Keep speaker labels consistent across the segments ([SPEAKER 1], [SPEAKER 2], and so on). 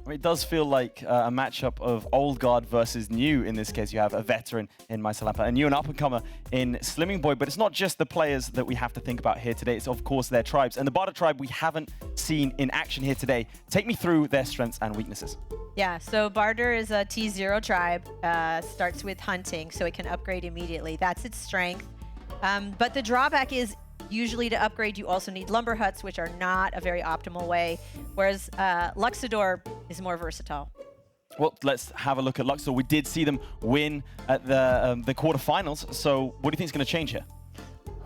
[SPEAKER 1] It does feel like a matchup of old guard versus new. In this case, you have a veteran in Meisterlampe and you an up-and-comer in Slimmingboy. But it's not just the players that we have to think about here today. It's, of course, their tribes. And the Bardur tribe we haven't seen in action here today. Take me through their strengths and weaknesses.
[SPEAKER 2] Yeah, so Bardur is a T0 tribe. Starts with hunting, so it can upgrade immediately. That's its strength. But the drawback is usually to upgrade, you also need lumber huts, which are not a very optimal way, whereas Luxidoor is more versatile.
[SPEAKER 1] Well, let's have a look at Luxidoor. We did see them win at the quarterfinals, so what do you think is going to change here?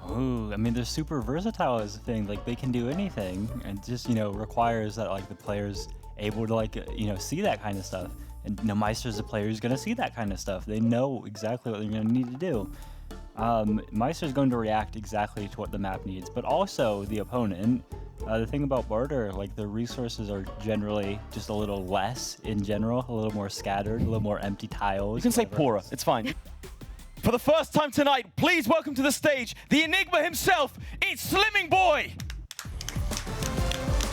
[SPEAKER 3] Ooh, I mean, they're super versatile as a thing. Like, they can do anything, and just, you know, requires that, like, the player's able to, like, you know, see that kind of stuff. And, you know, Meister's a player who's going to see that kind of stuff. They know exactly what they're going to need to do. Meister's going to react exactly to what the map needs, but also the opponent. The thing about Bardur, like, the resources are generally just a little less in general, a little more scattered, a little more empty tiles.
[SPEAKER 1] You can say poorer, it's fine. For the first time tonight, please welcome to the stage the Enigma himself, it's Slimmingboy!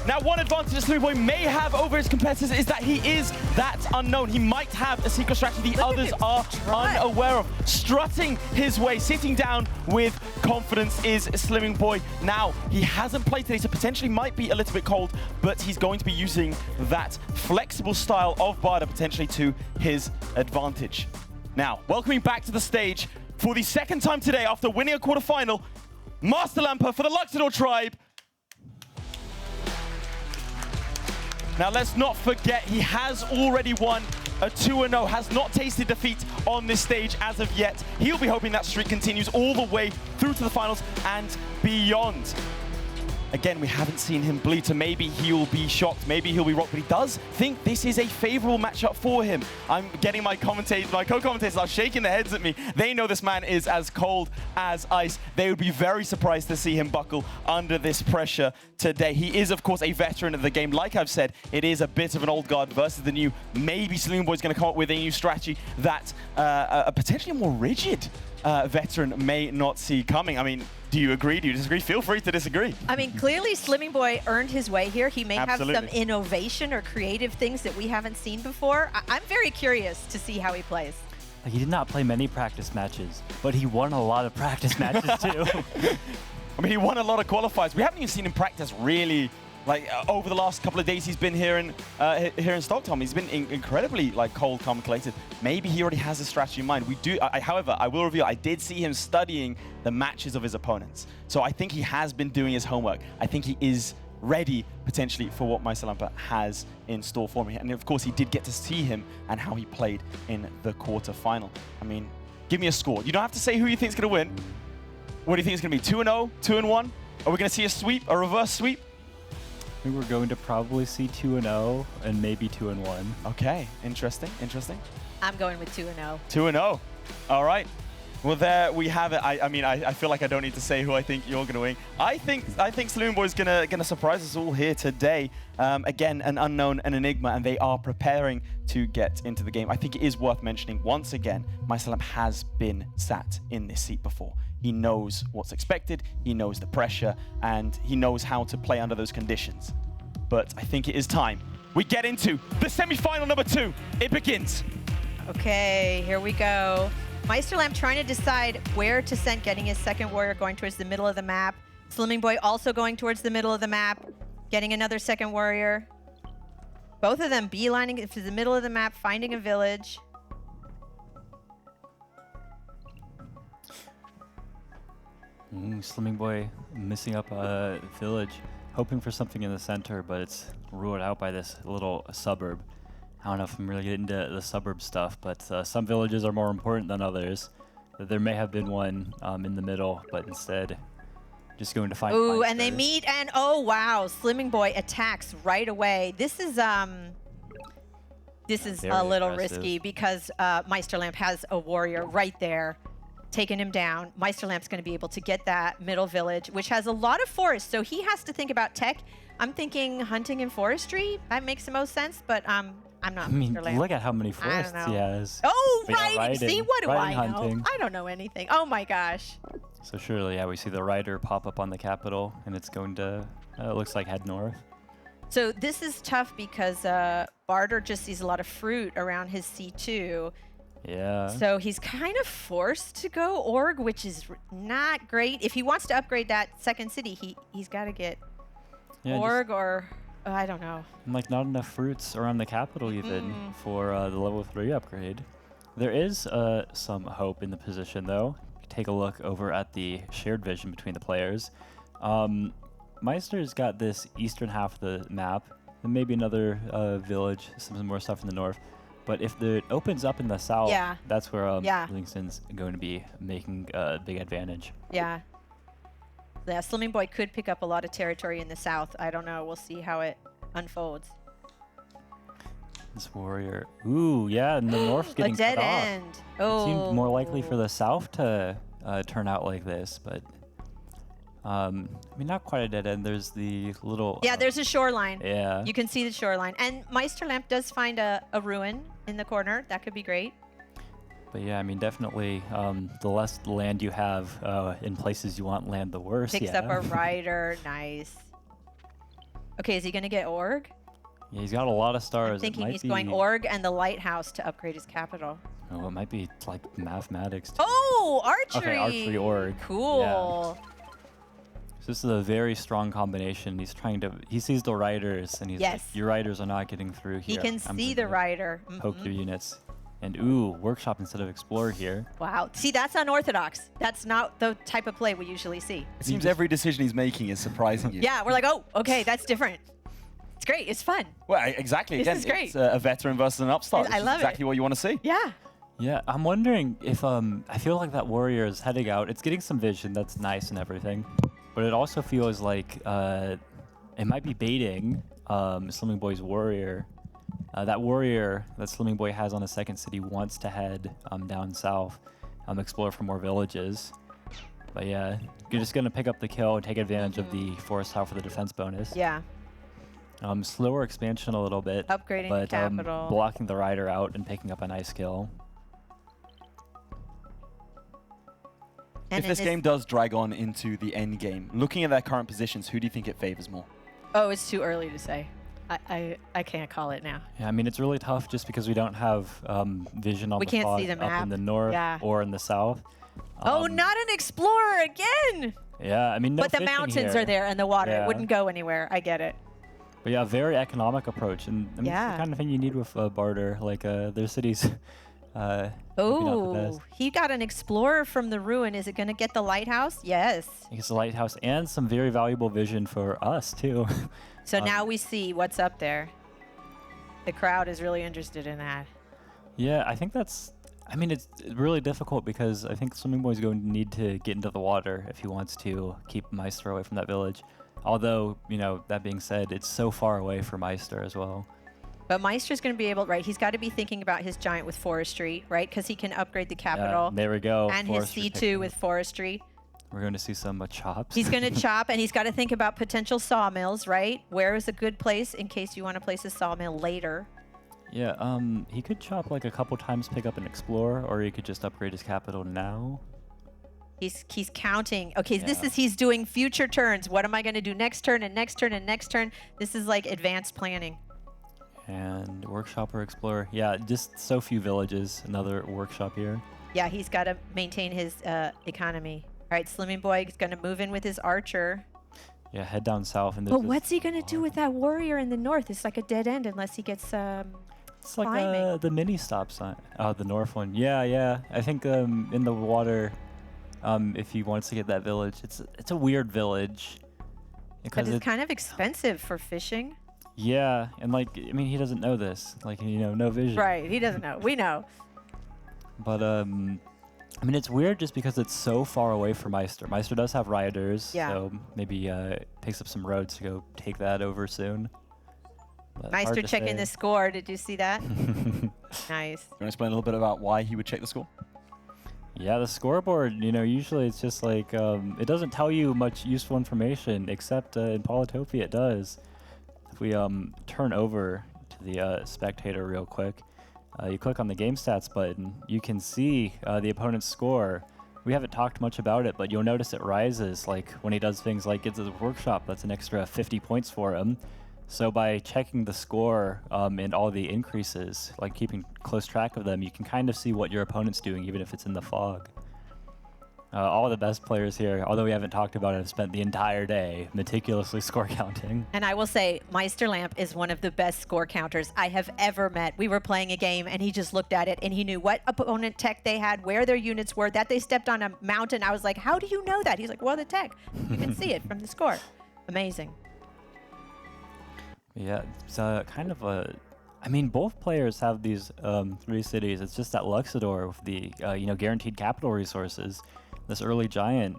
[SPEAKER 1] Now, one advantage that Slimmingboy may have over his competitors is that he is that unknown. He might have a secret strategy the others are unaware of. Strutting his way, sitting down with confidence is Slimmingboy. Now, he hasn't played today, so potentially might be a little bit cold, but he's going to be using that flexible style of Bardur potentially to his advantage. Now, welcoming back to the stage for the second time today after winning a quarterfinal, Meisterlampe for the Luxidoor tribe. Now, let's not forget, he has already won a 2-0, has not tasted defeat on this stage as of yet. He'll be hoping that streak continues all the way through to the finals and beyond. Again, we haven't seen him bleed, so maybe he'll be shocked, maybe he'll be rocked, but he does think this is a favorable matchup for him. I'm getting my co-commentators are shaking their heads at me. They know this man is as cold as ice. They would be very surprised to see him buckle under this pressure today. He is, of course, a veteran of the game. Like I've said, it is a bit of an old guard versus the new. Maybe Slimmingboy's going to come up with a new strategy that a potentially more rigid veteran may not see coming. I mean, do you agree? Do you disagree? Feel free to disagree.
[SPEAKER 2] I mean, clearly Slimmingboy earned his way here. He may
[SPEAKER 1] Absolutely.
[SPEAKER 2] have some innovation or creative things that we haven't seen before. I'm very curious to see how he plays.
[SPEAKER 3] Like, he did not play many practice matches, but he won a lot of practice matches too.
[SPEAKER 1] I mean, he won a lot of qualifiers. We haven't even seen him practice really. Like, over the last couple of days he's been here in Stockholm, he's been incredibly, like, cold, calm, collected. Maybe he already has a strategy in mind. However, I will reveal, I did see him studying the matches of his opponents. So I think he has been doing his homework. I think he is ready, potentially, for what Meisterlampe has in store for me. And of course, he did get to see him and how he played in the quarterfinal. I mean, give me a score. You don't have to say who you think is going to win. What do you think it's going to be? 2-0? 2-1? Are we going to see a sweep, a reverse sweep?
[SPEAKER 3] I think we're going to probably see 2-0 and maybe 2-1.
[SPEAKER 1] Okay, interesting, interesting.
[SPEAKER 2] I'm going with 2-0.
[SPEAKER 1] 2-0. All right. Well, there we have it. I mean, I feel like I don't need to say who I think you're going to win. I think Slimmingboy is gonna surprise us all here today. Again, an unknown, an enigma, and they are preparing to get into the game. I think it is worth mentioning once again, Meisterlampe has been sat in this seat before. He knows what's expected, he knows the pressure, and he knows how to play under those conditions. But I think it is time we get into the semi-final number 2. It begins.
[SPEAKER 2] Okay, here we go. Meisterlampe trying to decide where to send, getting his second warrior going towards the middle of the map. Slimmingboy also going towards the middle of the map, getting another second warrior. Both of them beelining to the middle of the map, finding a village.
[SPEAKER 3] Slimmingboy missing up a village, hoping for something in the center, but it's ruled out by this little suburb. I don't know if I'm really getting into the suburb stuff, but some villages are more important than others. There may have been one in the middle, but instead, just going to find.
[SPEAKER 2] Ooh, and they meet, and oh wow, Slimmingboy attacks right away. This is a little risky because Meisterlampe has a warrior right there, taking him down. Meisterlampe's going to be able to get that middle village, which has a lot of forest, so he has to think about tech. I'm thinking hunting and forestry. That makes the most sense, but I'm not.
[SPEAKER 3] I mean, look at how many forests he has.
[SPEAKER 2] Oh,
[SPEAKER 3] right.
[SPEAKER 2] riding. See, what do I know?
[SPEAKER 3] Hunting.
[SPEAKER 2] I don't know anything. Oh my gosh.
[SPEAKER 3] So surely, yeah, we see the rider pop up on the capital, and it's going to, it looks like head north.
[SPEAKER 2] So this is tough because Bardur just sees a lot of fruit around his C2.
[SPEAKER 3] Yeah.
[SPEAKER 2] So he's kind of forced to go Org, which is not great. If he wants to upgrade that second city, he's got to get Org or I don't know.
[SPEAKER 3] And like not enough fruits around the capital even for the level 3 upgrade. There is some hope in the position though. Take a look over at the shared vision between the players. Meister's got this eastern half of the map, and maybe another village, some more stuff in the north. But if it opens up in the south, that's where Livingston's going to be making a big advantage.
[SPEAKER 2] Yeah. Yeah, Slimmingboy could pick up a lot of territory in the south. I don't know. We'll see how it unfolds.
[SPEAKER 3] This warrior. Ooh, yeah, and the north's getting
[SPEAKER 2] a dead
[SPEAKER 3] cut off.
[SPEAKER 2] end.
[SPEAKER 3] It seemed more likely for the south to turn out like this, but I mean, not quite a dead end. There's the little...
[SPEAKER 2] Yeah, there's a shoreline.
[SPEAKER 3] Yeah.
[SPEAKER 2] You can see the shoreline. And Meisterlampe does find a ruin in the corner. That could be great.
[SPEAKER 3] But yeah, I mean, definitely the less land you have in places you want land, the worse.
[SPEAKER 2] Picks up a rider. Nice. Okay, is he going to get Org?
[SPEAKER 3] Yeah, he's got a lot of stars.
[SPEAKER 2] I'm thinking he's going Org and the lighthouse to upgrade his capital.
[SPEAKER 3] Oh, it might be like mathematics. Too.
[SPEAKER 2] Oh, archery.
[SPEAKER 3] Okay, archery Org.
[SPEAKER 2] Cool.
[SPEAKER 3] Yeah. So this is a very strong combination. He's trying to, he sees the riders and he's like, your riders are not getting through here.
[SPEAKER 2] He can see the rider.
[SPEAKER 3] Poke your units. And ooh, workshop instead of explore here.
[SPEAKER 2] Wow. See, that's unorthodox. That's not the type of play we usually see.
[SPEAKER 1] It seems every decision he's making is surprising you.
[SPEAKER 2] Yeah, we're like, oh, okay, that's different. It's great. It's fun.
[SPEAKER 1] Well, exactly.
[SPEAKER 2] This is great.
[SPEAKER 1] It's a veteran versus an upstart.
[SPEAKER 2] I love
[SPEAKER 1] exactly what you want to see.
[SPEAKER 2] Yeah.
[SPEAKER 3] Yeah, I'm wondering if I feel like that warrior is heading out. It's getting some vision. That's nice and everything. But it also feels like it might be baiting Slimmingboy's warrior. That warrior that Slimmingboy has on the second city wants to head down south, explore for more villages. But yeah, you're just going to pick up the kill and take advantage of the forest tile for the defense bonus.
[SPEAKER 2] Yeah.
[SPEAKER 3] Slower expansion a little bit.
[SPEAKER 2] Upgrading
[SPEAKER 3] but,
[SPEAKER 2] capital.
[SPEAKER 3] Blocking the rider out and picking up a nice kill.
[SPEAKER 2] And
[SPEAKER 1] if this game does drag on into the end game, looking at their current positions, who do you think it favors more?
[SPEAKER 2] Oh, it's too early to say. I can't call it now.
[SPEAKER 3] Yeah, I mean, it's really tough just because we don't have vision on
[SPEAKER 2] we
[SPEAKER 3] the
[SPEAKER 2] can't
[SPEAKER 3] fog
[SPEAKER 2] see the
[SPEAKER 3] up
[SPEAKER 2] map.
[SPEAKER 3] in the north or in the south.
[SPEAKER 2] Oh, not an explorer again!
[SPEAKER 3] Yeah, I mean, no
[SPEAKER 2] but the mountains are there and the water. It wouldn't go anywhere. I get it.
[SPEAKER 3] But yeah, very economic approach. And I mean, it's the kind of thing you need with Bardur. Like, their cities...
[SPEAKER 2] oh, he got an explorer from the ruin. Is it going to get the lighthouse? Yes.
[SPEAKER 3] He gets the lighthouse and some very valuable vision for us, too.
[SPEAKER 2] So now we see what's up there. The crowd is really interested in that.
[SPEAKER 3] Yeah, I think that's... I mean, it's really difficult because I think Slimmingboy's going to need to get into the water if he wants to keep Meister away from that village. Although, you know, that being said, it's so far away for Meister as well.
[SPEAKER 2] But Meister's going to be able, right, he's got to be thinking about his giant with forestry, right? Because he can upgrade the capital.
[SPEAKER 3] There we go.
[SPEAKER 2] And forestry his C2 with forestry.
[SPEAKER 3] We're going to see some chops.
[SPEAKER 2] He's going to chop, and he's got to think about potential sawmills, right? Where is a good place in case you want to place a sawmill later?
[SPEAKER 3] Yeah, he could chop like a couple times, pick up an explorer, or he could just upgrade his capital now.
[SPEAKER 2] He's counting. Okay, this is, he's doing future turns. What am I going to do next turn and next turn and next turn? This is like advanced planning.
[SPEAKER 3] And workshop or explorer. Yeah, just so few villages. Another workshop here.
[SPEAKER 2] Yeah, he's got to maintain his economy. All right, Slimmingboy is going to move in with his archer.
[SPEAKER 3] Yeah, head down south. And
[SPEAKER 2] but what's he going to do with that warrior in the north? It's like a dead end unless he gets
[SPEAKER 3] it's like the mini stop sign. Oh, the north one. Yeah, yeah. I think in the water, if he wants to get that village, it's a weird village.
[SPEAKER 2] Because it's kind of expensive for fishing.
[SPEAKER 3] Yeah, and like, I mean, he doesn't know this. Like, you know, no vision.
[SPEAKER 2] Right, he doesn't know. We know.
[SPEAKER 3] But, I mean, it's weird just because it's so far away from Meister. Meister does have riders, so maybe picks up some roads to go take that over soon. But
[SPEAKER 2] Meister checking the score. Did you see that? Nice.
[SPEAKER 1] You want to explain a little bit about why he would check the score?
[SPEAKER 3] Yeah, the scoreboard, you know, usually it's just like, it doesn't tell you much useful information, except in Polytopia it does. If we turn over to the spectator real quick, you click on the game stats button, you can see the opponent's score. We haven't talked much about it, but you'll notice it rises, like when he does things like gets to the workshop, that's an extra 50 points for him. So by checking the score and all the increases, like keeping close track of them, you can kind of see what your opponent's doing, even if it's in the fog. All the best players here, although we haven't talked about it, have spent the entire day meticulously score counting.
[SPEAKER 2] And I will say, Meisterlampe is one of the best score counters I have ever met. We were playing a game, and he just looked at it, and he knew what opponent tech they had, where their units were, that they stepped on a mountain. I was like, how do you know that? He's like, well, the tech. You can see it from the score. Amazing.
[SPEAKER 3] Yeah, it's kind of a... I mean, both players have these 3 cities. It's just that Luxidoor with the, guaranteed capital resources, this early giant,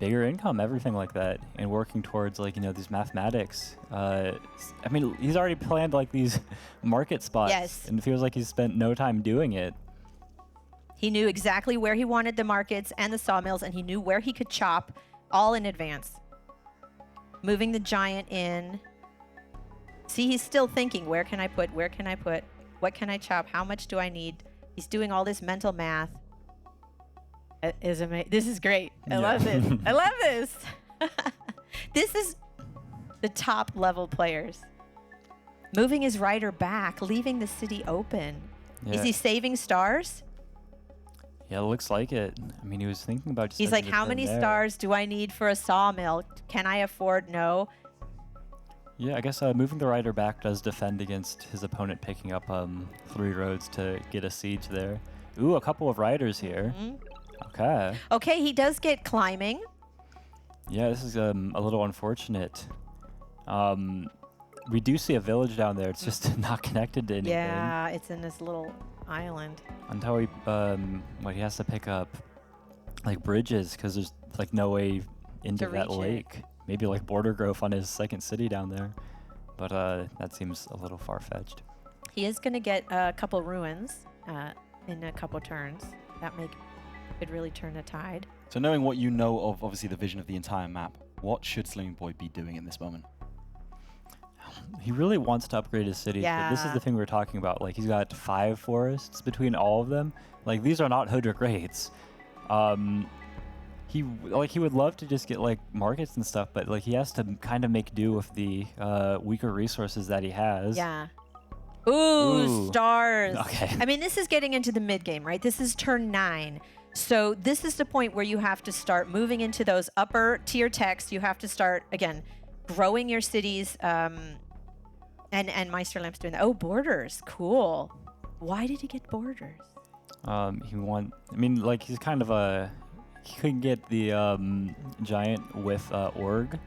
[SPEAKER 3] bigger income, everything like that, and working towards, these mathematics. I mean, he's already planned, these market spots.
[SPEAKER 2] Yes.
[SPEAKER 3] And it feels like he's spent no time doing it.
[SPEAKER 2] He knew exactly where he wanted the markets and the sawmills, and he knew where he could chop all in advance. Moving the giant in. See, he's still thinking, where can I put, what can I chop, how much do I need? He's doing all this mental math. This is great. I love this. I love this. This is the top level players. Moving his rider back, leaving the city open.
[SPEAKER 3] Yeah.
[SPEAKER 2] Is he saving stars?
[SPEAKER 3] Yeah, it looks like it. I mean, he was thinking about just...
[SPEAKER 2] He's like, how many stars do I need for a sawmill? Can I afford? No.
[SPEAKER 3] Yeah, I guess moving the rider back does defend against his opponent picking up 3 roads to get a siege there. Ooh, a couple of riders here.
[SPEAKER 2] Mm-hmm.
[SPEAKER 3] Okay.
[SPEAKER 2] Okay, he does get climbing.
[SPEAKER 3] Yeah, this is a little unfortunate. We do see a village down there. It's just not connected to anything.
[SPEAKER 2] Yeah, it's in this little island.
[SPEAKER 3] Until he has to pick up bridges because there's no way into that lake. Maybe border growth on his second city down there, but that seems a little far-fetched.
[SPEAKER 2] He is going to get a couple ruins in a couple turns. That could really turn the tide.
[SPEAKER 1] So knowing what you know of, obviously, the vision of the entire map, what should Slimmingboy be doing in this moment?
[SPEAKER 3] He really wants to upgrade his cities, but this is the thing we were talking about. He's got 5 forests between all of them. These are not Hodrick raids. He would love to just get markets and stuff, but he has to kind of make do with the weaker resources that he has.
[SPEAKER 2] Yeah. Ooh, stars.
[SPEAKER 3] Okay.
[SPEAKER 2] I mean, this is getting into the mid game, right? This is turn 9. So this is the point where you have to start moving into those upper tier techs. You have to start, again, growing your cities. And Meisterlampe's doing that. Oh, borders. Cool. Why did he get borders?
[SPEAKER 3] He's kind of he could get the giant with org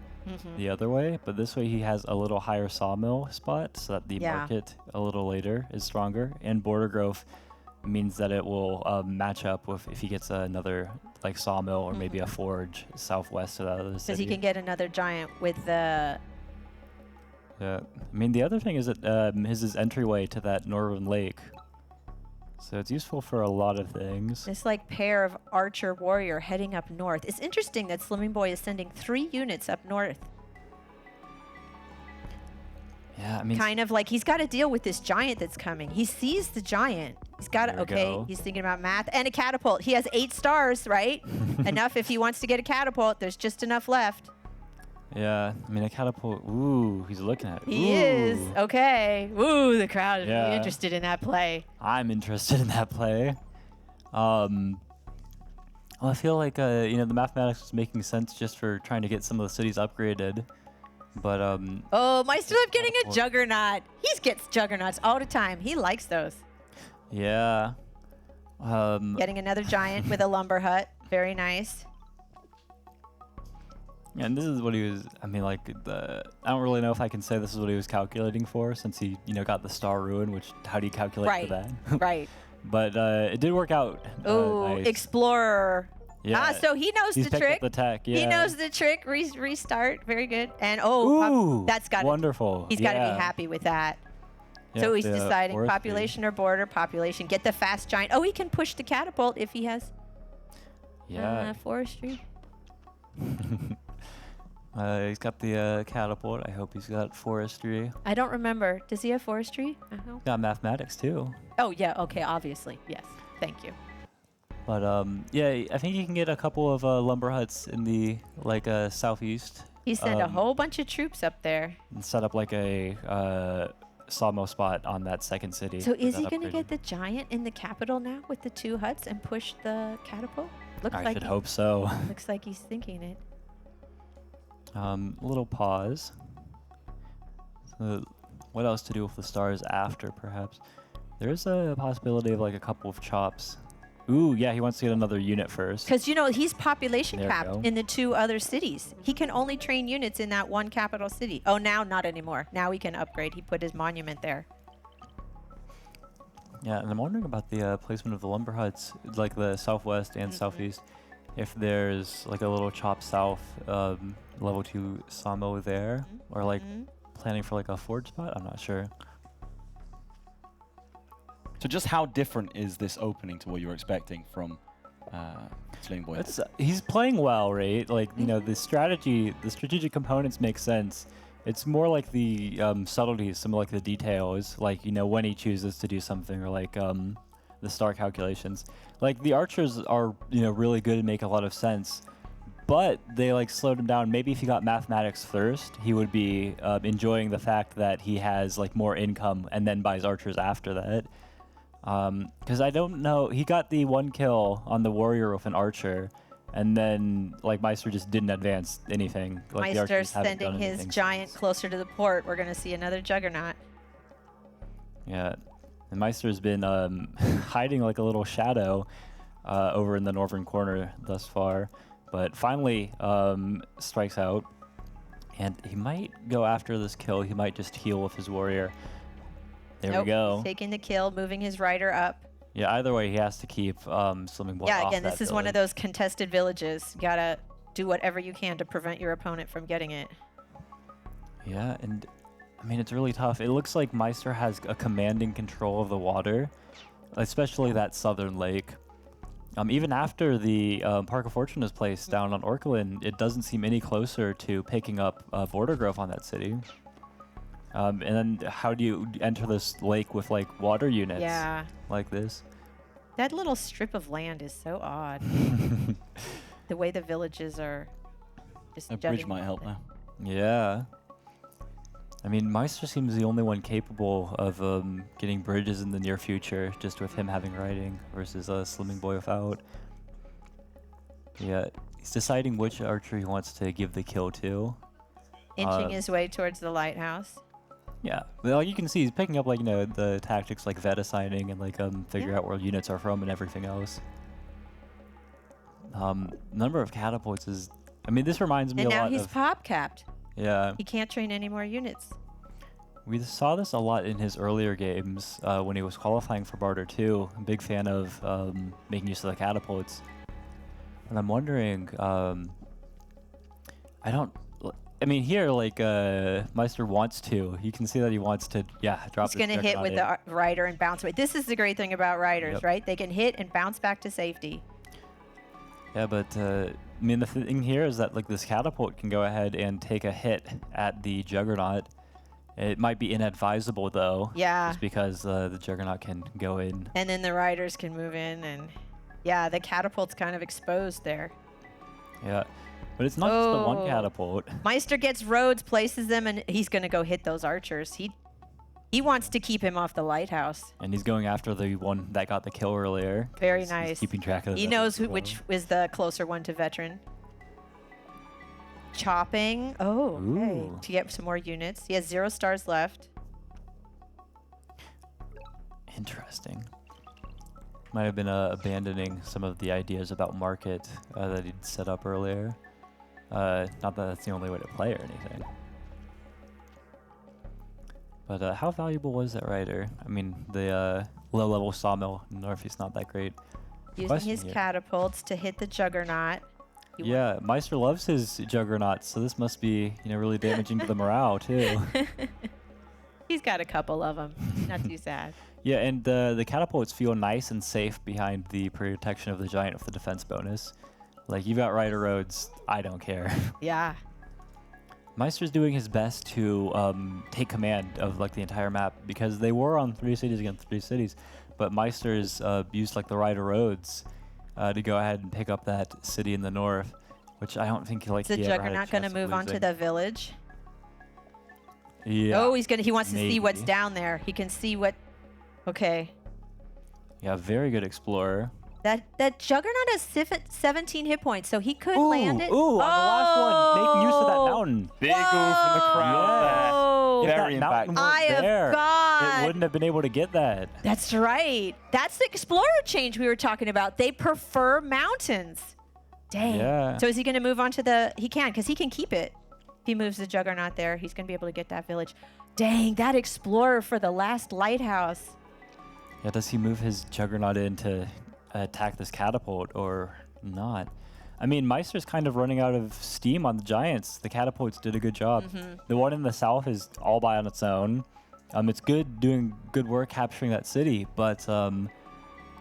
[SPEAKER 3] the other way, but this way he has a little higher sawmill spot so that the market a little later is stronger, and border growth means that it will match up with if he gets another sawmill or maybe a forge southwest of that other city.
[SPEAKER 2] Because he can get another giant with the...
[SPEAKER 3] Yeah, I mean, the other thing is that his entryway to that northern lake. So it's useful for a lot of things.
[SPEAKER 2] This pair of archer warrior heading up north. It's interesting that Slimmingboy is sending 3 units up north.
[SPEAKER 3] Yeah, I mean...
[SPEAKER 2] Kind of he's got to deal with this giant that's coming. He sees the giant. He's got to... Okay,
[SPEAKER 3] go.
[SPEAKER 2] He's thinking about math and a catapult. He has 8 stars, right? Enough if he wants to get a catapult. There's just enough left.
[SPEAKER 3] Yeah, I mean, a catapult... Ooh, he's looking at it.
[SPEAKER 2] He is. Okay. Ooh, the crowd is really interested in that play.
[SPEAKER 3] I'm interested in that play. Well, I feel the mathematics is making sense just for trying to get some of the cities upgraded. But,
[SPEAKER 2] Oh, Meisterlampe getting a juggernaut. He gets juggernauts all the time. He likes those.
[SPEAKER 3] Yeah.
[SPEAKER 2] Getting another giant with a lumber hut. Very nice.
[SPEAKER 3] And this is what he was, I don't really know if I can say this is what he was calculating for, since he, got the star ruin, which, how do you calculate for that?
[SPEAKER 2] Right.
[SPEAKER 3] But it did work out.
[SPEAKER 2] Oh,
[SPEAKER 3] nice.
[SPEAKER 2] Explorer.
[SPEAKER 3] Yeah.
[SPEAKER 2] So he knows
[SPEAKER 3] He's
[SPEAKER 2] the
[SPEAKER 3] picked
[SPEAKER 2] trick.
[SPEAKER 3] up the tech, yeah.
[SPEAKER 2] He knows the trick. Restart. Very good. And that's got
[SPEAKER 3] wonderful.
[SPEAKER 2] He's got to be happy with that.
[SPEAKER 3] Yeah,
[SPEAKER 2] so he's deciding
[SPEAKER 3] forestry.
[SPEAKER 2] population or border. Population. Get the fast giant. Oh, he can push the catapult if he has forestry.
[SPEAKER 3] He's got the catapult. I hope he's got forestry.
[SPEAKER 2] I don't remember. Does he have forestry?
[SPEAKER 3] Got mathematics too.
[SPEAKER 2] Oh yeah. Okay. Obviously. Yes. Thank you.
[SPEAKER 3] But yeah, I think you can get a couple of lumber huts in the southeast
[SPEAKER 2] He sent a whole bunch of troops up there.
[SPEAKER 3] and set up like a sawmill spot on that second city.
[SPEAKER 2] So
[SPEAKER 3] with
[SPEAKER 2] is
[SPEAKER 3] that
[SPEAKER 2] he going to
[SPEAKER 3] upgraded.
[SPEAKER 2] get the giant in the capital now with the 2 huts and push the catapult? Looks
[SPEAKER 3] I
[SPEAKER 2] like
[SPEAKER 3] should hope so.
[SPEAKER 2] Looks like he's thinking it.
[SPEAKER 3] Little pause. So what else to do with the stars after, perhaps? There's a possibility of like a couple of chops. Ooh, yeah, he wants to get another unit first.
[SPEAKER 2] Because, you know, he's population
[SPEAKER 3] There we
[SPEAKER 2] capped
[SPEAKER 3] go.
[SPEAKER 2] in the 2 other cities. He can only train units in that 1 capital city. Oh, now not anymore. Now he can upgrade. He put his monument there.
[SPEAKER 3] Yeah, and I'm wondering about the placement of the lumber huts, like the southwest and southeast. If there's like a little chop south level 2 sawmill there, or like planning for like a forge spot. I'm not sure.
[SPEAKER 1] So just how different is this opening to what you were expecting from Slimmingboy?
[SPEAKER 3] It's he's playing well, right? Like you know, the strategic components make sense. It's more like the subtleties, some like the details, like you know when he chooses to do something, or like the star calculations. Like the archers are really good and make a lot of sense, but they like slowed him down. Maybe if he got mathematics first, he would be enjoying the fact that he has like more income and then buys archers after that. Because I don't know, he got the 1 kill on the warrior with an archer, and then like Meister just didn't advance anything. Like, the
[SPEAKER 2] Meister
[SPEAKER 3] archers haven't
[SPEAKER 2] sending
[SPEAKER 3] done
[SPEAKER 2] his
[SPEAKER 3] anything
[SPEAKER 2] giant
[SPEAKER 3] since.
[SPEAKER 2] closer to the port. We're going to see another juggernaut.
[SPEAKER 3] Yeah, and Meister's been hiding like a little shadow over in the northern corner thus far, but finally strikes out, and he might go after this kill. He might just heal with his warrior. There
[SPEAKER 2] Nope,
[SPEAKER 3] we go.
[SPEAKER 2] he's taking the kill, moving his rider up.
[SPEAKER 3] Yeah, either way, he has to keep Slimmingboy
[SPEAKER 2] Yeah,
[SPEAKER 3] off
[SPEAKER 2] again,
[SPEAKER 3] that
[SPEAKER 2] this is one of
[SPEAKER 3] village.
[SPEAKER 2] those contested villages. You got to do whatever you can to prevent your opponent from getting it.
[SPEAKER 3] Yeah, and I mean, it's really tough. It looks like Meister has a commanding control of the water, especially that southern lake. Even after the Park of Fortune is placed down on Orcolin, it doesn't seem any closer to picking up border growth on that city. And then how do you enter this lake with like water units
[SPEAKER 2] Yeah.
[SPEAKER 3] like this?
[SPEAKER 2] That little strip of land is so odd. The way the villages are just
[SPEAKER 1] A
[SPEAKER 2] jutting
[SPEAKER 1] bridge might help
[SPEAKER 2] out
[SPEAKER 1] now.
[SPEAKER 3] Yeah. I mean, Meister seems the only one capable of getting bridges in the near future, just with him having riding versus Slimmingboy without. Yeah, he's deciding which archer he wants to give the kill to.
[SPEAKER 2] inching his way towards the lighthouse.
[SPEAKER 3] Yeah, well, you can see he's picking up like the tactics like vet assigning and like figure
[SPEAKER 2] Yeah.
[SPEAKER 3] out where units are from and everything else. Number of catapults is, I mean, this reminds me
[SPEAKER 2] And
[SPEAKER 3] a
[SPEAKER 2] now
[SPEAKER 3] lot
[SPEAKER 2] he's
[SPEAKER 3] of
[SPEAKER 2] pop capped.
[SPEAKER 3] yeah.
[SPEAKER 2] He can't train any more units.
[SPEAKER 3] We saw this a lot in his earlier games when he was qualifying for Bardur 2. I'm a big fan of making use of the catapults. And I'm wondering, I mean, here, like, Meister wants to. You can see that he wants to, drop
[SPEAKER 2] He's going to hit with the rider and bounce away. This is the great thing about riders,
[SPEAKER 3] Yep.
[SPEAKER 2] right? They can hit and bounce back to safety.
[SPEAKER 3] Yeah, but, I mean, the thing here is that, like, this catapult can go ahead and take a hit at the Juggernaut. It might be inadvisable, though.
[SPEAKER 2] Yeah.
[SPEAKER 3] Just because the Juggernaut can go in.
[SPEAKER 2] And then the riders can move in. And yeah, the catapult's kind of exposed there.
[SPEAKER 3] Yeah. But it's not just the one
[SPEAKER 2] Oh.
[SPEAKER 3] catapult.
[SPEAKER 2] Meister gets roads, places them, and he's going to go hit those archers. He wants to keep him off the lighthouse.
[SPEAKER 3] And he's going after the one that got the kill earlier.
[SPEAKER 2] Very
[SPEAKER 3] He's
[SPEAKER 2] nice.
[SPEAKER 3] keeping track of
[SPEAKER 2] He
[SPEAKER 3] that
[SPEAKER 2] knows
[SPEAKER 3] as well.
[SPEAKER 2] which is the closer one to veteran. Chopping. Oh, okay.
[SPEAKER 3] Ooh.
[SPEAKER 2] To get some more units. He has 0 stars left.
[SPEAKER 3] Interesting. Might have been abandoning some of the ideas about market that he'd set up earlier. Not that that's the only way to play or anything. But how valuable was that rider? I mean, the low-level sawmill in Northeast not that great.
[SPEAKER 2] Using
[SPEAKER 3] Question
[SPEAKER 2] his
[SPEAKER 3] here.
[SPEAKER 2] catapults to hit the Juggernaut. He wa-
[SPEAKER 3] Yeah, Meister loves his juggernauts, so this must be really damaging to the morale too.
[SPEAKER 2] He's got a couple of them. Not too sad.
[SPEAKER 3] Yeah, and the catapults feel nice and safe behind the protection of the giant with the defense bonus. Like, you've got rider roads, I don't care.
[SPEAKER 2] Yeah.
[SPEAKER 3] Meister's doing his best to take command of like the entire map because they were on 3 cities against 3 cities, but Meister's used like the rider roads to go ahead and pick up that city in the north. which I don't think like
[SPEAKER 2] Is the
[SPEAKER 3] he ever had a
[SPEAKER 2] Juggernaut going to
[SPEAKER 3] chance of
[SPEAKER 2] move on to
[SPEAKER 3] losing.
[SPEAKER 2] the village?
[SPEAKER 3] Yeah.
[SPEAKER 2] Oh, he wants to see what's
[SPEAKER 3] maybe.
[SPEAKER 2] down there. He can see what. Okay.
[SPEAKER 3] Yeah, very good explorer.
[SPEAKER 2] That Juggernaut has 17 hit points, so he could land it.
[SPEAKER 3] Ooh, on the last one, making use of that mountain.
[SPEAKER 1] Big ooh from the crowd
[SPEAKER 2] Whoa.
[SPEAKER 1] there.
[SPEAKER 3] If
[SPEAKER 1] Very
[SPEAKER 3] that mountain
[SPEAKER 1] impactful.
[SPEAKER 2] Eye
[SPEAKER 3] weren't
[SPEAKER 2] of
[SPEAKER 3] there,
[SPEAKER 2] God.
[SPEAKER 3] it wouldn't have been able to get that.
[SPEAKER 2] That's right. That's the explorer change we were talking about. They prefer mountains. Dang.
[SPEAKER 3] Yeah.
[SPEAKER 2] So is he going to move on to the... He can, because he can keep it. If he moves the Juggernaut there, he's going to be able to get that village. Dang, that explorer for the last lighthouse.
[SPEAKER 3] Yeah, does he move his Juggernaut in to attack this catapult or not? I mean, Meister's kind of running out of steam on the Giants. The catapults did a good job. The one in the south is all by on its own. It's good doing good work capturing that city, but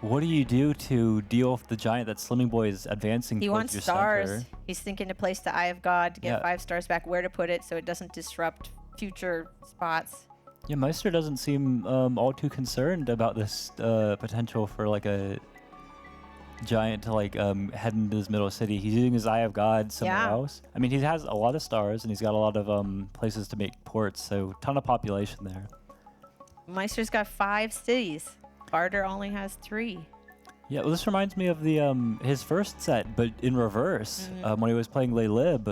[SPEAKER 3] what do you do to deal with the Giant that Slimmingboy is advancing
[SPEAKER 2] He
[SPEAKER 3] towards
[SPEAKER 2] wants
[SPEAKER 3] your
[SPEAKER 2] stars.
[SPEAKER 3] center?
[SPEAKER 2] He's thinking to place the Eye of God to get
[SPEAKER 3] Yeah.
[SPEAKER 2] 5 stars back, where to put it so it doesn't disrupt future spots.
[SPEAKER 3] Yeah, Meister doesn't seem all too concerned about this potential for like a Giant to like head into his middle city. He's using his Eye of God somewhere
[SPEAKER 2] Yeah.
[SPEAKER 3] else. I mean, he has a lot of stars and he's got a lot of places to make ports, so ton of population there.
[SPEAKER 2] Meister's got 5 cities. Bardur only has 3.
[SPEAKER 3] Yeah, well, this reminds me of the his first set, but in reverse. When he was playing Leylib,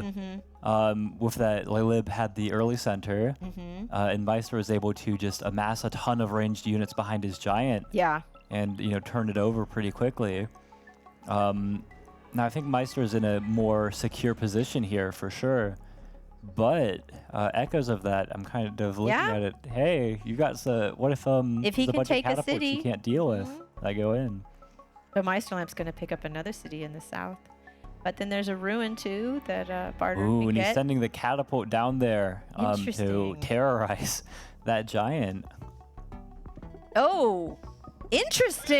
[SPEAKER 3] with that, Leylib had the early center, and Meister was able to just amass a ton of ranged units behind his Giant.
[SPEAKER 2] Yeah.
[SPEAKER 3] And turn it over pretty quickly. Now I think Meister is in a more secure position here for sure, but echoes of that, I'm kind of looking
[SPEAKER 2] Yeah.
[SPEAKER 3] at it. Hey, you got what if
[SPEAKER 2] he
[SPEAKER 3] there's a
[SPEAKER 2] can
[SPEAKER 3] bunch
[SPEAKER 2] take a
[SPEAKER 3] of catapults
[SPEAKER 2] city.
[SPEAKER 3] you can't deal with that go in?
[SPEAKER 2] But Meisterlampe's going to pick up another city in the south. But then there's a ruin too that Bardur
[SPEAKER 3] Ooh,
[SPEAKER 2] can
[SPEAKER 3] and he's
[SPEAKER 2] get.
[SPEAKER 3] sending the catapult down there to
[SPEAKER 2] Interesting.
[SPEAKER 3] terrorize that Giant.
[SPEAKER 2] Oh, interesting.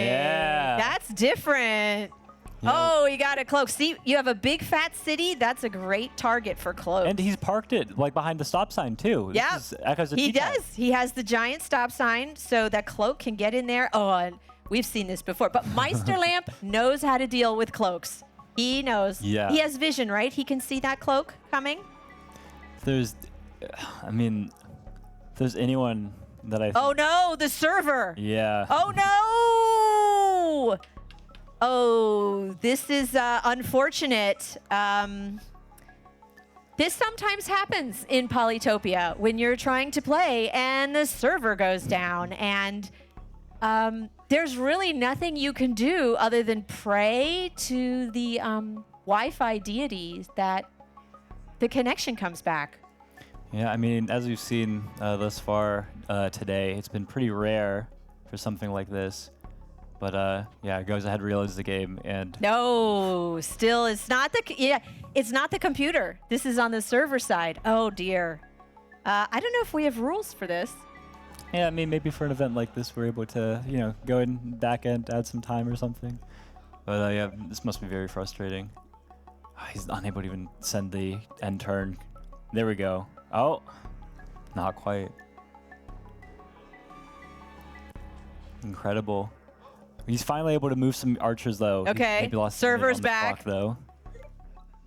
[SPEAKER 3] Yeah.
[SPEAKER 2] That's different.
[SPEAKER 3] Yeah.
[SPEAKER 2] Oh, he got a cloak. See, you have a big fat city. That's a great target for cloaks.
[SPEAKER 3] And he's parked it like behind the stop sign too.
[SPEAKER 2] Yeah,
[SPEAKER 3] This is echoes of
[SPEAKER 2] he
[SPEAKER 3] T-Cat.
[SPEAKER 2] does. He has the giant stop sign so that cloak can get in there. Oh, and we've seen this before. But Meisterlampe knows how to deal with cloaks. He knows.
[SPEAKER 3] Yeah.
[SPEAKER 2] He has vision, right? He can see that cloak coming.
[SPEAKER 3] There's, I mean, if there's anyone that I think,
[SPEAKER 2] Oh no, the server.
[SPEAKER 3] yeah.
[SPEAKER 2] Oh no! Oh, this is unfortunate. This sometimes happens in Polytopia when you're trying to play and the server goes down, and there's really nothing you can do other than pray to the Wi-Fi deities that the connection comes back.
[SPEAKER 3] Yeah, I mean, as we've seen thus far today, it's been pretty rare for something like this. But yeah, Goes Ahead reloads the game, and
[SPEAKER 2] No, still, it's not the computer. This is on the server side. Oh dear. I don't know if we have rules for this.
[SPEAKER 3] yeah, I mean, maybe for an event like this, we're able to, go in back end, add some time or something. But yeah, this must be very frustrating. He's unable to even send the end turn. There we go. Oh, not quite. Incredible. He's finally able to move some archers, though. He's
[SPEAKER 2] Okay,
[SPEAKER 3] maybe lost a minute
[SPEAKER 2] server's
[SPEAKER 3] on the
[SPEAKER 2] back.
[SPEAKER 3] clock, though.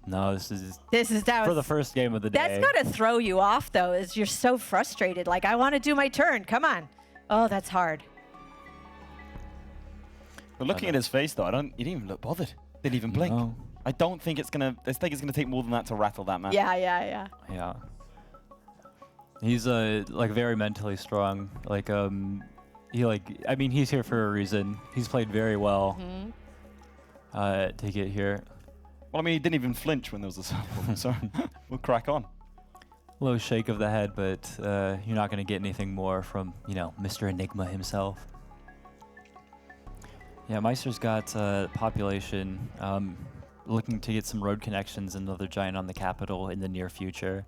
[SPEAKER 3] No, this is
[SPEAKER 2] That
[SPEAKER 3] for
[SPEAKER 2] was,
[SPEAKER 3] the first game of the day.
[SPEAKER 2] that's gotta throw you off though, as you're so frustrated. Like, I want to do my turn. Come on. Oh, that's hard.
[SPEAKER 1] But looking at his face, though, he didn't even look bothered. Didn't even blink.
[SPEAKER 3] No.
[SPEAKER 1] I don't think it's gonna. I think it's gonna take more than that to rattle that man.
[SPEAKER 2] Yeah.
[SPEAKER 3] Yeah. He's like very mentally strong. Like I mean, he's here for a reason. He's played very well to get here.
[SPEAKER 1] Well, I mean, he didn't even flinch when there was a sample, so we'll crack on.
[SPEAKER 3] Low shake of the head, but you're not going to get anything more from, Mr. Enigma himself. Yeah, Meister's got population, looking to get some road connections, another Giant on the capital in the near future,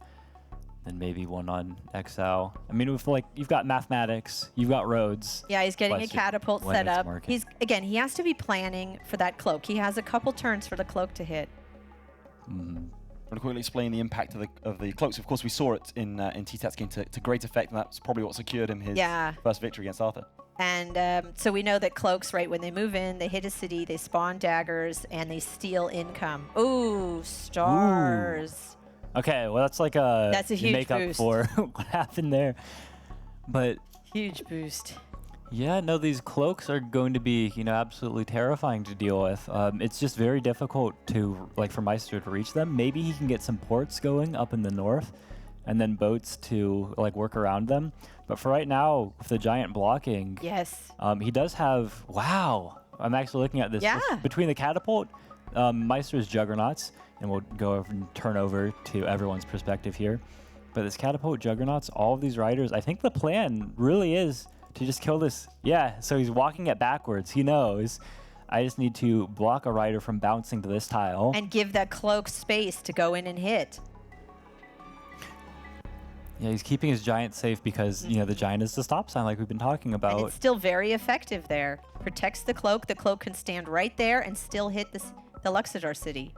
[SPEAKER 3] and maybe one on XL. I mean, you've got mathematics, you've got roads.
[SPEAKER 2] Yeah, he's getting a
[SPEAKER 3] Plus,
[SPEAKER 2] catapult
[SPEAKER 3] when
[SPEAKER 2] set
[SPEAKER 3] it's
[SPEAKER 2] up.
[SPEAKER 3] market.
[SPEAKER 2] He has to be planning for that cloak. He has a couple turns for the cloak to hit.
[SPEAKER 1] Want to quickly explain the impact of the cloaks. Of course, we saw it in T-Tat's game to great effect, and that's probably what secured him his first victory against Arthur.
[SPEAKER 2] Yeah. And so we know that cloaks, right, when they move in, they hit a city, they spawn daggers, and they steal income. Ooh, stars.
[SPEAKER 3] Okay, well, that's like
[SPEAKER 2] That's a huge
[SPEAKER 3] makeup
[SPEAKER 2] boost.
[SPEAKER 3] for what happened there. But
[SPEAKER 2] Huge boost.
[SPEAKER 3] yeah, no, these cloaks are going to be, absolutely terrifying to deal with. It's just very difficult to, for Meister to reach them. Maybe he can get some ports going up in the north, and then boats to, work around them. But for right now, with the giant blocking,
[SPEAKER 2] Yes.
[SPEAKER 3] he does have, wow, I'm actually looking at this.
[SPEAKER 2] Yeah.
[SPEAKER 3] Between the catapult, Meister's juggernauts, and we'll go over and turn over to everyone's perspective here. But this catapult, juggernauts, all of these riders, I think the plan really is to just kill this. Yeah, so he's walking it backwards. He knows. I just need to block a rider from bouncing to this tile.
[SPEAKER 2] And give that cloak space to go in and hit.
[SPEAKER 3] Yeah, he's keeping his giant safe because, the giant is the stop sign like we've been talking about.
[SPEAKER 2] And it's still very effective there. Protects the cloak. The cloak can stand right there and still hit the Luxidoor city.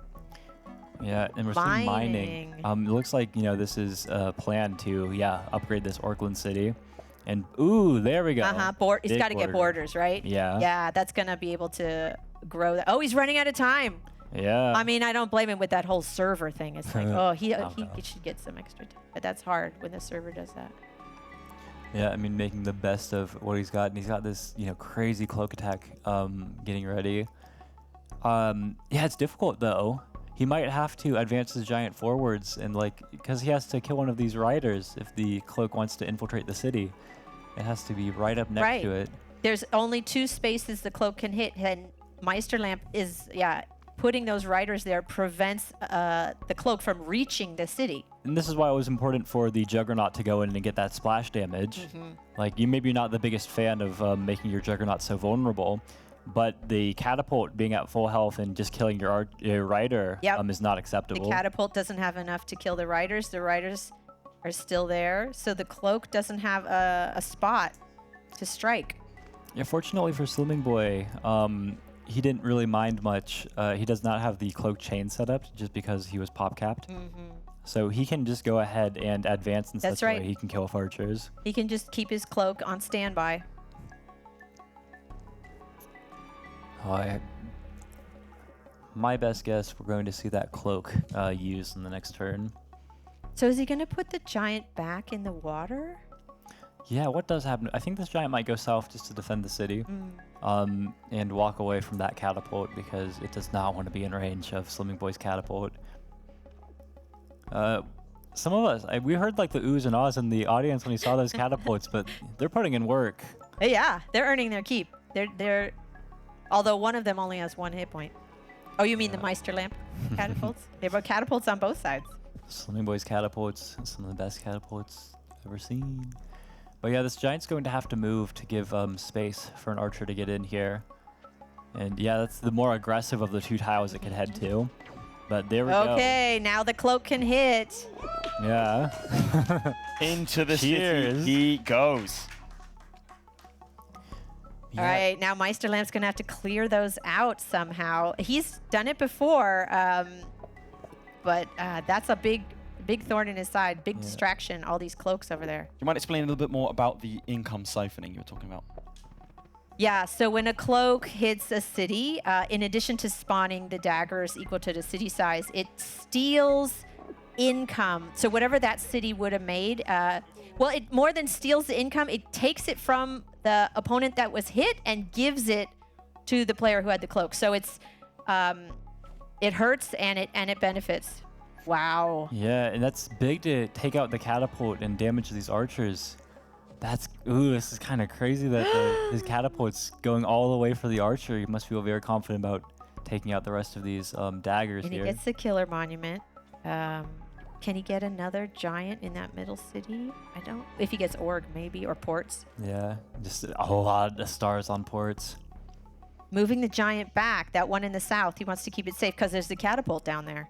[SPEAKER 3] Yeah, and we're seeing mining. It looks like, this is a plan to, upgrade this Orkland city. And, ooh, there we go.
[SPEAKER 2] He's got to get borders, right?
[SPEAKER 3] Yeah.
[SPEAKER 2] Yeah, that's going to be able to grow that. Oh, he's running out of time.
[SPEAKER 3] Yeah.
[SPEAKER 2] I mean, I don't blame him with that whole server thing. It's like, he should get some extra time. But that's hard when the server does that.
[SPEAKER 3] Yeah, I mean, making the best of what he's got. And he's got this, crazy cloak attack getting ready. Yeah, it's difficult, though. He might have to advance his giant forwards and, because he has to kill one of these riders if the cloak wants to infiltrate the city. It has to be right up next to it.
[SPEAKER 2] There's only 2 spaces the cloak can hit, and Meisterlampe is, putting those riders there prevents the cloak from reaching the city.
[SPEAKER 3] And this is why it was important for the Juggernaut to go in and get that splash damage. You maybe not the biggest fan of making your Juggernaut so vulnerable, but the catapult being at full health and just killing your rider is not acceptable.
[SPEAKER 2] The catapult doesn't have enough to kill the riders. The riders are still there, so the cloak doesn't have a spot to strike.
[SPEAKER 3] Yeah, fortunately for Slimmingboy, he didn't really mind much. He does not have the cloak chain set up just because he was pop capped. So he can just go ahead and advance in such a way he can kill archers.
[SPEAKER 2] He can just keep his cloak on standby.
[SPEAKER 3] My best guess, we're going to see that cloak used in the next turn.
[SPEAKER 2] So is he going to put the giant back in the water?
[SPEAKER 3] Yeah, what does happen? I think this giant might go south just to defend the city and walk away from that catapult because it does not want to be in range of Slimmingboy's catapult. Some of us, we heard the oohs and ahs in the audience when we saw those catapults, but they're putting in work.
[SPEAKER 2] Yeah, they're earning their keep. They're although one of them only has 1 hit point. Oh, you mean the Meisterlampe catapults? They have catapults on both sides.
[SPEAKER 3] Slimmingboy's catapults, some of the best catapults ever seen. But yeah, this giant's going to have to move to give space for an archer to get in here. And yeah, that's the more aggressive of the 2 tiles it could head to. But there we go.
[SPEAKER 2] Okay, now the cloak can hit.
[SPEAKER 3] Yeah.
[SPEAKER 1] Into the city he goes.
[SPEAKER 2] All right, now Meisterlampe's going to have to clear those out somehow. He's done it before, but that's a big thorn in his side, big distraction, all these cloaks over there.
[SPEAKER 1] You might explain a little bit more about the income siphoning you were talking about?
[SPEAKER 2] Yeah, so when a cloak hits a city, in addition to spawning the daggers equal to the city size, it steals income. So whatever that city would have made, well, it more than steals the income, it takes it from the opponent that was hit and gives it to the player who had the cloak. So it's it hurts and it benefits. Wow.
[SPEAKER 3] Yeah, and that's big to take out the catapult and damage these archers. This is kind of crazy that his catapult's going all the way for the archer. You must feel very confident about taking out the rest of these daggers
[SPEAKER 2] and
[SPEAKER 3] here.
[SPEAKER 2] He gets the killer monument. Can he get another giant in that middle city? I don't. If he gets org, maybe, or ports.
[SPEAKER 3] Yeah, just a whole lot of stars on ports.
[SPEAKER 2] Moving the giant back, that one in the south, he wants to keep it safe because there's the catapult down there.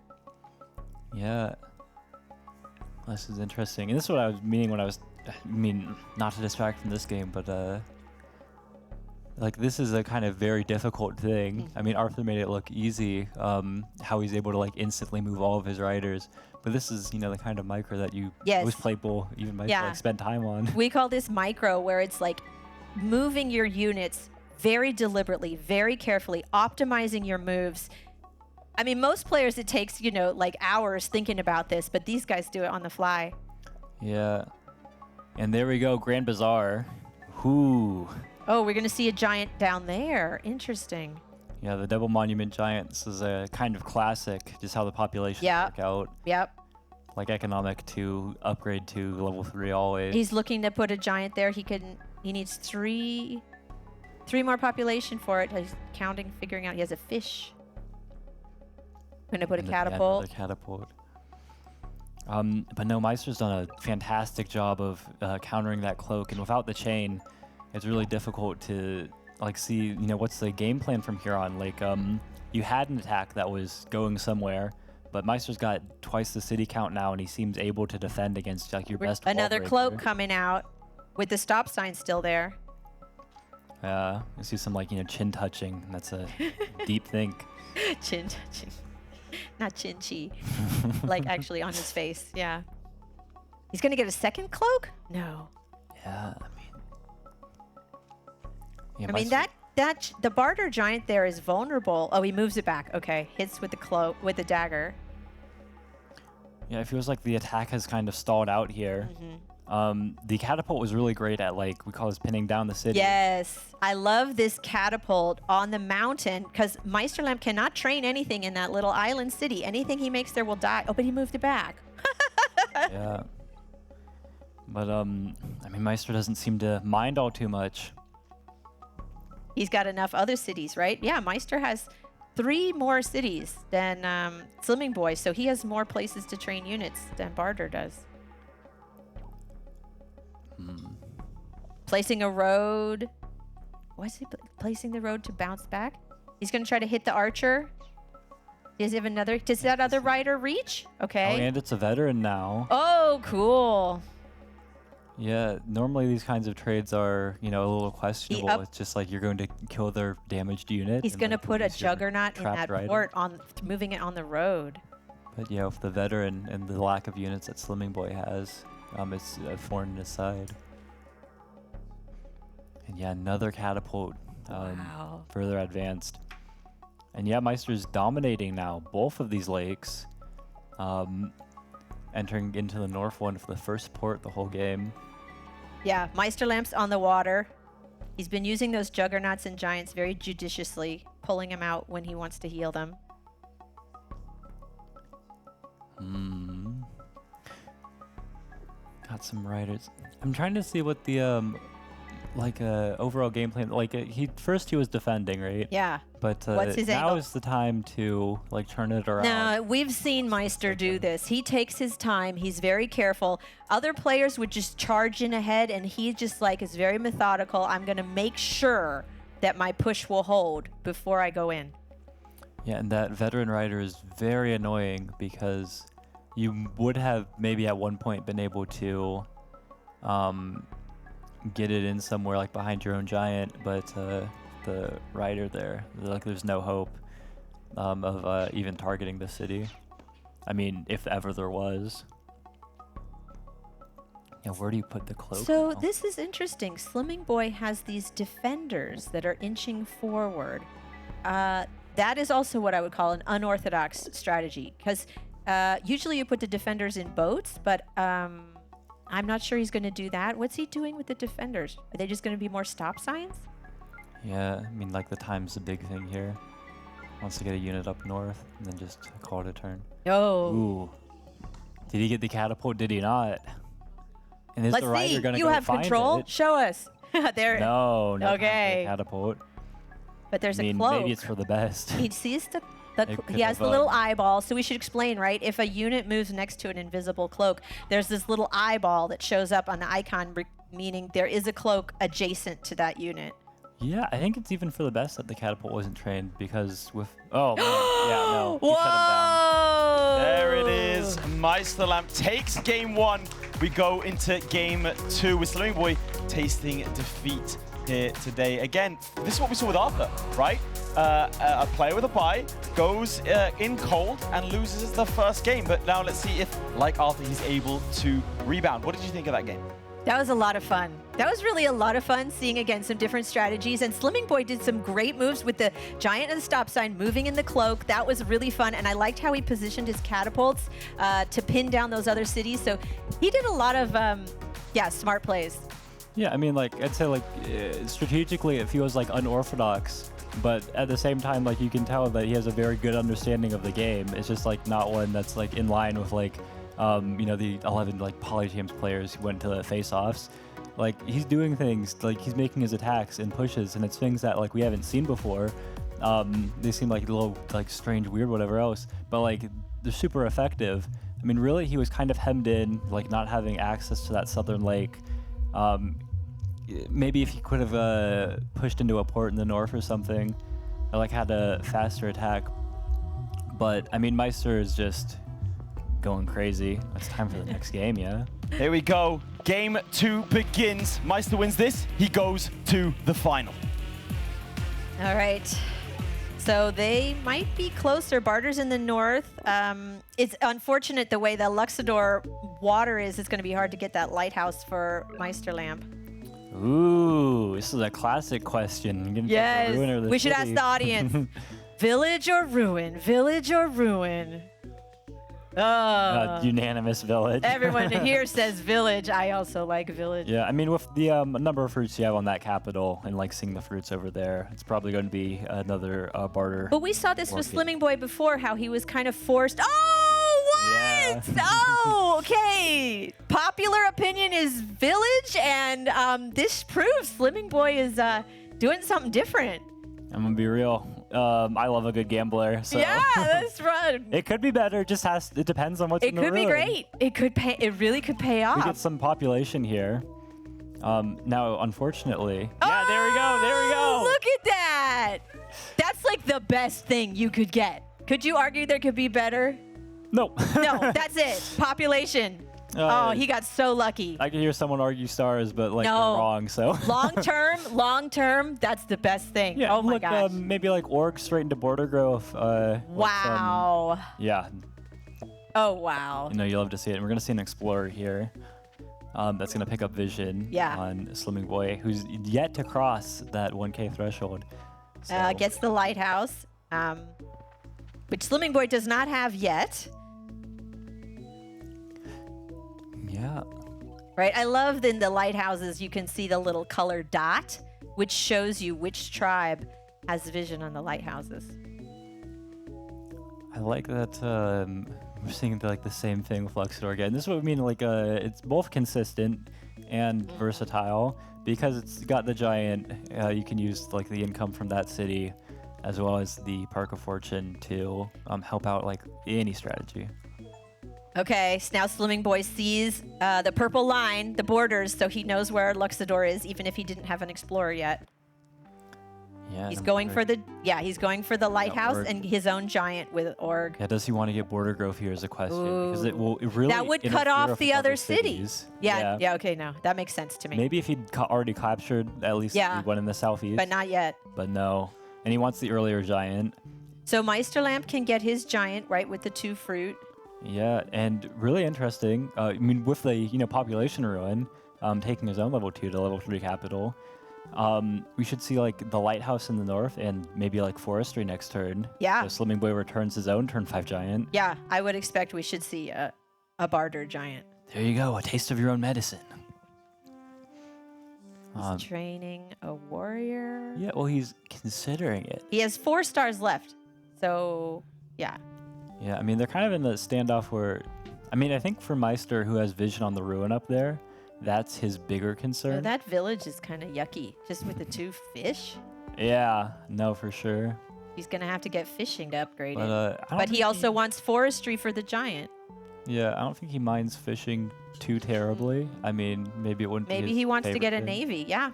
[SPEAKER 3] Yeah. This is interesting. And this is what I was meaning when I mean, not to distract from this game, but this is a kind of very difficult thing. I mean, Arthur made it look easy, how he's able to instantly move all of his riders. But this is, the kind of micro that you was playable, even might spend time on.
[SPEAKER 2] We call this micro, where it's moving your units very deliberately, very carefully, optimizing your moves. I mean, most players, it takes, you know, like hours thinking about this, but these guys do it on the fly.
[SPEAKER 3] Yeah. And there we go, Grand Bazaar. Whoo.
[SPEAKER 2] Oh, we're going to see a giant down there. Interesting.
[SPEAKER 3] Yeah, the Double Monument Giant. This is a kind of classic, just how the populations work out.
[SPEAKER 2] Yep.
[SPEAKER 3] Like economic to upgrade to level 3 always.
[SPEAKER 2] He's looking to put a giant there. He needs three more population for it. He's counting, figuring out he has a fish. Going to put a catapult.
[SPEAKER 3] Another catapult. But no, Meister's done a fantastic job of countering that cloak, and without the chain, it's really difficult to like see, you know, what's the game plan from here on. Like, you had an attack that was going somewhere, but Meister's got twice the city count now, and he seems able to defend against like your best.
[SPEAKER 2] Another cloak coming out with the stop sign still there.
[SPEAKER 3] Yeah, I see some like, you know, chin touching. That's a deep think.
[SPEAKER 2] Chin touching. Not chin-chi. Like actually on his face. Yeah. He's going to get a second cloak? No.
[SPEAKER 3] Yeah,
[SPEAKER 2] I mean the Bardur giant there is vulnerable. Oh, he moves it back. Okay. Hits with the cloak, with the dagger.
[SPEAKER 3] Yeah, it feels like the attack has kind of stalled out here. The catapult was really great at, like, we call this pinning down the city.
[SPEAKER 2] Yes. I love this catapult on the mountain because Meisterlampe cannot train anything in that little island city. Anything he makes there will die. Oh, but he moved it back.
[SPEAKER 3] Yeah. But, I mean, Meister doesn't seem to mind all too much.
[SPEAKER 2] He's got enough other cities, right? Yeah, Meister has 3 more cities than Slimmingboy, so he has more places to train units than Bardur does. Placing a road. What's he placing the road to bounce back? He's going to try to hit the archer. Does he have another? Does that other rider reach? Okay.
[SPEAKER 3] Oh, and it's a veteran now.
[SPEAKER 2] Oh, cool.
[SPEAKER 3] Yeah, normally these kinds of trades are, you know, a little questionable. It's just like you're going to kill their damaged unit.
[SPEAKER 2] He's going to put a juggernaut in that
[SPEAKER 3] rider.
[SPEAKER 2] port, moving it on the road.
[SPEAKER 3] But yeah, with the veteran and the lack of units that Slimmingboy has, it's a thorn in his side. And yeah, another catapult,
[SPEAKER 2] Wow.
[SPEAKER 3] further advanced. And yeah, Meister's dominating now both of these lakes, entering into the north one for the first port the whole game.
[SPEAKER 2] Yeah, Meisterlampe's on the water. He's been using those juggernauts and giants very judiciously, pulling them out when he wants to heal them.
[SPEAKER 3] Got some riders. I'm trying to see what the overall game plan. Like he was defending, right?
[SPEAKER 2] Yeah.
[SPEAKER 3] But
[SPEAKER 2] What's his
[SPEAKER 3] now
[SPEAKER 2] angle?
[SPEAKER 3] is the time to like turn it around.
[SPEAKER 2] No, we've seen Meister do this. He takes his time. He's very careful. Other players would just charge in ahead, and he just like is very methodical. I'm going to make sure that my push will hold before I go in.
[SPEAKER 3] Yeah, and that veteran rider is very annoying because you would have maybe at one point been able to get it in somewhere like behind your own giant, but the rider there, like there's no hope of even targeting the city. I mean, if ever there was. Yeah, where do you put the cloak?
[SPEAKER 2] So
[SPEAKER 3] now?
[SPEAKER 2] this is interesting. Slimmingboy has these defenders that are inching forward. That is also what I would call an unorthodox strategy, because usually you put the defenders in boats, but I'm not sure he's going to do that. What's he doing with the defenders? Are they just going to be more stop signs?
[SPEAKER 3] Yeah, I mean, like the time's a big thing here. Wants to get a unit up north and then just call it a turn.
[SPEAKER 2] Oh.
[SPEAKER 3] Ooh. Did he get the catapult? Did he not? And is
[SPEAKER 2] Let's
[SPEAKER 3] the rider
[SPEAKER 2] see.
[SPEAKER 3] going to
[SPEAKER 2] You
[SPEAKER 3] go
[SPEAKER 2] have
[SPEAKER 3] find
[SPEAKER 2] control?
[SPEAKER 3] it?
[SPEAKER 2] Show us. There.
[SPEAKER 3] No, no
[SPEAKER 2] Okay.
[SPEAKER 3] catapult.
[SPEAKER 2] But there's
[SPEAKER 3] I mean,
[SPEAKER 2] a cloak.
[SPEAKER 3] maybe it's for the best.
[SPEAKER 2] He sees
[SPEAKER 3] It
[SPEAKER 2] he has
[SPEAKER 3] could
[SPEAKER 2] the
[SPEAKER 3] have,
[SPEAKER 2] little eyeball, so we should explain, right? If a unit moves next to an invisible cloak, there's this little eyeball that shows up on the icon, meaning there is a cloak adjacent to that unit.
[SPEAKER 3] Yeah, I think it's even for the best that the catapult wasn't trained because with... Oh, man. Yeah, no. He shut him down.
[SPEAKER 2] Whoa!
[SPEAKER 1] There it is. Meisterlampe takes game 1. We go into game 2 with Slimmingboy tasting defeat here today. Again, this is what we saw with Arthur, right? A player with a bye goes in cold and loses the first game. But now let's see if, like Arthur, he's able to rebound. What did you think of that game?
[SPEAKER 2] That was a lot of fun. That was really a lot of fun seeing, again, some different strategies. And Slimmingboy did some great moves with the giant and the stop sign, moving in the cloak. That was really fun. And I liked how he positioned his catapults to pin down those other cities. So he did a lot of, smart plays.
[SPEAKER 3] Yeah, I mean, like, I'd say, like, strategically, it feels, like, unorthodox. But at the same time, like, you can tell that he has a very good understanding of the game. It's just, like, not one that's, like, in line with, like, the 11, like, Polyteams players who went to the face-offs. Like, he's doing things, like, he's making his attacks and pushes, and it's things that, like, we haven't seen before. They seem, like, a little, like, strange, weird, whatever else. But, like, they're super effective. I mean, really, he was kind of hemmed in, like, not having access to that southern lake. Maybe if he could have pushed into a port in the north or something, or like had a faster attack. But I mean, Meister is just going crazy. It's time for the next game, yeah?
[SPEAKER 1] Here we go. Game 2 begins. Meister wins this. He goes to the final.
[SPEAKER 2] All right. So they might be closer. Bardur's in the north. It's unfortunate the way the Luxidoor water is. It's going to be hard to get that lighthouse for Meisterlampe.
[SPEAKER 3] Ooh, this is a classic question.
[SPEAKER 2] Yes,
[SPEAKER 3] ruin or the
[SPEAKER 2] we should
[SPEAKER 3] city?
[SPEAKER 2] ask the audience. Village or ruin? Village or ruin?
[SPEAKER 3] Unanimous village.
[SPEAKER 2] Everyone here says village. I also like village.
[SPEAKER 3] Yeah, I mean, with the number of fruits you have on that capital and like seeing the fruits over there, it's probably going to be another Bardur.
[SPEAKER 2] But we saw this with Slimmingboy before, how he was kind of forced.
[SPEAKER 3] Yeah.
[SPEAKER 2] Oh, okay. Popular opinion is village, and this proves Slimmingboy is doing something different.
[SPEAKER 3] I'm gonna be real. I love a good gambler. So.
[SPEAKER 2] Yeah, that's right.
[SPEAKER 3] It could be better. It depends on what's in the room.
[SPEAKER 2] It could be great. It could pay. It really could pay off.
[SPEAKER 3] We get some population here. Now, unfortunately, yeah, there we go. There we go.
[SPEAKER 2] Look at that. That's like the best thing you could get. Could you argue there could be better?
[SPEAKER 3] No.
[SPEAKER 2] No, that's it. Population. Oh, he got so lucky.
[SPEAKER 3] I can hear someone argue stars, but like
[SPEAKER 2] No.
[SPEAKER 3] they're wrong. So
[SPEAKER 2] long term, that's the best thing.
[SPEAKER 3] yeah,
[SPEAKER 2] Oh my
[SPEAKER 3] look,
[SPEAKER 2] gosh.
[SPEAKER 3] maybe like orcs straight into border growth.
[SPEAKER 2] Wow.
[SPEAKER 3] Yeah,
[SPEAKER 2] Oh wow.
[SPEAKER 3] you know, you love to see it. And we're gonna see an explorer here. That's gonna pick up vision on Slimmingboy, who's yet to cross that 1K threshold. So.
[SPEAKER 2] Gets the lighthouse, which Slimmingboy does not have yet.
[SPEAKER 3] Yeah.
[SPEAKER 2] Right, I love in the lighthouses you can see the little colored dot, which shows you which tribe has vision on the lighthouses.
[SPEAKER 3] I like that we're seeing like the same thing with Luxidoor again. This is what I mean, like it's both consistent and versatile because it's got the giant. You can use like the income from that city, as well as the Park of Fortune to help out like any strategy.
[SPEAKER 2] Okay, so now Slimmingboy sees the purple line, the borders, so he knows where Luxidoor is, even if he didn't have an explorer yet.
[SPEAKER 3] Yeah.
[SPEAKER 2] He's going for the lighthouse and his own giant with org.
[SPEAKER 3] Yeah, does he want to get border growth here is a question because it really
[SPEAKER 2] that would cut
[SPEAKER 3] interfere
[SPEAKER 2] off
[SPEAKER 3] with
[SPEAKER 2] the other cities.
[SPEAKER 3] Yeah.
[SPEAKER 2] Yeah. Okay, no, that makes sense to me.
[SPEAKER 3] Maybe if he'd already captured at least the one in the southeast.
[SPEAKER 2] But not yet.
[SPEAKER 3] But no, and he wants the earlier giant.
[SPEAKER 2] So Meisterlampe can get his giant right with the 2 fruit.
[SPEAKER 3] Yeah, and really interesting. I mean, with the population ruin, taking his own level 2 to level 3 capital, we should see like the lighthouse in the north and maybe like forestry next turn.
[SPEAKER 2] Yeah.
[SPEAKER 3] So Slimmingboy returns his own turn 5 giant.
[SPEAKER 2] Yeah, I would expect we should see a Bardur giant.
[SPEAKER 3] There you go, a taste of your own medicine.
[SPEAKER 2] He's training a warrior.
[SPEAKER 3] Yeah, well, he's considering it.
[SPEAKER 2] He has 4 stars left, so yeah.
[SPEAKER 3] Yeah, I mean, they're kind of in the standoff where, I mean, I think for Meister, who has vision on the ruin up there, that's his bigger concern.
[SPEAKER 2] Yeah, that village is kind of yucky, just with the 2 fish.
[SPEAKER 3] Yeah, no, for sure.
[SPEAKER 2] He's going to have to get fishing to upgrade it.
[SPEAKER 3] I don't
[SPEAKER 2] But he
[SPEAKER 3] think
[SPEAKER 2] also wants forestry for the giant.
[SPEAKER 3] Yeah, I don't think he minds fishing too terribly. I mean, maybe it wouldn't be
[SPEAKER 2] Maybe
[SPEAKER 3] his
[SPEAKER 2] he wants to
[SPEAKER 3] favorite
[SPEAKER 2] get a
[SPEAKER 3] thing.
[SPEAKER 2] navy, yeah.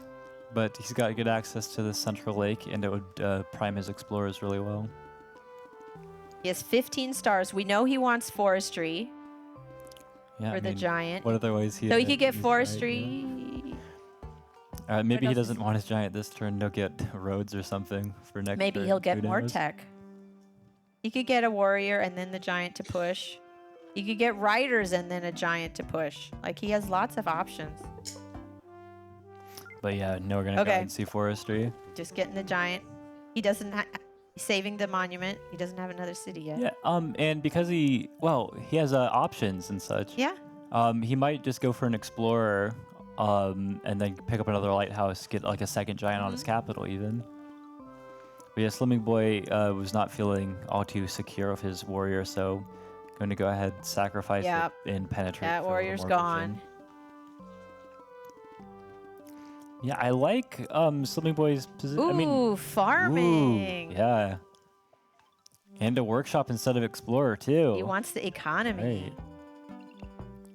[SPEAKER 3] But he's got good access to the central lake, and it would prime his explorers really well.
[SPEAKER 2] He has 15 stars. We know he wants forestry
[SPEAKER 3] Yeah,
[SPEAKER 2] for
[SPEAKER 3] I
[SPEAKER 2] the
[SPEAKER 3] mean,
[SPEAKER 2] giant.
[SPEAKER 3] What other ways he?
[SPEAKER 2] So he could get
[SPEAKER 3] use
[SPEAKER 2] forestry.
[SPEAKER 3] Maybe he
[SPEAKER 2] else
[SPEAKER 3] doesn't
[SPEAKER 2] is-
[SPEAKER 3] want his giant this turn. He'll get roads or something for next.
[SPEAKER 2] Maybe
[SPEAKER 3] turn.
[SPEAKER 2] he'll get
[SPEAKER 3] Who
[SPEAKER 2] more
[SPEAKER 3] knows?
[SPEAKER 2] tech. He could get a warrior and then the giant to push. He could get riders and then a giant to push. Like, he has lots of options.
[SPEAKER 3] But yeah, no, we're gonna go
[SPEAKER 2] Okay.
[SPEAKER 3] and see forestry.
[SPEAKER 2] Just getting the giant. He doesn't. Saving the monument. He doesn't have another city yet.
[SPEAKER 3] Yeah. And because he has options and such.
[SPEAKER 2] Yeah.
[SPEAKER 3] He might just go for an explorer, and then pick up another lighthouse, get like a second giant on his capital even. But yeah, Slimmingboy was not feeling all too secure of his warrior, so going to go ahead, sacrifice it, and penetrate.
[SPEAKER 2] That
[SPEAKER 3] for a little
[SPEAKER 2] warrior's
[SPEAKER 3] more
[SPEAKER 2] gone.
[SPEAKER 3] vision. Yeah, I like Slimmingboy's position.
[SPEAKER 2] Ooh,
[SPEAKER 3] I mean,
[SPEAKER 2] farming.
[SPEAKER 3] ooh, yeah. And a workshop instead of explorer too.
[SPEAKER 2] He wants the economy.
[SPEAKER 3] Right.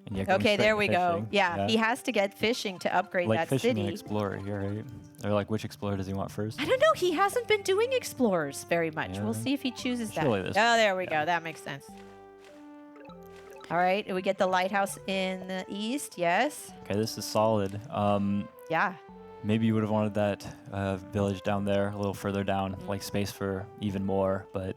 [SPEAKER 3] And yeah, going
[SPEAKER 2] Okay,
[SPEAKER 3] straight
[SPEAKER 2] there
[SPEAKER 3] to
[SPEAKER 2] we go.
[SPEAKER 3] fishing.
[SPEAKER 2] Yeah, he has to get fishing to upgrade
[SPEAKER 3] like
[SPEAKER 2] that
[SPEAKER 3] fishing
[SPEAKER 2] city.
[SPEAKER 3] and explorer here, right? Or like which explorer does he want first?
[SPEAKER 2] I don't know. He hasn't been doing explorers very much.
[SPEAKER 3] Yeah.
[SPEAKER 2] We'll see if he chooses that.
[SPEAKER 3] Surely
[SPEAKER 2] Oh,
[SPEAKER 3] this-
[SPEAKER 2] there we go. That makes sense. All right, we get the lighthouse in the east. Yes.
[SPEAKER 3] Okay, this is solid.
[SPEAKER 2] Yeah.
[SPEAKER 3] Maybe you would have wanted that village down there, a little further down, like space for even more, but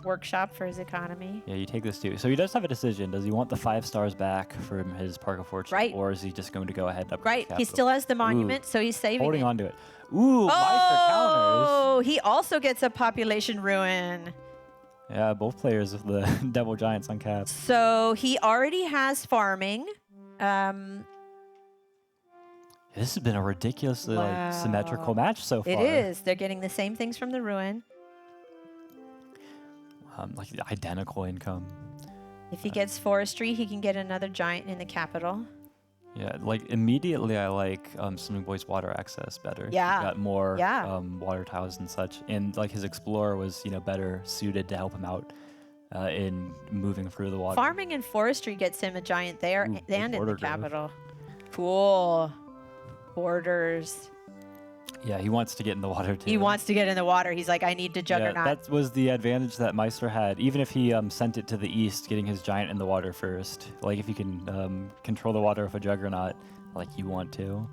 [SPEAKER 2] Workshop for his economy.
[SPEAKER 3] yeah, you take this too. So he does have a decision. Does he want the 5 stars back from his Park of Fortune?
[SPEAKER 2] Right.
[SPEAKER 3] Or is he just going to go ahead and upgrade
[SPEAKER 2] Right.
[SPEAKER 3] the
[SPEAKER 2] He
[SPEAKER 3] capital?
[SPEAKER 2] still has the monument, so he's saving
[SPEAKER 3] Holding
[SPEAKER 2] it.
[SPEAKER 3] on to it. Ooh, Meister counters.
[SPEAKER 2] Oh, he also gets a population ruin.
[SPEAKER 3] Yeah, both players with the Devil Giants on cap.
[SPEAKER 2] So he already has farming.
[SPEAKER 3] This has been a ridiculously
[SPEAKER 2] Wow.
[SPEAKER 3] like symmetrical match so far.
[SPEAKER 2] It is. They're getting the same things from the ruin.
[SPEAKER 3] Like identical income.
[SPEAKER 2] If he gets forestry, he can get another giant in the capital.
[SPEAKER 3] Yeah, like immediately I like Slimmingboy's water access better.
[SPEAKER 2] Yeah.
[SPEAKER 3] He got more
[SPEAKER 2] Yeah.
[SPEAKER 3] water tiles and such, and like his explorer was better suited to help him out in moving through the water.
[SPEAKER 2] Farming and forestry gets him a giant there
[SPEAKER 3] Ooh, big
[SPEAKER 2] and in
[SPEAKER 3] border
[SPEAKER 2] the
[SPEAKER 3] growth.
[SPEAKER 2] capital. Cool. Borders.
[SPEAKER 3] Yeah, he wants to get in the water too.
[SPEAKER 2] He wants to get in the water. He's like, I need to juggernaut.
[SPEAKER 3] Yeah, that was the advantage that Meister had. Even if he sent it to the east, getting his giant in the water first. Like if you can control the water with a juggernaut, like you want to.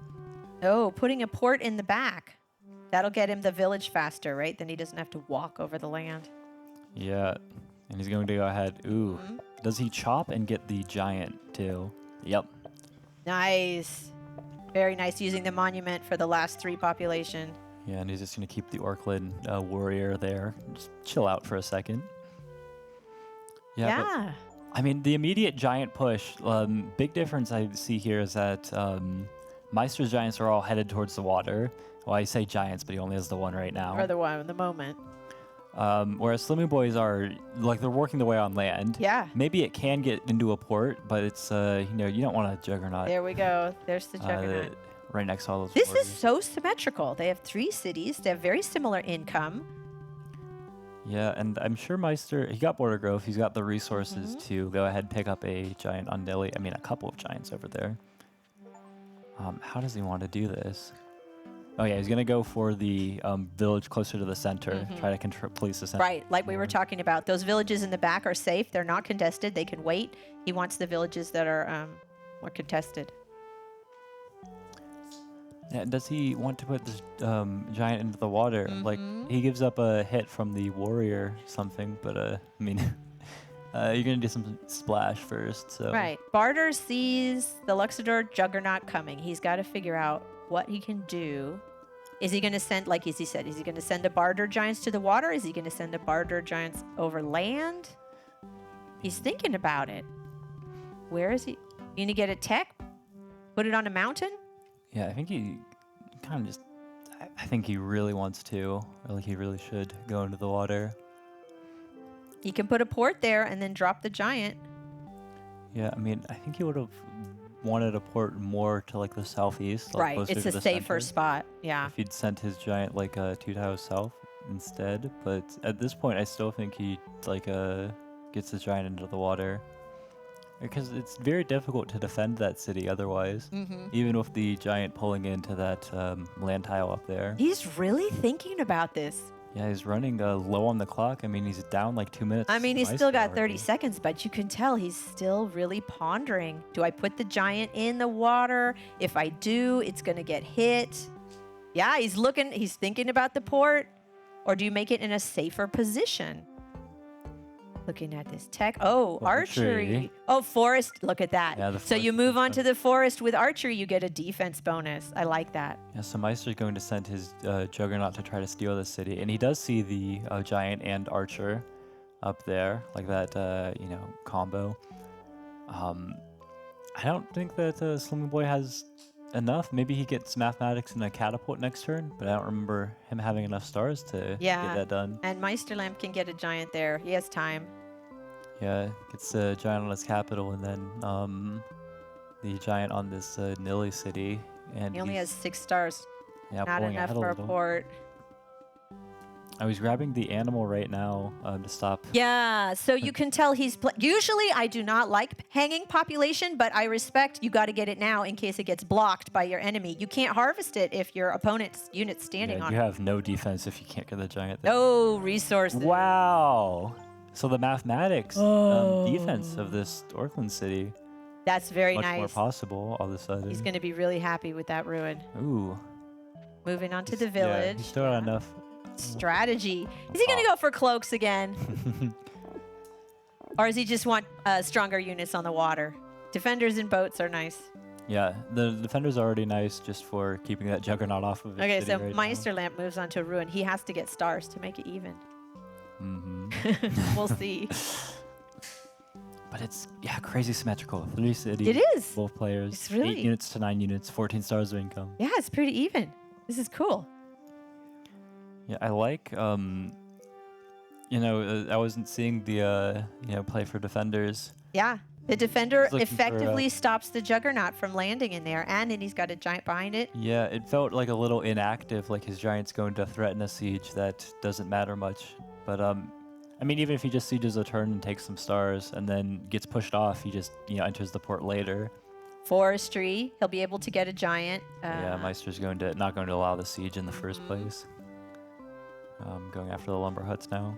[SPEAKER 2] Oh, putting a port in the back. That'll get him the village faster, right? Then he doesn't have to walk over the land.
[SPEAKER 3] Yeah, and he's going to go ahead. Ooh, does he chop and get the giant too? Yep.
[SPEAKER 2] Nice. Very nice, using the monument for the last 3 population.
[SPEAKER 3] Yeah, and he's just going to keep the Orklid warrior there. Just chill out for a second. Yeah. But, I mean, the immediate giant push, big difference I see here is that Meister's giants are all headed towards the water. Well, I say giants, but he only has the one right now.
[SPEAKER 2] Or the one in the moment.
[SPEAKER 3] Whereas Slimmingboys are, like, they're working their way on land.
[SPEAKER 2] Yeah.
[SPEAKER 3] Maybe it can get into a port, but it's, you don't want a juggernaut
[SPEAKER 2] There we go. There's the juggernaut.
[SPEAKER 3] right next to all those
[SPEAKER 2] This
[SPEAKER 3] borders.
[SPEAKER 2] is so symmetrical. They have 3 cities. They have very similar income.
[SPEAKER 3] Yeah, and I'm sure Meister, he got border growth. He's got the resources to go ahead and pick up a giant on Delhi. I mean, a couple of giants over there. How does he want to do this? Oh, yeah, he's going to go for the village closer to the center, try to police the center.
[SPEAKER 2] Right, like we were talking about. Those villages in the back are safe. They're not contested. They can wait. He wants the villages that are more contested.
[SPEAKER 3] Yeah, does he want to put this giant into the water? Like, he gives up a hit from the warrior something, but, I mean, you're going to do some splash first, so.
[SPEAKER 2] Right. Bardur sees the Luxidoor juggernaut coming. He's got to figure out what he can do. Is he going to send, like he said, is he going to send a Bardur giants to the water? Is he going to send a Bardur giants over land? He's thinking about it. Where is he? You going to get a tech? Put it on a mountain?
[SPEAKER 3] Yeah, I think he kind of just, I think he really wants to, or like he really should go into the water.
[SPEAKER 2] He can put a port there and then drop the giant.
[SPEAKER 3] Yeah, I mean, I think he would have wanted a port more to like the southeast. Like
[SPEAKER 2] Right.
[SPEAKER 3] closer
[SPEAKER 2] It's
[SPEAKER 3] to
[SPEAKER 2] a
[SPEAKER 3] the
[SPEAKER 2] safer
[SPEAKER 3] center,
[SPEAKER 2] spot. Yeah.
[SPEAKER 3] if he'd sent his giant like 2 tiles south instead. But at this point, I still think he like gets his giant into the water. Because it's very difficult to defend that city otherwise, even with the giant pulling into that land tile up there.
[SPEAKER 2] He's really thinking about this.
[SPEAKER 3] Yeah, he's running low on the clock. I mean, he's down like 2 minutes.
[SPEAKER 2] I mean, he's
[SPEAKER 3] Meister
[SPEAKER 2] still got
[SPEAKER 3] already.
[SPEAKER 2] 30 seconds, but you can tell he's still really pondering. Do I put the giant in the water? If I do, it's going to get hit. Yeah, he's thinking about the port. Or do you make it in a safer position? Looking at this tech. Oh, archery.
[SPEAKER 3] Archery.
[SPEAKER 2] Oh, forest. Look at that.
[SPEAKER 3] Yeah, the
[SPEAKER 2] So you
[SPEAKER 3] forest
[SPEAKER 2] move on
[SPEAKER 3] defense.
[SPEAKER 2] to the forest with archery, you get a defense bonus. I like that.
[SPEAKER 3] Yeah, so Meister's going to send his Juggernaut to try to steal the city, and he does see the Giant and Archer up there, like that, combo. I don't think that Slimmingboy has enough. Maybe he gets Mathematics and a Catapult next turn, but I don't remember him having enough stars to
[SPEAKER 2] Yeah.
[SPEAKER 3] get that done.
[SPEAKER 2] And Meisterlampe can get a giant there. He has time.
[SPEAKER 3] Yeah, gets the Giant on his capital, and then the Giant on this Nilly city. And
[SPEAKER 2] He only
[SPEAKER 3] he's,
[SPEAKER 2] has 6 stars.
[SPEAKER 3] yeah,
[SPEAKER 2] Not
[SPEAKER 3] pulling
[SPEAKER 2] enough
[SPEAKER 3] ahead a
[SPEAKER 2] for a
[SPEAKER 3] little.
[SPEAKER 2] port.
[SPEAKER 3] I was grabbing the animal right now to stop.
[SPEAKER 2] Yeah, so you can tell he's... Usually, I do not like hanging population, but I respect you got to get it now in case it gets blocked by your enemy. You can't harvest it if your opponent's unit's standing
[SPEAKER 3] Yeah,
[SPEAKER 2] on
[SPEAKER 3] you
[SPEAKER 2] it.
[SPEAKER 3] have no defense if you can't get the Giant there.
[SPEAKER 2] No resources.
[SPEAKER 3] Wow. So the mathematics defense of this Orkland city
[SPEAKER 2] That's very
[SPEAKER 3] much more
[SPEAKER 2] nice.
[SPEAKER 3] possible all of a sudden.
[SPEAKER 2] He's going to be really happy with that ruin.
[SPEAKER 3] Ooh.
[SPEAKER 2] Moving on to the
[SPEAKER 3] Yeah,
[SPEAKER 2] village.
[SPEAKER 3] he's still got enough.
[SPEAKER 2] Strategy. Is he going to go for cloaks again? Or does he just want stronger units on the water? Defenders and boats are nice.
[SPEAKER 3] Yeah, the defender's already nice just for keeping that Juggernaut off of his
[SPEAKER 2] Okay,
[SPEAKER 3] city
[SPEAKER 2] so
[SPEAKER 3] right now.
[SPEAKER 2] Meisterlampe moves on to a ruin. He has to get stars to make it even.
[SPEAKER 3] Mhm.
[SPEAKER 2] We'll see.
[SPEAKER 3] But it's, yeah, crazy symmetrical. 3 cities.
[SPEAKER 2] It is.
[SPEAKER 3] Both players.
[SPEAKER 2] It's really-
[SPEAKER 3] 8 units to 9 units, 14 stars of income.
[SPEAKER 2] Yeah, it's pretty even. This is cool.
[SPEAKER 3] Yeah, I like, I wasn't seeing the, play for defenders.
[SPEAKER 2] Yeah. The defender
[SPEAKER 3] He's looking for,
[SPEAKER 2] effectively stops the Juggernaut from landing in there, and then he's got a giant behind it.
[SPEAKER 3] Yeah, it felt like a little inactive, like his Giant's going to threaten a siege that doesn't matter much. But, even if he just sieges a turn and takes some stars and then gets pushed off, he just, enters the port later.
[SPEAKER 2] Forestry, he'll be able to get a giant.
[SPEAKER 3] Yeah, Meister's not going to allow the siege in the first place. Going after the lumber huts now.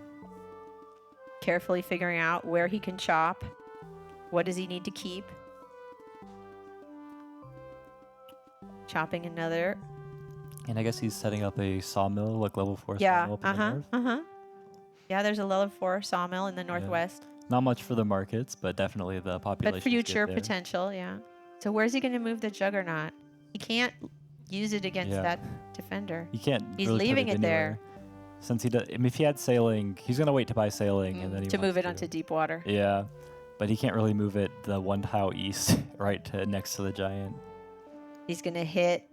[SPEAKER 2] Carefully figuring out where he can chop. What does he need to keep? Chopping another.
[SPEAKER 3] And I guess he's setting up a sawmill, like level 4
[SPEAKER 2] Yeah,
[SPEAKER 3] sawmill up in the north.
[SPEAKER 2] Yeah, there's a level 4 sawmill in the northwest.
[SPEAKER 3] Not much for the markets, but definitely the population.
[SPEAKER 2] But future potential, yeah. So where's he going to move the Juggernaut? He can't use it against that defender.
[SPEAKER 3] You can't.
[SPEAKER 2] He's
[SPEAKER 3] really put
[SPEAKER 2] leaving it there.
[SPEAKER 3] anywhere. Since he does, if he had sailing, he's gonna wait to buy sailing and then he
[SPEAKER 2] to move
[SPEAKER 3] wants
[SPEAKER 2] it onto deep water.
[SPEAKER 3] Yeah, but he can't really move it the 1 tile east, right to next to the Giant.
[SPEAKER 2] He's going to hit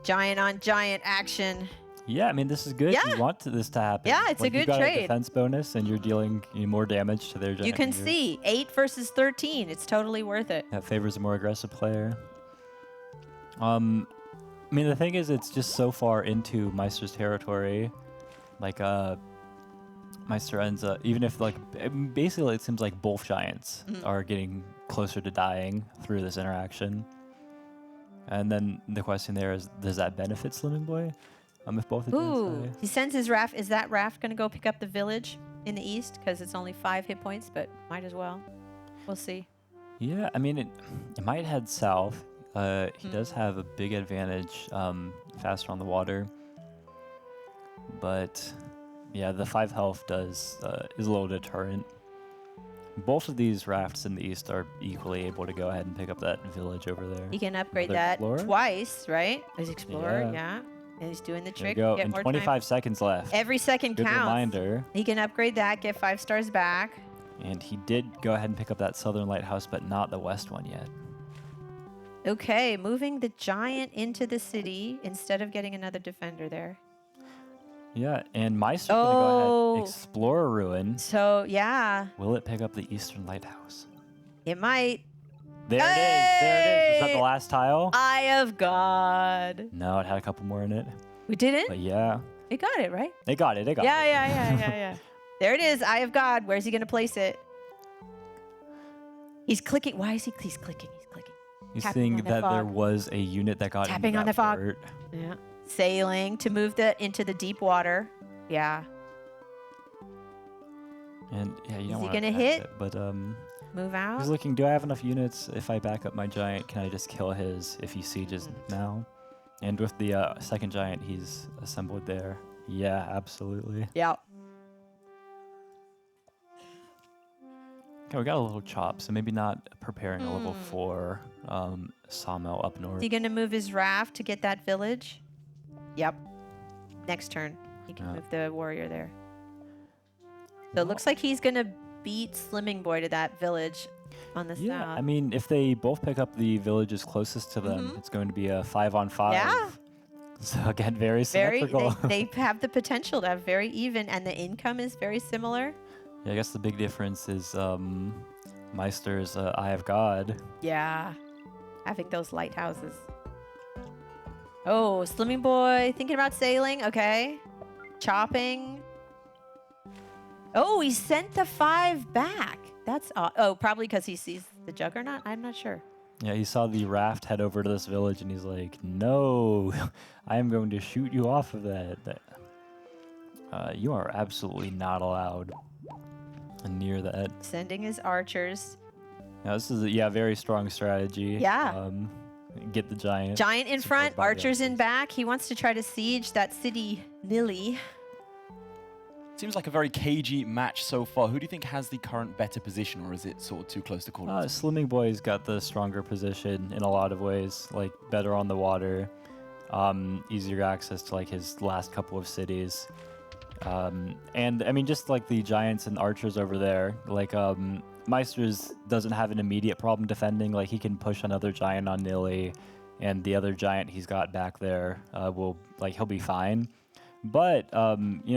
[SPEAKER 2] giant on giant action.
[SPEAKER 3] Yeah, this is good.
[SPEAKER 2] Yeah.
[SPEAKER 3] You want this to happen.
[SPEAKER 2] Yeah, it's a
[SPEAKER 3] Like,
[SPEAKER 2] good
[SPEAKER 3] you've got
[SPEAKER 2] trade.
[SPEAKER 3] A defense bonus, and you're dealing more damage to their Giant.
[SPEAKER 2] You can
[SPEAKER 3] here.
[SPEAKER 2] see 8 versus 13. It's totally worth it.
[SPEAKER 3] That favors a more aggressive player. The thing is, it's just so far into Meister's territory. Like, Meister ends up, even if, basically it seems like both Giants are getting closer to dying through this interaction. And then the question there is, does that benefit Slimmingboy? If both the Giants
[SPEAKER 2] Ooh,
[SPEAKER 3] die?
[SPEAKER 2] he sends his raft. Is that raft going to go pick up the village in the east? Because it's only 5 hit points, but might as well. We'll see.
[SPEAKER 3] Yeah, it might head south. He does have a big advantage faster on the water. But yeah, the 5 health is a little deterrent. Both of these rafts in the east are equally able to go ahead and pick up that village over there.
[SPEAKER 2] He can upgrade
[SPEAKER 3] Another
[SPEAKER 2] that
[SPEAKER 3] explorer?
[SPEAKER 2] twice, right? His explorer,
[SPEAKER 3] Yeah.
[SPEAKER 2] yeah. And he's doing the
[SPEAKER 3] There you
[SPEAKER 2] trick.
[SPEAKER 3] go.
[SPEAKER 2] Get
[SPEAKER 3] And
[SPEAKER 2] more
[SPEAKER 3] 25
[SPEAKER 2] time.
[SPEAKER 3] seconds left.
[SPEAKER 2] Every second
[SPEAKER 3] Good
[SPEAKER 2] counts.
[SPEAKER 3] reminder.
[SPEAKER 2] He can upgrade that, get 5 stars back.
[SPEAKER 3] And he did go ahead and pick up that southern lighthouse, but not the west one yet.
[SPEAKER 2] Okay, moving the giant into the city instead of getting another defender there.
[SPEAKER 3] Yeah, and Meister's going to go ahead
[SPEAKER 2] Oh.
[SPEAKER 3] and explore a ruin.
[SPEAKER 2] So, yeah,
[SPEAKER 3] Will it pick up the eastern lighthouse?
[SPEAKER 2] it might.
[SPEAKER 3] There it is. There it is. Is that
[SPEAKER 2] Hey!
[SPEAKER 3] the last tile?
[SPEAKER 2] Eye of God.
[SPEAKER 3] No, it had a couple more in it.
[SPEAKER 2] We didn't?
[SPEAKER 3] But yeah,
[SPEAKER 2] It got it, right?
[SPEAKER 3] they got it. They got
[SPEAKER 2] Yeah,
[SPEAKER 3] it.
[SPEAKER 2] yeah. There it is, Eye of God. Where's he going to place it? He's clicking. Why is he's clicking? He's clicking.
[SPEAKER 3] You
[SPEAKER 2] Tapping
[SPEAKER 3] seeing
[SPEAKER 2] on the
[SPEAKER 3] that there
[SPEAKER 2] fog.
[SPEAKER 3] was a unit that got
[SPEAKER 2] Tapping
[SPEAKER 3] into
[SPEAKER 2] on
[SPEAKER 3] that
[SPEAKER 2] the fog.
[SPEAKER 3] port.
[SPEAKER 2] Yeah. Sailing to move into the deep water. Yeah.
[SPEAKER 3] And yeah, you
[SPEAKER 2] Is
[SPEAKER 3] don't
[SPEAKER 2] he
[SPEAKER 3] want
[SPEAKER 2] gonna
[SPEAKER 3] to
[SPEAKER 2] hit?
[SPEAKER 3] it, but
[SPEAKER 2] Move out.
[SPEAKER 3] he's looking. Do I have enough units? If I back up my giant, can I just kill his if he sieges now? And with the second giant, he's assembled there. Yeah, absolutely.
[SPEAKER 2] Yeah.
[SPEAKER 3] Okay, we got a little chop, so maybe not preparing a level 4 sawmill up north.
[SPEAKER 2] Is he going to move his raft to get that village? Yep. Next turn, he can move the warrior there. So it looks like he's going to beat Slimmingboy to that village on the
[SPEAKER 3] Yeah,
[SPEAKER 2] south.
[SPEAKER 3] I mean, if they both pick up the villages closest to them, it's going to be a 5-on-5.
[SPEAKER 2] Yeah.
[SPEAKER 3] So again, very symmetrical.
[SPEAKER 2] They have the potential to have very even, and the income is very similar.
[SPEAKER 3] Yeah, I guess the big difference is Meister's Eye of God.
[SPEAKER 2] Yeah. Having those lighthouses. Oh, Slimmingboy thinking about sailing. Okay. Chopping. Oh, he sent the 5 back. That's odd. Oh, probably because he sees the Juggernaut? I'm not sure.
[SPEAKER 3] Yeah, he saw the raft head over to this village, and he's like, no, I am going to shoot you off of that. You are absolutely not allowed near that.
[SPEAKER 2] Sending his archers.
[SPEAKER 3] Now, this is a very strong strategy.
[SPEAKER 2] Yeah.
[SPEAKER 3] Get the giant.
[SPEAKER 2] Giant in
[SPEAKER 3] Support
[SPEAKER 2] front,
[SPEAKER 3] by the
[SPEAKER 2] archers in
[SPEAKER 3] axes.
[SPEAKER 2] back. He wants to try to siege that city, Nilly.
[SPEAKER 1] Seems like a very cagey match so far. Who do you think has the current better position, or is it sort of too close to call it?
[SPEAKER 3] Slimmingboy's got the stronger position in a lot of ways, like better on the water, easier access to like his last couple of cities. And I mean, just like the giants and archers over there, like Meister's doesn't have an immediate problem defending. Like he can push another giant on Nilly, and the other giant he's got back there he'll be fine. But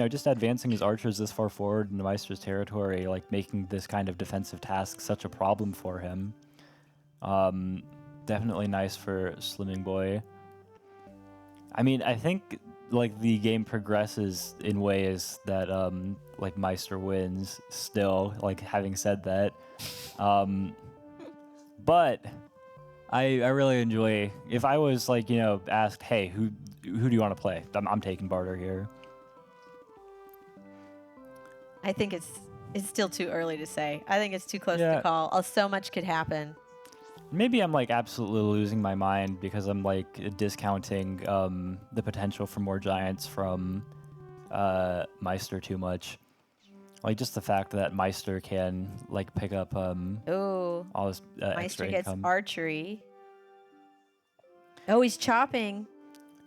[SPEAKER 3] just advancing his archers this far forward in the Meister's territory, like making this kind of defensive task such a problem for him. Definitely nice for Slimmingboy. I mean, I think like the game progresses in ways that like Meister wins still, like having said that. But I really enjoy, if I was like, asked, hey, who do you want to play? I'm taking Bardur here.
[SPEAKER 2] I think it's still too early to say. I think it's too close
[SPEAKER 3] Yeah.
[SPEAKER 2] to call. So much could happen.
[SPEAKER 3] Maybe I'm like absolutely losing my mind because I'm like discounting the potential for more giants from Meister too much. Like just the fact that Meister can like pick up
[SPEAKER 2] Oh,
[SPEAKER 3] all this
[SPEAKER 2] Meister
[SPEAKER 3] extra
[SPEAKER 2] gets
[SPEAKER 3] income.
[SPEAKER 2] archery. Oh, he's chopping.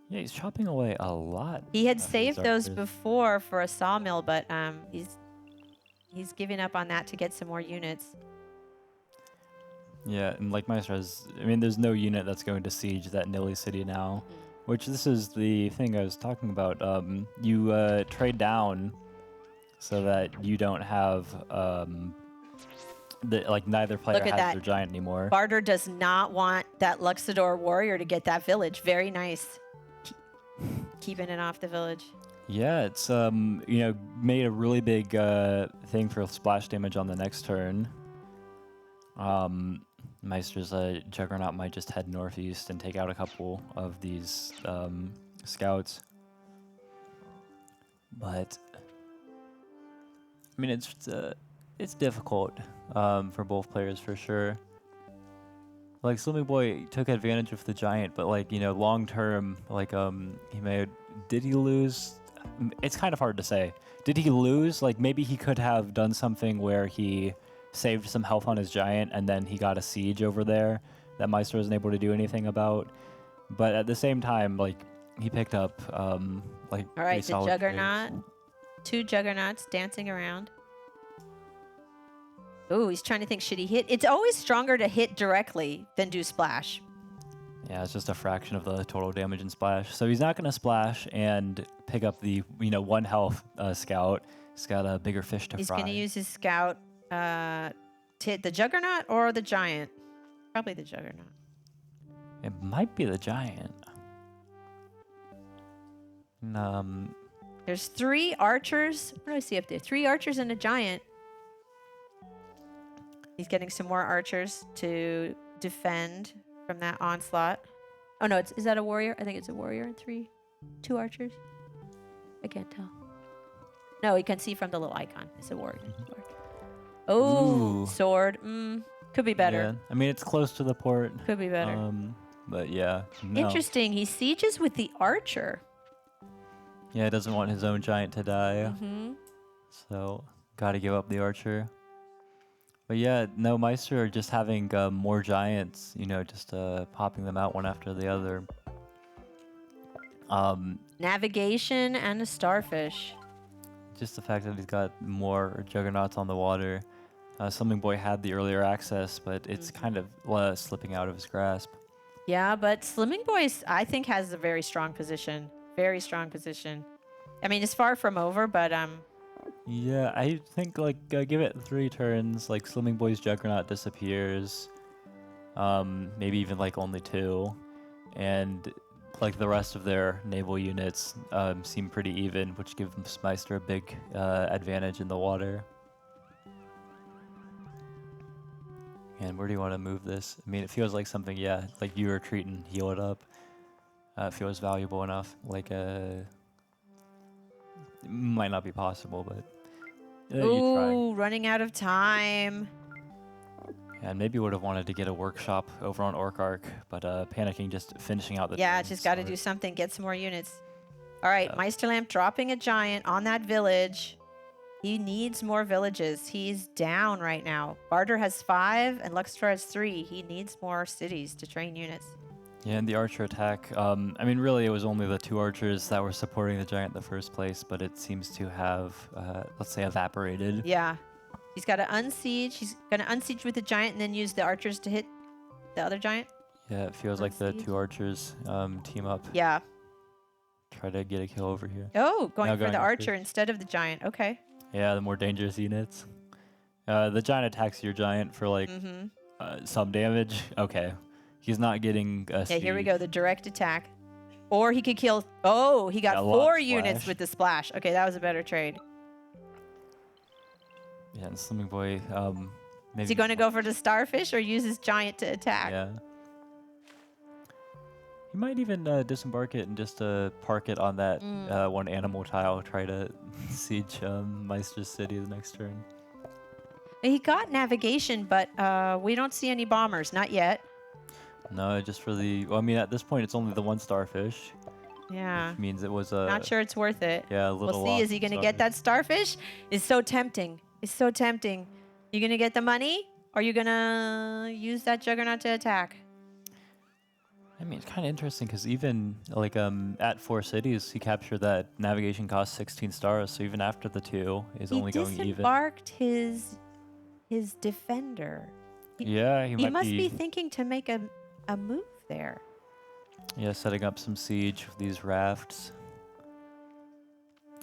[SPEAKER 3] Yeah, he's chopping away a lot.
[SPEAKER 2] He had
[SPEAKER 3] of his
[SPEAKER 2] saved those
[SPEAKER 3] archers.
[SPEAKER 2] before for a sawmill, but he's giving up on that to get some more units.
[SPEAKER 3] Yeah, and like Meister has, I mean, there's no unit that's going to siege that Nilly city now, which this is the thing I was talking about. You trade down so that you don't have neither player
[SPEAKER 2] Look at
[SPEAKER 3] has
[SPEAKER 2] that.
[SPEAKER 3] their giant anymore.
[SPEAKER 2] Bardur does not want that Luxidoor warrior to get that village. Very nice. Keeping it off the village.
[SPEAKER 3] Yeah, it's made a really big thing for splash damage on the next turn. Meister's Juggernaut might just head northeast and take out a couple of these scouts. But I mean, it's difficult for both players for sure. Like Slimmingboy took advantage of the giant, but like long term, like did he lose? It's kind of hard to say. Did he lose? Like maybe he could have done something where he saved some health on his giant, and then he got a siege over there that Meister wasn't able to do anything about. But at the same time, like he picked up
[SPEAKER 2] All right,
[SPEAKER 3] pretty
[SPEAKER 2] the
[SPEAKER 3] solid
[SPEAKER 2] Juggernaut.
[SPEAKER 3] trades.
[SPEAKER 2] 2 Juggernauts dancing around. Ooh, he's trying to think, should he hit? It's always stronger to hit directly than do splash.
[SPEAKER 3] Yeah, it's just a fraction of the total damage in splash. So he's not going to splash and pick up the 1 health scout. He's got a bigger fish to
[SPEAKER 2] He's
[SPEAKER 3] fry.
[SPEAKER 2] going to use his scout to hit the Juggernaut or the Giant. Probably the Juggernaut.
[SPEAKER 3] It might be the giant.
[SPEAKER 2] There's 3 archers. What do I see up there? 3 archers and a Giant. He's getting some more archers to defend from that onslaught. Oh no, is that a warrior? I think it's a warrior and 2 archers. I can't tell. No, you can see from the little icon. It's a warrior. Oh,
[SPEAKER 3] Ooh.
[SPEAKER 2] sword. Could be better.
[SPEAKER 3] Yeah, I mean, it's close to the port.
[SPEAKER 2] Could be better.
[SPEAKER 3] But yeah. No.
[SPEAKER 2] Interesting. He sieges with the archer.
[SPEAKER 3] Yeah, he doesn't want his own giant to die.
[SPEAKER 2] Mm-hmm.
[SPEAKER 3] So, gotta give up the archer. But yeah, no, Meister are just having more giants, you know, just popping them out one after the other.
[SPEAKER 2] Navigation and a starfish.
[SPEAKER 3] Just the fact that he's got more juggernauts on the water. Slimmingboy had the earlier access, but it's kind of slipping out of his grasp.
[SPEAKER 2] Yeah, but Slimmingboy, I think, has a very strong position. Very strong position. I mean, it's far from over, but
[SPEAKER 3] Yeah, I think like give it 3 turns, like Slimmingboy's Juggernaut disappears, maybe even like only 2, and like the rest of their naval units seem pretty even, which gives Meister a big advantage in the water. And where do you want to move this? I mean, it feels like something, yeah, like you retreat and heal it up. Feels valuable enough. Like it might not be possible, but you try.
[SPEAKER 2] ooh, running out of time.
[SPEAKER 3] And maybe would have wanted to get a workshop over on Orc Arc, but panicking, just finishing out the
[SPEAKER 2] Yeah,
[SPEAKER 3] turn
[SPEAKER 2] just got to
[SPEAKER 3] start.
[SPEAKER 2] do something, get some more units. All right,
[SPEAKER 3] Yeah.
[SPEAKER 2] Meisterlampe dropping a giant on that village. He needs more villages. He's down right now. Bardur has 5 and Luxidoor has 3. He needs more cities to train units.
[SPEAKER 3] Yeah, and the archer attack. I mean, really, it was only the 2 archers that were supporting the giant in the first place, but it seems to have, let's say, evaporated.
[SPEAKER 2] Yeah. He's got to unsiege. He's going to unsiege with the giant and then use the archers to hit the other giant.
[SPEAKER 3] Yeah, it feels like the
[SPEAKER 2] Unsiege.
[SPEAKER 3] 2 archers team up.
[SPEAKER 2] Yeah.
[SPEAKER 3] Try to get a kill over here.
[SPEAKER 2] Oh, going
[SPEAKER 3] Now
[SPEAKER 2] for
[SPEAKER 3] going
[SPEAKER 2] the
[SPEAKER 3] after-
[SPEAKER 2] archer instead of the giant. Okay.
[SPEAKER 3] Yeah, the more dangerous units. The giant attacks your giant for like some damage. Okay. He's not getting a
[SPEAKER 2] Yeah, here we
[SPEAKER 3] siege.
[SPEAKER 2] go. The direct attack. Or he could kill. Oh, he got
[SPEAKER 3] Yeah, a lot
[SPEAKER 2] 4
[SPEAKER 3] of
[SPEAKER 2] units
[SPEAKER 3] splash.
[SPEAKER 2] with the splash. Okay, that was a better trade.
[SPEAKER 3] Yeah, and Slimmingboy, maybe.
[SPEAKER 2] Is he going to go for the starfish or use his giant to attack?
[SPEAKER 3] Yeah. He might even disembark it and just park it on that one animal tile. Try to siege Meister's city the next turn.
[SPEAKER 2] He got navigation, but we don't see any bombers. Not yet.
[SPEAKER 3] No, just for the. Well, I mean, at this point, it's only the 1 starfish.
[SPEAKER 2] Yeah.
[SPEAKER 3] Which means it was a.
[SPEAKER 2] Not sure it's worth it.
[SPEAKER 3] Yeah, a little.
[SPEAKER 2] We'll see. Is he going to get that starfish? It's so tempting. It's so tempting. You going to get the money? Or are you going to use that juggernaut to attack?
[SPEAKER 3] I mean, it's kind of interesting because even like at 4 cities, he captured that navigation cost 16 stars. So even after the 2 is
[SPEAKER 2] He
[SPEAKER 3] only going even.
[SPEAKER 2] disembarked his defender.
[SPEAKER 3] Yeah,
[SPEAKER 2] He must be thinking to make a move there.
[SPEAKER 3] Yeah, setting up some siege with these rafts.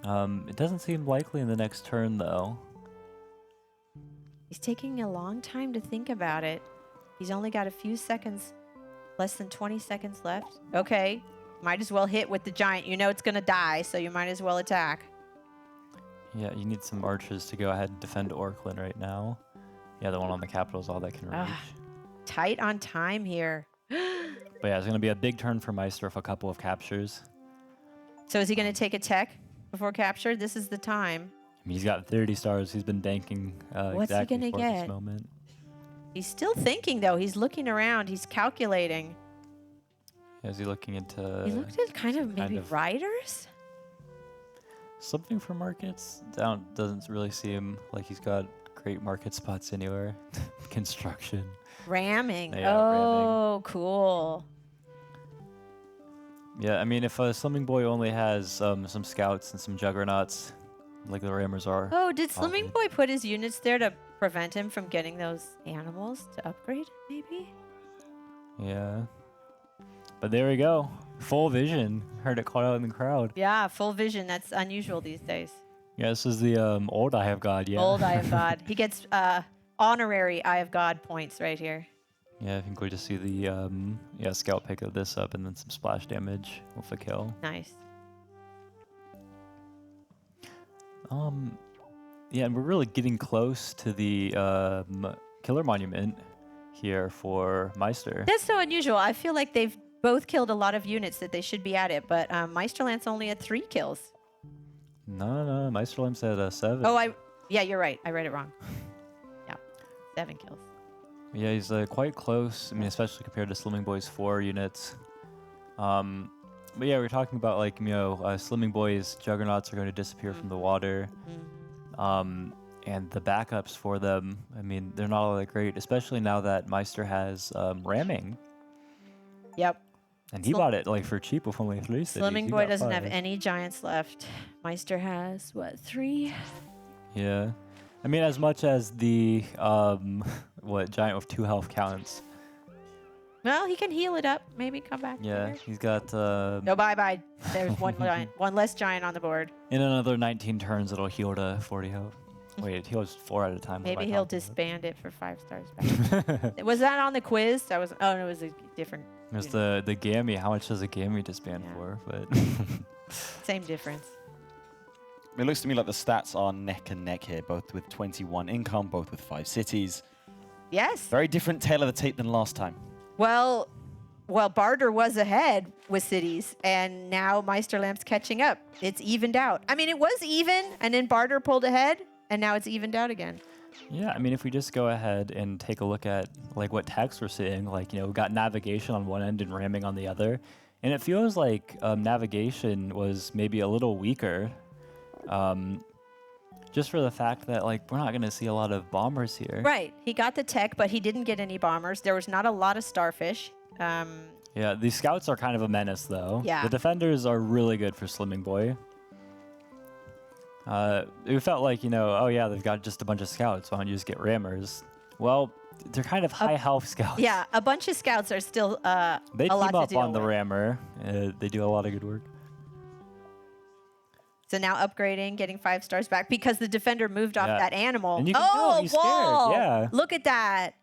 [SPEAKER 3] It doesn't seem likely in the next turn, though.
[SPEAKER 2] He's taking a long time to think about it. He's only got a few seconds, less than 20 seconds left. Okay, might as well hit with the giant. You know it's going to die, so you might as well attack.
[SPEAKER 3] Yeah, you need some archers to go ahead and defend Orkland right now. Yeah, the one on the capital is all that can reach.
[SPEAKER 2] Tight on time here.
[SPEAKER 3] But yeah, it's going to be a big turn for Meister with a couple of captures.
[SPEAKER 2] So is he going to take a tech before capture? This is the time.
[SPEAKER 3] I mean, he's got 30 stars. He's been banking
[SPEAKER 2] What's he
[SPEAKER 3] exactly
[SPEAKER 2] gonna
[SPEAKER 3] for
[SPEAKER 2] get?
[SPEAKER 3] this moment.
[SPEAKER 2] He's still thinking, though. He's looking around. He's calculating.
[SPEAKER 3] Is he looking into
[SPEAKER 2] He looked at kind of maybe riders?
[SPEAKER 3] something for markets? Doesn't really seem like he's got great market spots anywhere. Construction.
[SPEAKER 2] Ramming.
[SPEAKER 3] Yeah,
[SPEAKER 2] oh, cool.
[SPEAKER 3] Yeah, I mean, if Slimmingboy only has some scouts and some juggernauts, like the rammers are.
[SPEAKER 2] Oh, did
[SPEAKER 3] probably.
[SPEAKER 2] Slimmingboy put his units there to prevent him from getting those animals to upgrade, maybe?
[SPEAKER 3] Yeah. But there we go. Full vision. Heard it called out in the crowd.
[SPEAKER 2] Yeah, full vision. That's unusual these days.
[SPEAKER 3] Yeah, this is the old Eye of God, yeah.
[SPEAKER 2] Old Eye of God. He gets honorary Eye of God points right here.
[SPEAKER 3] Yeah, I think we just see the scout pick of this up and then some splash damage with a kill.
[SPEAKER 2] Nice.
[SPEAKER 3] Yeah, and we're really getting close to the killer monument here for Meister.
[SPEAKER 2] That's so unusual. I feel like they've both killed a lot of units that they should be at it, but Meisterlampe's only at 3 kills.
[SPEAKER 3] No, Meisterlampe's at 7.
[SPEAKER 2] Oh, yeah, you're right. I read it wrong. Yeah, 7 kills.
[SPEAKER 3] Yeah, he's quite close. I mean, especially compared to Slimmingboy's 4 units. But yeah, we're talking about like Slimmingboy's juggernauts are going to disappear from the water. And the backups for them, I mean, they're not all that great, especially now that Meister has ramming.
[SPEAKER 2] Yep.
[SPEAKER 3] And he bought it like for cheap with only 3 cities.
[SPEAKER 2] Slimmingboy doesn't have any giants left. Meister has, what, 3?
[SPEAKER 3] Yeah. I mean, as much as the, giant with 2 health counts.
[SPEAKER 2] Well, he can heal it up. Maybe come back.
[SPEAKER 3] Yeah,
[SPEAKER 2] later.
[SPEAKER 3] he's got...
[SPEAKER 2] No, bye-bye. There's one giant. One less giant on the board.
[SPEAKER 3] In another 19 turns, it'll heal to 40 health. Wait, it heals 4 at a time.
[SPEAKER 2] Maybe he'll disband it for 5 stars back. Was that on the quiz? That was. Oh, no, it was a different.
[SPEAKER 3] It was the Gammy. How much does a Gammy disband for? But
[SPEAKER 2] same difference.
[SPEAKER 1] It looks to me like the stats are neck and neck here, both with 21 income, both with 5 cities.
[SPEAKER 2] Yes.
[SPEAKER 1] Very different tail of the tape than last time.
[SPEAKER 2] Well, Bardur was ahead with cities, and now Meisterlamp's catching up. It's evened out. I mean, it was even, and then Bardur pulled ahead, and now it's evened out again.
[SPEAKER 3] yeah, I mean, if we just go ahead and take a look at like what text we're seeing, like, we've got navigation on one end and ramming on the other. And it feels like navigation was maybe a little weaker. Just for the fact that, like, we're not going to see a lot of bombers here.
[SPEAKER 2] Right. He got the tech, but he didn't get any bombers. There was not a lot of starfish.
[SPEAKER 3] Yeah, the scouts are kind of a menace, though.
[SPEAKER 2] Yeah.
[SPEAKER 3] The defenders are really good for Slimmingboy. It felt like, oh, yeah, they've got just a bunch of scouts. Why don't you just get rammers? Well, they're kind of high health scouts.
[SPEAKER 2] Yeah, a bunch of scouts are still
[SPEAKER 3] They
[SPEAKER 2] a lot
[SPEAKER 3] team
[SPEAKER 2] to
[SPEAKER 3] up
[SPEAKER 2] deal
[SPEAKER 3] on the
[SPEAKER 2] with.
[SPEAKER 3] rammer. They do a lot of good work.
[SPEAKER 2] So now upgrading, getting 5 stars back because the defender moved off
[SPEAKER 3] Yeah.
[SPEAKER 2] that animal.
[SPEAKER 3] And you can tell he's scared,
[SPEAKER 2] wall!
[SPEAKER 3] yeah.
[SPEAKER 2] Look at that.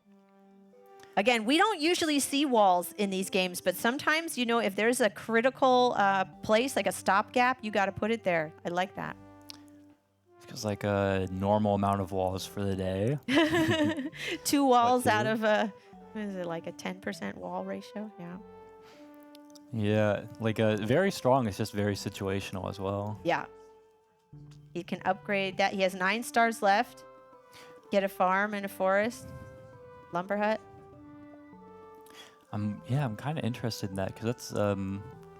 [SPEAKER 2] Again, we don't usually see walls in these games, but sometimes, if there's a critical place, like a stopgap, you got to put it there. I like that.
[SPEAKER 3] It's like a normal amount of walls for the day.
[SPEAKER 2] 2 walls
[SPEAKER 3] What,
[SPEAKER 2] out
[SPEAKER 3] 2?
[SPEAKER 2] of a, what is it, like a 10% wall ratio? Yeah.
[SPEAKER 3] Yeah, like very strong. It's just very situational as well.
[SPEAKER 2] Yeah. He can upgrade that. He has 9 stars left. Get a farm and a forest. Lumber hut.
[SPEAKER 3] I'm kind of interested in that because that's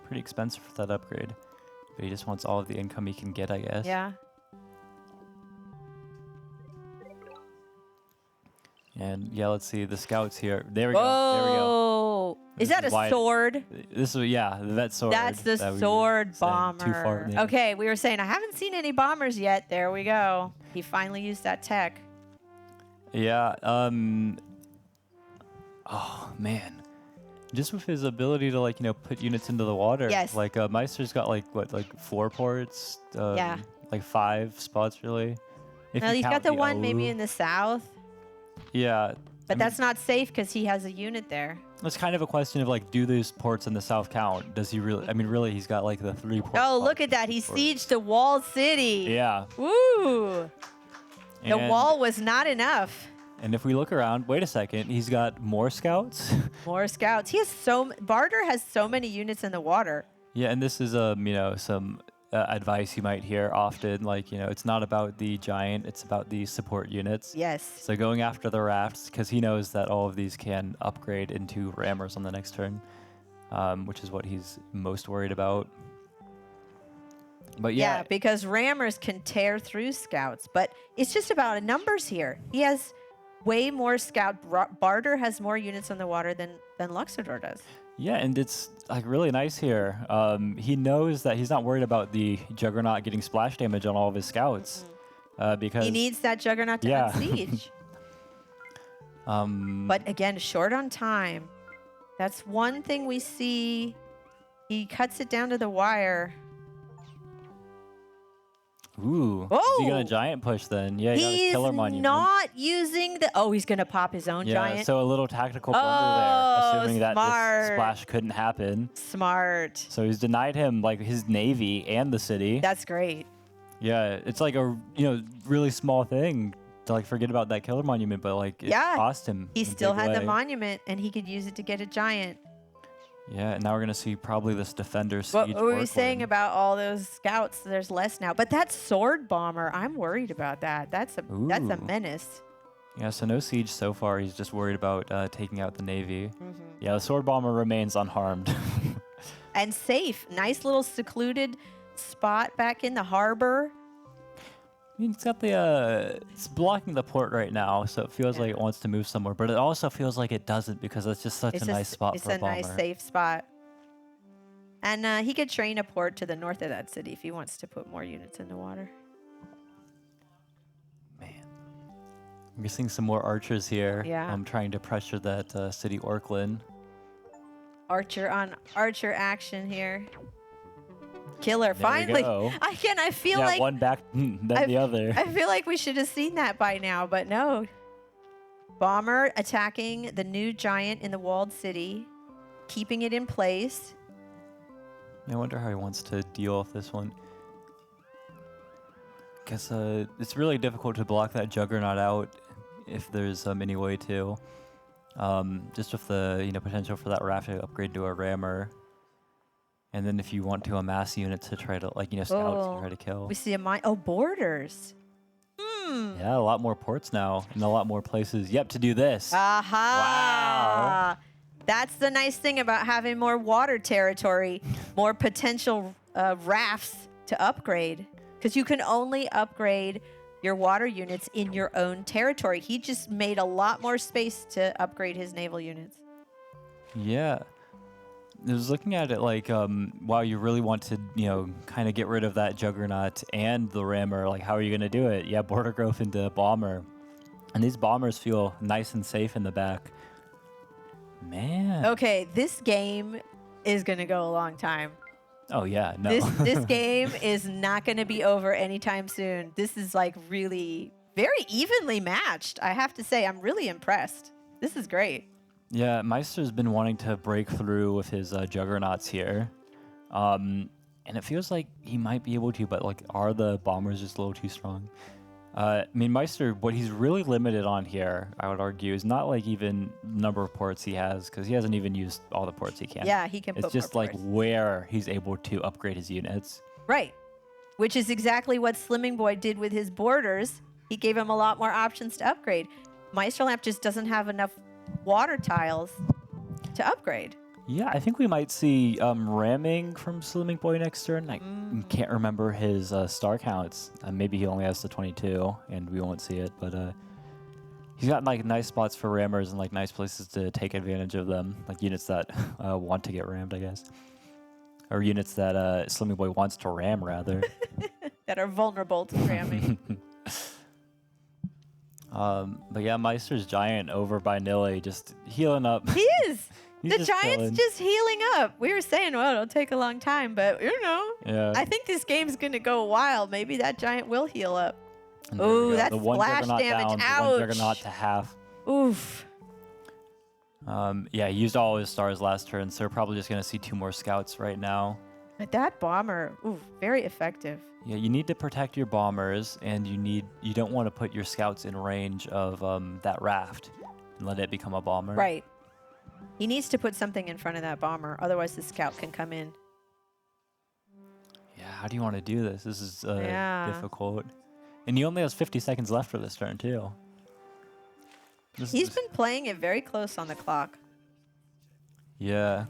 [SPEAKER 3] pretty expensive for that upgrade. But he just wants all of the income he can get, I guess.
[SPEAKER 2] Yeah.
[SPEAKER 3] And yeah, let's see the scouts here. There we go. There we go.
[SPEAKER 2] Oh, is that a
[SPEAKER 3] why-
[SPEAKER 2] sword?
[SPEAKER 3] This is the vet sword.
[SPEAKER 2] That's the
[SPEAKER 3] that we were
[SPEAKER 2] sword
[SPEAKER 3] saying too far
[SPEAKER 2] bomber.
[SPEAKER 3] in the-
[SPEAKER 2] Okay, we were saying I haven't seen any bombers yet. There we go. He finally used that tech.
[SPEAKER 3] Yeah. Oh man. Just with his ability to put units into the water.
[SPEAKER 2] Yes.
[SPEAKER 3] Like Meister's got like 4 ports.
[SPEAKER 2] Yeah.
[SPEAKER 3] Like 5 spots really. If
[SPEAKER 2] Well,
[SPEAKER 3] you
[SPEAKER 2] he's
[SPEAKER 3] count
[SPEAKER 2] got the one
[SPEAKER 3] O.
[SPEAKER 2] maybe in the south,
[SPEAKER 3] Yeah.
[SPEAKER 2] but that's not safe because he has a unit there.
[SPEAKER 3] It's kind of a question of do those ports in the south count? Does he really? I mean, really, he's got like the 3 ports.
[SPEAKER 2] Oh, look at that. He sieged the walled city.
[SPEAKER 3] Yeah.
[SPEAKER 2] Woo. The
[SPEAKER 3] And-
[SPEAKER 2] wall was not enough.
[SPEAKER 3] And if we look around, wait a second, he's got more scouts.
[SPEAKER 2] More scouts. He has Bardur has so many units in the water.
[SPEAKER 3] Yeah, and this is some advice you might hear often. It's not about the giant; it's about the support units.
[SPEAKER 2] Yes.
[SPEAKER 3] So going after the rafts, because he knows that all of these can upgrade into rammers on the next turn, which is what he's most worried about. But
[SPEAKER 2] Yeah, because rammers can tear through scouts, but it's just about numbers here. He has way more scout. Bardur has more units on the water than Luxidoor does.
[SPEAKER 3] Yeah, and it's really nice here. He knows that he's not worried about the Juggernaut getting splash damage on all of his scouts, because
[SPEAKER 2] He needs that Juggernaut to
[SPEAKER 3] Yeah.
[SPEAKER 2] unsiege. But again, short on time. That's one thing we see. He cuts it down to the wire.
[SPEAKER 3] ooh, is he gonna
[SPEAKER 2] Oh!
[SPEAKER 3] giant push then? Yeah, he got his
[SPEAKER 2] He's
[SPEAKER 3] killer monument.
[SPEAKER 2] not using the. Oh, he's gonna pop his own
[SPEAKER 3] Yeah,
[SPEAKER 2] giant.
[SPEAKER 3] so a little tactical blunder
[SPEAKER 2] Oh,
[SPEAKER 3] there, assuming that
[SPEAKER 2] smart.
[SPEAKER 3] this splash couldn't happen.
[SPEAKER 2] Smart.
[SPEAKER 3] So he's denied him his navy and the city.
[SPEAKER 2] That's great.
[SPEAKER 3] Yeah, it's like a really small thing to forget about that killer monument, but it
[SPEAKER 2] Yeah,
[SPEAKER 3] cost him.
[SPEAKER 2] He
[SPEAKER 3] a
[SPEAKER 2] still
[SPEAKER 3] big
[SPEAKER 2] had the
[SPEAKER 3] way.
[SPEAKER 2] monument, and he could use it to get a giant.
[SPEAKER 3] Yeah, and now we're gonna see probably this defender siege.
[SPEAKER 2] What were we
[SPEAKER 3] work
[SPEAKER 2] saying
[SPEAKER 3] win.
[SPEAKER 2] about all those scouts? There's less now, but that sword bomber, I'm worried about that. That's a
[SPEAKER 3] Ooh.
[SPEAKER 2] menace.
[SPEAKER 3] Yeah, so no siege so far. He's just worried about taking out the navy.
[SPEAKER 2] Mm-hmm.
[SPEAKER 3] Yeah, the sword bomber remains unharmed.
[SPEAKER 2] And safe. Nice little secluded spot back in the harbor.
[SPEAKER 3] mean, it's got the it's blocking the port right now, so it feels like it wants to move somewhere, but it also feels like it doesn't because it's just such a nice spot for a bomber.
[SPEAKER 2] It's a nice safe spot. And he could train a port to the north of that city if he wants to put more units in the water.
[SPEAKER 3] Man, we're seeing some more archers here.
[SPEAKER 2] Yeah.
[SPEAKER 3] I'm trying to pressure that city Orklin.
[SPEAKER 2] Archer on archer action here. Killer,
[SPEAKER 3] There we
[SPEAKER 2] finally.
[SPEAKER 3] go.
[SPEAKER 2] I feel like
[SPEAKER 3] one back, then the other.
[SPEAKER 2] I feel like we should have seen that by now, but no. Bomber attacking the new giant in the walled city, keeping it in place.
[SPEAKER 3] I wonder how he wants to deal with this one. Guess it's really difficult to block that juggernaut out if there's any way to. Just with the potential for that raft to upgrade to a rammer. And then if you want to amass units to try to, scouts to try to kill.
[SPEAKER 2] We see a mine. Oh, borders.
[SPEAKER 3] Yeah, a lot more ports now and a lot more places. Yep, to do this.
[SPEAKER 2] Aha! Wow. That's the nice thing about having more water territory, more potential rafts to upgrade. Because you can only upgrade your water units in your own territory. He just made a lot more space to upgrade his naval units.
[SPEAKER 3] Yeah. I was looking at it like, wow, you really want to, kind of get rid of that juggernaut and the rammer. Like, how are you going to do it? Yeah, border growth into bomber. And these bombers feel nice and safe in the back. Man.
[SPEAKER 2] Okay, this game is going to go a long time.
[SPEAKER 3] Oh, yeah, no.
[SPEAKER 2] This game is not going to be over anytime soon. This is like really very evenly matched. I have to say, I'm really impressed. This is great.
[SPEAKER 3] Yeah, Meister's been wanting to break through with his juggernauts here. And it feels like he might be able to, but are the bombers just a little too strong? I mean, Meister, what he's really limited on here, I would argue, is not even number of ports he has, because he hasn't even used all the ports he can.
[SPEAKER 2] Yeah, he can put
[SPEAKER 3] It's just
[SPEAKER 2] more ports.
[SPEAKER 3] where he's able to upgrade his units.
[SPEAKER 2] Right, which is exactly what Slimmingboy did with his borders. He gave him a lot more options to upgrade. Meisterlampe just doesn't have enough water tiles to upgrade.
[SPEAKER 3] Yeah, I think we might see ramming from Slimmingboy next turn. I can't remember his star counts. Maybe he only has the 22, and we won't see it. But he's got nice spots for rammers and nice places to take advantage of them, units that want to get rammed, I guess, or units that Slimmingboy wants to ram rather.
[SPEAKER 2] That are vulnerable to ramming.
[SPEAKER 3] But yeah, Meister's giant over by Nilly just healing up.
[SPEAKER 2] He is.
[SPEAKER 3] He's
[SPEAKER 2] the
[SPEAKER 3] just
[SPEAKER 2] giant's
[SPEAKER 3] chilling.
[SPEAKER 2] just healing up. We were saying, well, it'll take a long time, but
[SPEAKER 3] Yeah.
[SPEAKER 2] I think this game's going to go a while. Maybe that giant will heal up.
[SPEAKER 3] And there we
[SPEAKER 2] Ooh,
[SPEAKER 3] go.
[SPEAKER 2] that's
[SPEAKER 3] The one
[SPEAKER 2] splash
[SPEAKER 3] juggernaut
[SPEAKER 2] damage.
[SPEAKER 3] down, the
[SPEAKER 2] Ouch.
[SPEAKER 3] one juggernaut to half.
[SPEAKER 2] Oof.
[SPEAKER 3] Yeah, he used all his stars last turn, so we're probably just going to see 2 more scouts right now.
[SPEAKER 2] But that bomber, very effective.
[SPEAKER 3] Yeah, you need to protect your bombers, and you don't want to put your scouts in range of that raft and let it become a bomber.
[SPEAKER 2] Right. He needs to put something in front of that bomber, otherwise the scout can come in.
[SPEAKER 3] Yeah, how do you want to do this? This is
[SPEAKER 2] Yeah.
[SPEAKER 3] difficult. And he only has 50 seconds left for this turn, too.
[SPEAKER 2] He's been playing it very close on the clock.
[SPEAKER 3] Yeah.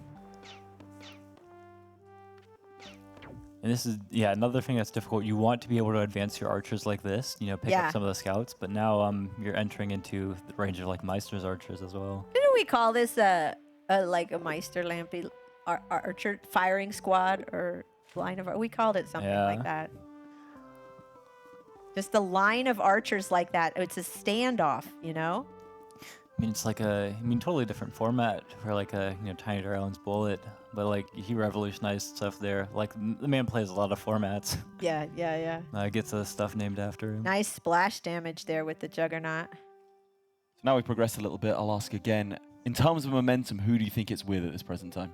[SPEAKER 3] And this is, another thing that's difficult. You want to be able to advance your archers like this, pick up some of the scouts, but now you're entering into the range of Meister's archers as well.
[SPEAKER 2] Didn't we call this a Meisterlampe archer firing squad or line of? We called it something like that. Just the line of archers like that. It's a standoff,
[SPEAKER 3] I mean, it's totally different format for a Tiny Darling's bullet, but he revolutionized stuff there. The man plays a lot of formats.
[SPEAKER 2] Yeah.
[SPEAKER 3] Gets stuff named after him.
[SPEAKER 2] Nice splash damage there with the Juggernaut.
[SPEAKER 1] So now we progress a little bit. I'll ask again. In terms of momentum, who do you think it's with at this present time?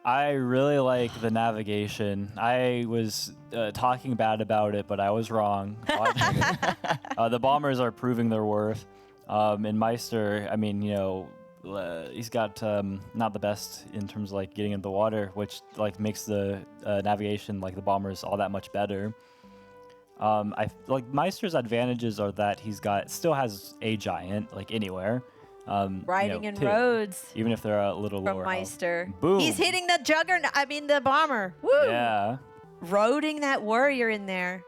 [SPEAKER 3] I really like the navigation. I was talking bad about it, but I was wrong. The bombers are proving their worth. And Meister, I mean, he's got not the best in terms of getting into the water, which makes the navigation the bombers all that much better. Meister's advantages are that still has a giant anywhere.
[SPEAKER 2] Riding in
[SPEAKER 3] 2,
[SPEAKER 2] roads.
[SPEAKER 3] even if they're a little
[SPEAKER 2] From
[SPEAKER 3] lower.
[SPEAKER 2] Meister.
[SPEAKER 3] Boom.
[SPEAKER 2] He's hitting the Juggernaut. I mean the bomber. Woo!
[SPEAKER 3] Yeah.
[SPEAKER 2] Roading that warrior in there.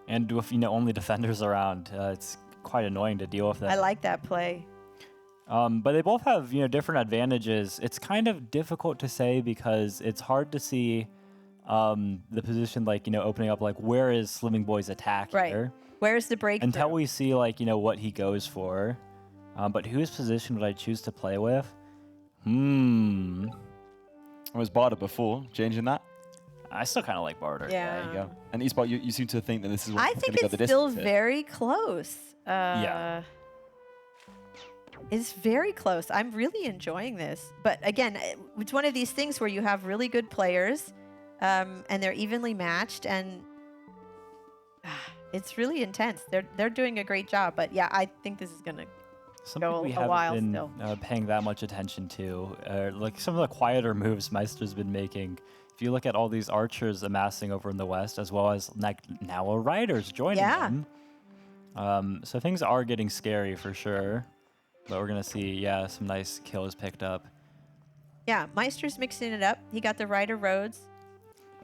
[SPEAKER 3] And with only defenders around, it's quite annoying to deal with that.
[SPEAKER 2] I like that play.
[SPEAKER 3] But they both have different advantages. It's kind of difficult to say because it's hard to see the position opening up, where is Slimmingboy's attack here?
[SPEAKER 2] Where's the breakthrough?
[SPEAKER 3] Until we see what he goes for. But whose position would I choose to play with?
[SPEAKER 1] It was Bardur before, changing that.
[SPEAKER 3] I still kind of like Bardur.
[SPEAKER 2] Yeah.
[SPEAKER 1] There you go. And Isbot, you seem to think that this is
[SPEAKER 2] I
[SPEAKER 1] what's
[SPEAKER 2] think
[SPEAKER 1] going to go the
[SPEAKER 2] it's still
[SPEAKER 1] distance here.
[SPEAKER 2] very close.
[SPEAKER 3] Yeah.
[SPEAKER 2] It's very close. I'm really enjoying this. But again, it's one of these things where you have really good players, and they're evenly matched, and it's really intense. They're doing a great job. But yeah, I think this is gonna
[SPEAKER 3] Something
[SPEAKER 2] go
[SPEAKER 3] we
[SPEAKER 2] a
[SPEAKER 3] haven't
[SPEAKER 2] while
[SPEAKER 3] been
[SPEAKER 2] still.
[SPEAKER 3] paying that much attention to, some of the quieter moves Meister's been making. If you look at all these archers amassing over in the west, as well as now a riders joining them. So things are getting scary for sure. But we're going to see, some nice kills picked up.
[SPEAKER 2] Yeah, Meister's mixing it up. He got the rider roads,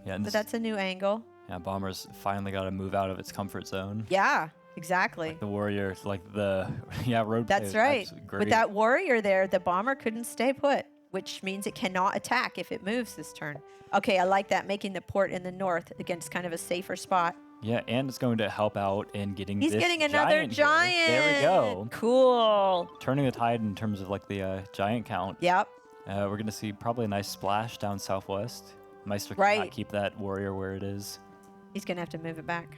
[SPEAKER 3] Yeah, and
[SPEAKER 2] but that's a new angle.
[SPEAKER 3] yeah, Bomber's finally got to move out of its comfort zone.
[SPEAKER 2] Yeah, exactly.
[SPEAKER 3] The warrior, road play
[SPEAKER 2] That's
[SPEAKER 3] was
[SPEAKER 2] right.
[SPEAKER 3] absolutely great.
[SPEAKER 2] With that warrior there, the bomber couldn't stay put, which means it cannot attack if it moves this turn. Okay, I like that, making the port in the north against kind of a safer spot.
[SPEAKER 3] Yeah, and it's going to help out in getting
[SPEAKER 2] He's
[SPEAKER 3] this
[SPEAKER 2] getting another giant.
[SPEAKER 3] here. There we go.
[SPEAKER 2] Cool.
[SPEAKER 3] Turning the tide in terms of the giant count.
[SPEAKER 2] Yep.
[SPEAKER 3] We're going to see probably a nice splash down southwest. Meister cannot keep that warrior where it is.
[SPEAKER 2] He's going to have to move it back.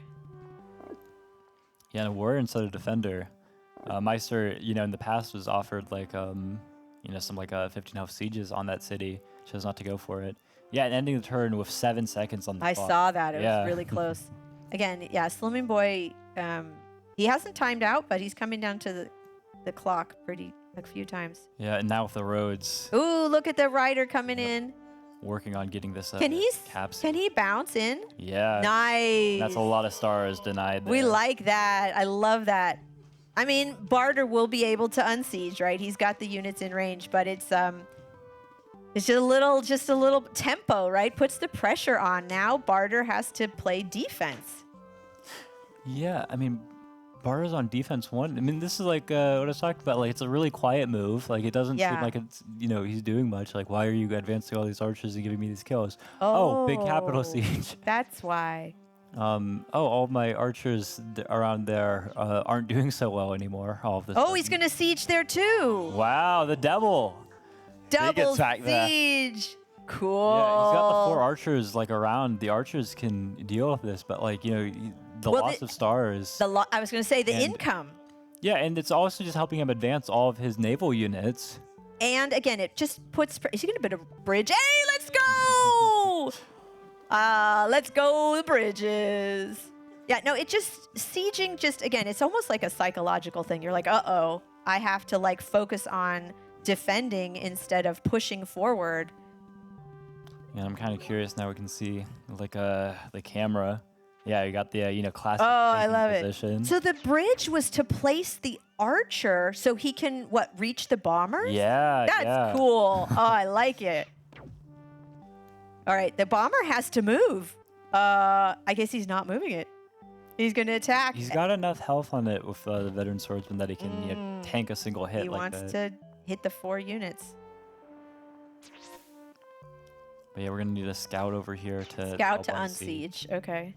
[SPEAKER 3] Yeah, and a warrior instead of defender. Meister, in the past was offered some 15 health sieges on that city. Chose not to go for it. Yeah, and ending the turn with 7 seconds on the
[SPEAKER 2] I
[SPEAKER 3] clock.
[SPEAKER 2] saw that. It was really close. Again, yeah, Slimmingboy, he hasn't timed out, but he's coming down to the clock a few times.
[SPEAKER 3] Yeah, and now with the roads.
[SPEAKER 2] Ooh, look at the rider coming in.
[SPEAKER 3] Working on getting this
[SPEAKER 2] Can
[SPEAKER 3] capsule.
[SPEAKER 2] he bounce in?
[SPEAKER 3] Yeah.
[SPEAKER 2] Nice.
[SPEAKER 3] That's a lot of stars denied there.
[SPEAKER 2] We like that. I love that. I mean, Bardur will be able to unsiege, right? He's got the units in range, but it's just a little tempo, right? Puts the pressure on. Now Bardur has to play defense.
[SPEAKER 3] Yeah, I mean, Bardur's on defense 1. I mean, this is what I was talking about. It's a really quiet move. It doesn't seem like it's, he's doing much. Why are you advancing all these archers and giving me these kills? Oh, big capital siege.
[SPEAKER 2] That's why.
[SPEAKER 3] All my archers around there aren't doing so well anymore. All of this.
[SPEAKER 2] Oh, he's going to siege there too.
[SPEAKER 3] Wow, the devil.
[SPEAKER 2] Double
[SPEAKER 1] attack there.
[SPEAKER 2] siege. Cool.
[SPEAKER 3] Yeah, he's got the 4 archers around. The archers can deal with this, but the loss of stars.
[SPEAKER 2] I was going to say the income.
[SPEAKER 3] Yeah, and it's also just helping him advance all of his naval units.
[SPEAKER 2] And again, it just puts. Is he going to build a bridge? Hey, let's go! Let's go the bridges. Yeah, no, it just sieging. Just again, it's almost like a psychological thing. You're like, uh-oh, I have to focus on defending instead of pushing forward.
[SPEAKER 3] Yeah, I'm kind of curious now. We can see the camera. Yeah, you got the classic.
[SPEAKER 2] Oh, I love
[SPEAKER 3] position.
[SPEAKER 2] it. So the bridge was to place the archer so he can reach the bombers?
[SPEAKER 3] Yeah,
[SPEAKER 2] That's cool. Oh, I like it. All right, the bomber has to move. I guess he's not moving it. He's going to attack.
[SPEAKER 3] He's got enough health on it with the veteran swordsman that he can tank a single hit.
[SPEAKER 2] He wants to hit the 4 units.
[SPEAKER 3] But yeah, we're going to need a scout over here to
[SPEAKER 2] Scout to
[SPEAKER 3] help unsiege.
[SPEAKER 2] unsiege. Okay.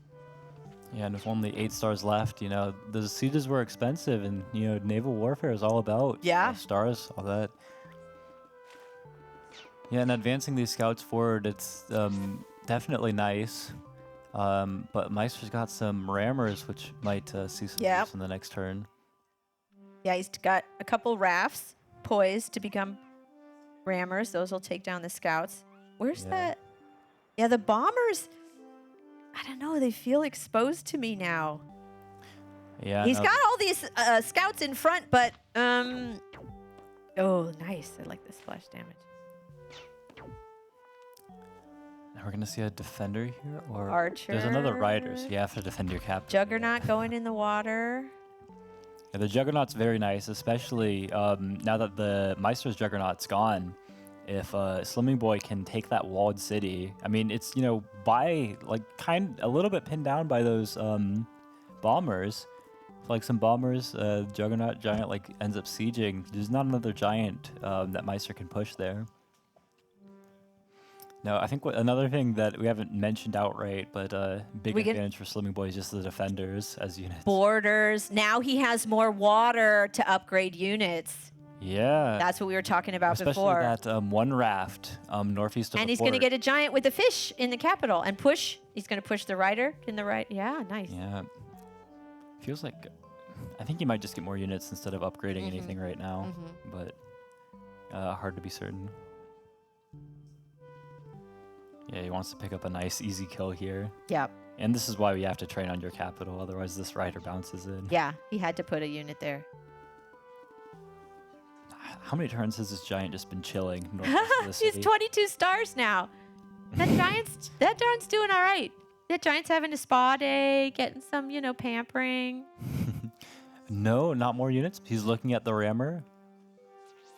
[SPEAKER 3] Yeah, and with only 8 stars left, the sieges were expensive, and naval warfare is all about stars, all that. Yeah, and advancing these scouts forward, it's definitely nice. But Meister's got some rammers, which might see some use in the next turn.
[SPEAKER 2] Yeah, he's got a couple rafts poised to become rammers. Those will take down the scouts. Where's that? Yeah, the bombers. I don't know. They feel exposed to me now.
[SPEAKER 3] Yeah.
[SPEAKER 2] He's got all these scouts in front, but oh, nice. I like the splash damage.
[SPEAKER 3] Now we're gonna see a defender here, or
[SPEAKER 2] Archer.
[SPEAKER 3] There's another rider, so you have to defend your captain.
[SPEAKER 2] Juggernaut going in the water.
[SPEAKER 3] Yeah, the Juggernaut's very nice, especially now that the Meister's Juggernaut's gone. If Slimmingboy can take that walled city, I mean, it's by a little bit pinned down by those bombers. Like some bombers, Juggernaut Giant like ends up sieging. There's not another giant that Meister can push there. No, I think another thing that we haven't mentioned outright, but big advantage for Slimmingboy is just the defenders as units.
[SPEAKER 2] Borders. Now he has more water to upgrade units.
[SPEAKER 3] Yeah.
[SPEAKER 2] That's what we were talking about before.
[SPEAKER 3] Especially that one raft northeast of
[SPEAKER 2] and
[SPEAKER 3] the
[SPEAKER 2] he's going to
[SPEAKER 3] port.
[SPEAKER 2] get a giant with a fish in the capital and push. He's going to push the rider in the right. Yeah, nice.
[SPEAKER 3] Yeah. Feels like I think he might just get more units instead of upgrading anything right now, but hard to be certain. Yeah, he wants to pick up a nice easy kill here.
[SPEAKER 2] Yep.
[SPEAKER 3] And this is why we have to train on your capital, otherwise this rider bounces in.
[SPEAKER 2] Yeah, he had to put a unit there.
[SPEAKER 3] How many turns has this giant just been chilling?
[SPEAKER 2] He's 22 stars now. That giant's doing all right. That giant's having a spa day, getting some, pampering.
[SPEAKER 3] No, not more units. He's looking at the rammer.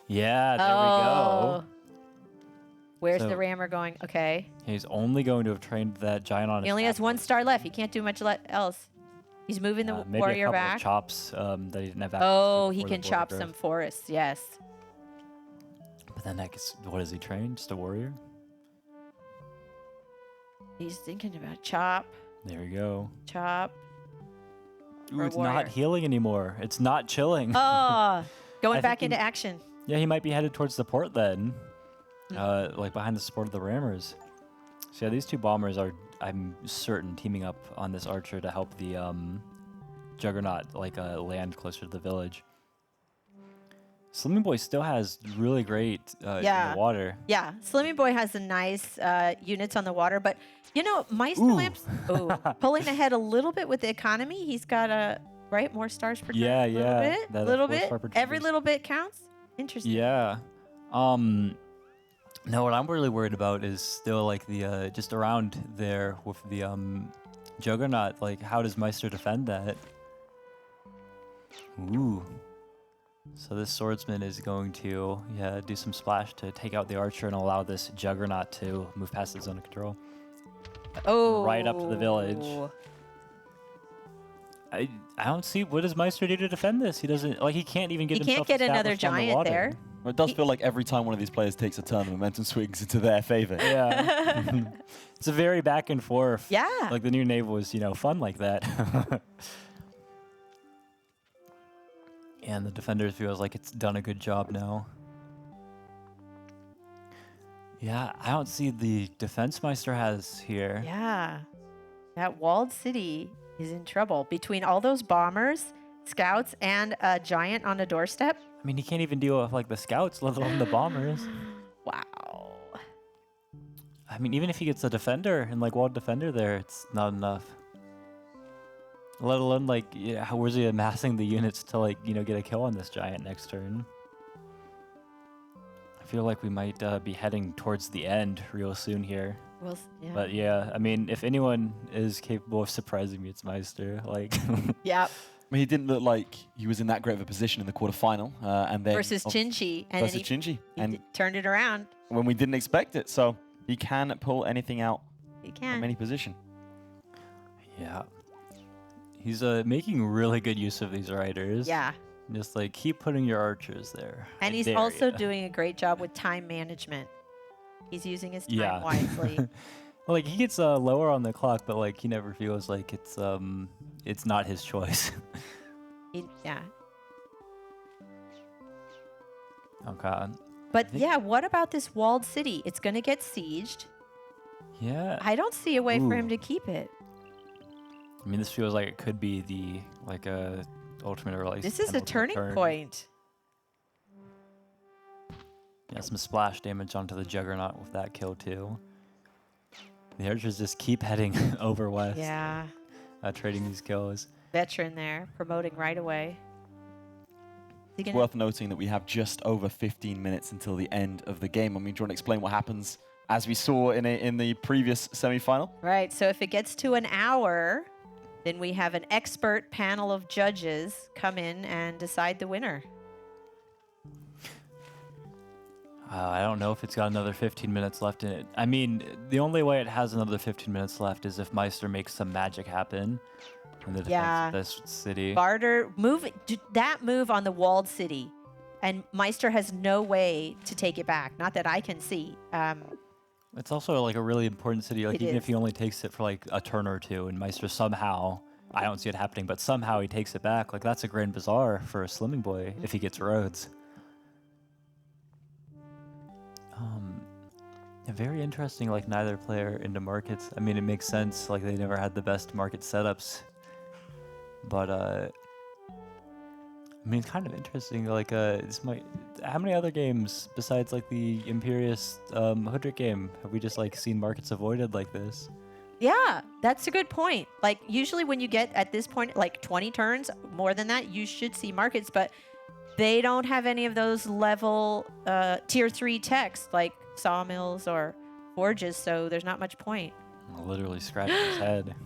[SPEAKER 3] Yeah, there we go.
[SPEAKER 2] Where's the rammer going? Okay.
[SPEAKER 3] He's only going to have trained that giant on.
[SPEAKER 2] He only has 1 star left. He can't do much else. He's moving the
[SPEAKER 3] maybe
[SPEAKER 2] warrior
[SPEAKER 3] a couple
[SPEAKER 2] back.
[SPEAKER 3] Of chops that he didn't have access to
[SPEAKER 2] Oh, he
[SPEAKER 3] before the
[SPEAKER 2] can
[SPEAKER 3] border
[SPEAKER 2] chop
[SPEAKER 3] growth.
[SPEAKER 2] some forests. Yes.
[SPEAKER 3] But then I guess, what is he trained? Just a warrior?
[SPEAKER 2] He's thinking about chop.
[SPEAKER 3] There we go.
[SPEAKER 2] Chop.
[SPEAKER 3] Ooh,
[SPEAKER 2] Or
[SPEAKER 3] it's
[SPEAKER 2] warrior.
[SPEAKER 3] not healing anymore. It's not chilling.
[SPEAKER 2] Oh, going
[SPEAKER 3] I
[SPEAKER 2] back
[SPEAKER 3] think
[SPEAKER 2] into action.
[SPEAKER 3] Yeah, he might be headed towards the port then. Like behind the support of the rammers. So yeah, these two bombers are, I'm certain, teaming up on this archer to help the Juggernaut land closer to the village. Slimmingboy still has really great in the water.
[SPEAKER 2] Yeah, Slimmingboy has a nice units on the water, but Meisterlampe's pulling ahead a little bit with the economy. He's got more stars per turn.
[SPEAKER 3] Yeah,
[SPEAKER 2] A little bit.
[SPEAKER 3] horsepower per
[SPEAKER 2] Every
[SPEAKER 3] turn.
[SPEAKER 2] little bit counts. Interesting.
[SPEAKER 3] Yeah. No, what I'm really worried about is still like the just around there with the Juggernaut. Like, how does Meister defend that? Ooh. So this swordsman is going to do some splash to take out the archer and allow this Juggernaut to move past the zone of control.
[SPEAKER 2] Oh.
[SPEAKER 3] Right up to the village. I don't see, what does Meister do to defend this? He doesn't, he can't even get himself
[SPEAKER 2] get another
[SPEAKER 3] established on the
[SPEAKER 2] giant
[SPEAKER 3] water.
[SPEAKER 2] there.
[SPEAKER 1] Well, it does feel like every time one of these players takes a turn, the momentum swings into their favor.
[SPEAKER 3] Yeah. It's a very back and forth.
[SPEAKER 2] Yeah.
[SPEAKER 3] Like the new naval was, fun like that. And the defender feels like it's done a good job now. Yeah, I don't see the defense Meister has here.
[SPEAKER 2] Yeah. That walled city is in trouble between all those bombers, scouts, and a giant on a doorstep.
[SPEAKER 3] I mean, he can't even deal with the scouts, let alone the bombers.
[SPEAKER 2] Wow.
[SPEAKER 3] I mean, even if he gets a defender and walled defender there, it's not enough. Let alone how was he amassing the units to get a kill on this giant next turn? I feel like we might be heading towards the end real soon here.
[SPEAKER 2] Well, yeah.
[SPEAKER 3] But yeah, I mean, if anyone is capable of surprising me, it's Meister.
[SPEAKER 2] Yep.
[SPEAKER 1] I mean, he didn't look like he was in that great of a position in the quarterfinal, and then
[SPEAKER 2] Versus Chinchi. And
[SPEAKER 1] versus
[SPEAKER 2] then
[SPEAKER 1] Chinchi,
[SPEAKER 2] he
[SPEAKER 1] and
[SPEAKER 2] turned it around.
[SPEAKER 1] when we didn't expect it, so he can pull anything out
[SPEAKER 2] He
[SPEAKER 1] from
[SPEAKER 2] can.
[SPEAKER 1] any position.
[SPEAKER 3] Yeah. He's making really good use of these riders.
[SPEAKER 2] Yeah.
[SPEAKER 3] Just keep putting your archers there.
[SPEAKER 2] And he's also doing a great job with time management. He's using his time wisely.
[SPEAKER 3] He gets lower on the clock, but he never feels like it's not his choice.
[SPEAKER 2] Yeah.
[SPEAKER 3] Okay.
[SPEAKER 2] But yeah, what about this walled city? It's going to get sieged.
[SPEAKER 3] Yeah.
[SPEAKER 2] I don't see a way for him to keep it.
[SPEAKER 3] I mean, this feels like it could be the ultimate release.
[SPEAKER 2] This is a turning point.
[SPEAKER 3] Yeah, some splash damage onto the Juggernaut with that kill too. The archers just keep heading over west.
[SPEAKER 2] Yeah.
[SPEAKER 3] Trading these kills.
[SPEAKER 2] Veteran there, promoting right away.
[SPEAKER 1] It's worth noting that we have just over 15 minutes until the end of the game. I mean, do you want to explain what happens as we saw in the previous semi-final?
[SPEAKER 2] Right, so if it gets to an hour, then we have an expert panel of judges come in and decide the winner.
[SPEAKER 3] I don't know if it's got another 15 minutes left in it. I mean, the only way it has another 15 minutes left is if Meister makes some magic happen. in the defense
[SPEAKER 2] Yeah.
[SPEAKER 3] of this city.
[SPEAKER 2] Bardur, that move on the walled city, and Meister has no way to take it back. Not that I can see.
[SPEAKER 3] It's also like a really important city. Like
[SPEAKER 2] It
[SPEAKER 3] even
[SPEAKER 2] is.
[SPEAKER 3] if he only takes it for like a turn or two, and Meister somehow, I don't see it happening, but somehow he takes it back. Like that's a Grand Bazaar for a Slimmingboy if he gets roads. Very interesting. Like neither player into markets. I mean, it makes sense. Like they never had the best market setups, but I mean, it's kind of interesting. Like this might. How many other games besides like the Imperious Hoodrick game have we just like seen markets avoided like this?
[SPEAKER 2] Yeah, that's a good point. Like usually when you get at this point like 20 turns, more than that, you should see markets, but they don't have any of those level tier 3 techs like sawmills or forges, so there's not much point.
[SPEAKER 3] Literally scratching his head.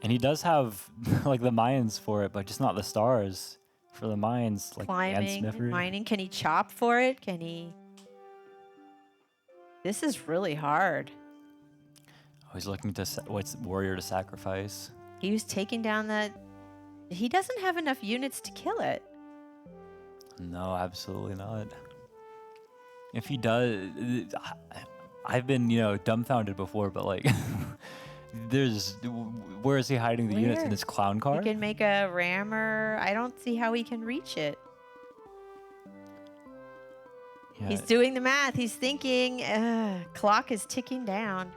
[SPEAKER 3] And he does have like the mines for it, but just not the stars for the mines. Like
[SPEAKER 2] Climbing,
[SPEAKER 3] Sniffer.
[SPEAKER 2] mining. Can he chop for it? Can he? This is really hard.
[SPEAKER 3] Oh, he's looking to what's warrior to sacrifice.
[SPEAKER 2] He was taking down that. He doesn't have enough units to kill it.
[SPEAKER 3] No, absolutely not. If he does, I've been, dumbfounded before, but like, where is he hiding the units in
[SPEAKER 2] Where?
[SPEAKER 3] his clown car?
[SPEAKER 2] He can make a rammer. I don't see how he can reach it.
[SPEAKER 3] Yeah.
[SPEAKER 2] He's doing the math. He's thinking. Clock is ticking down.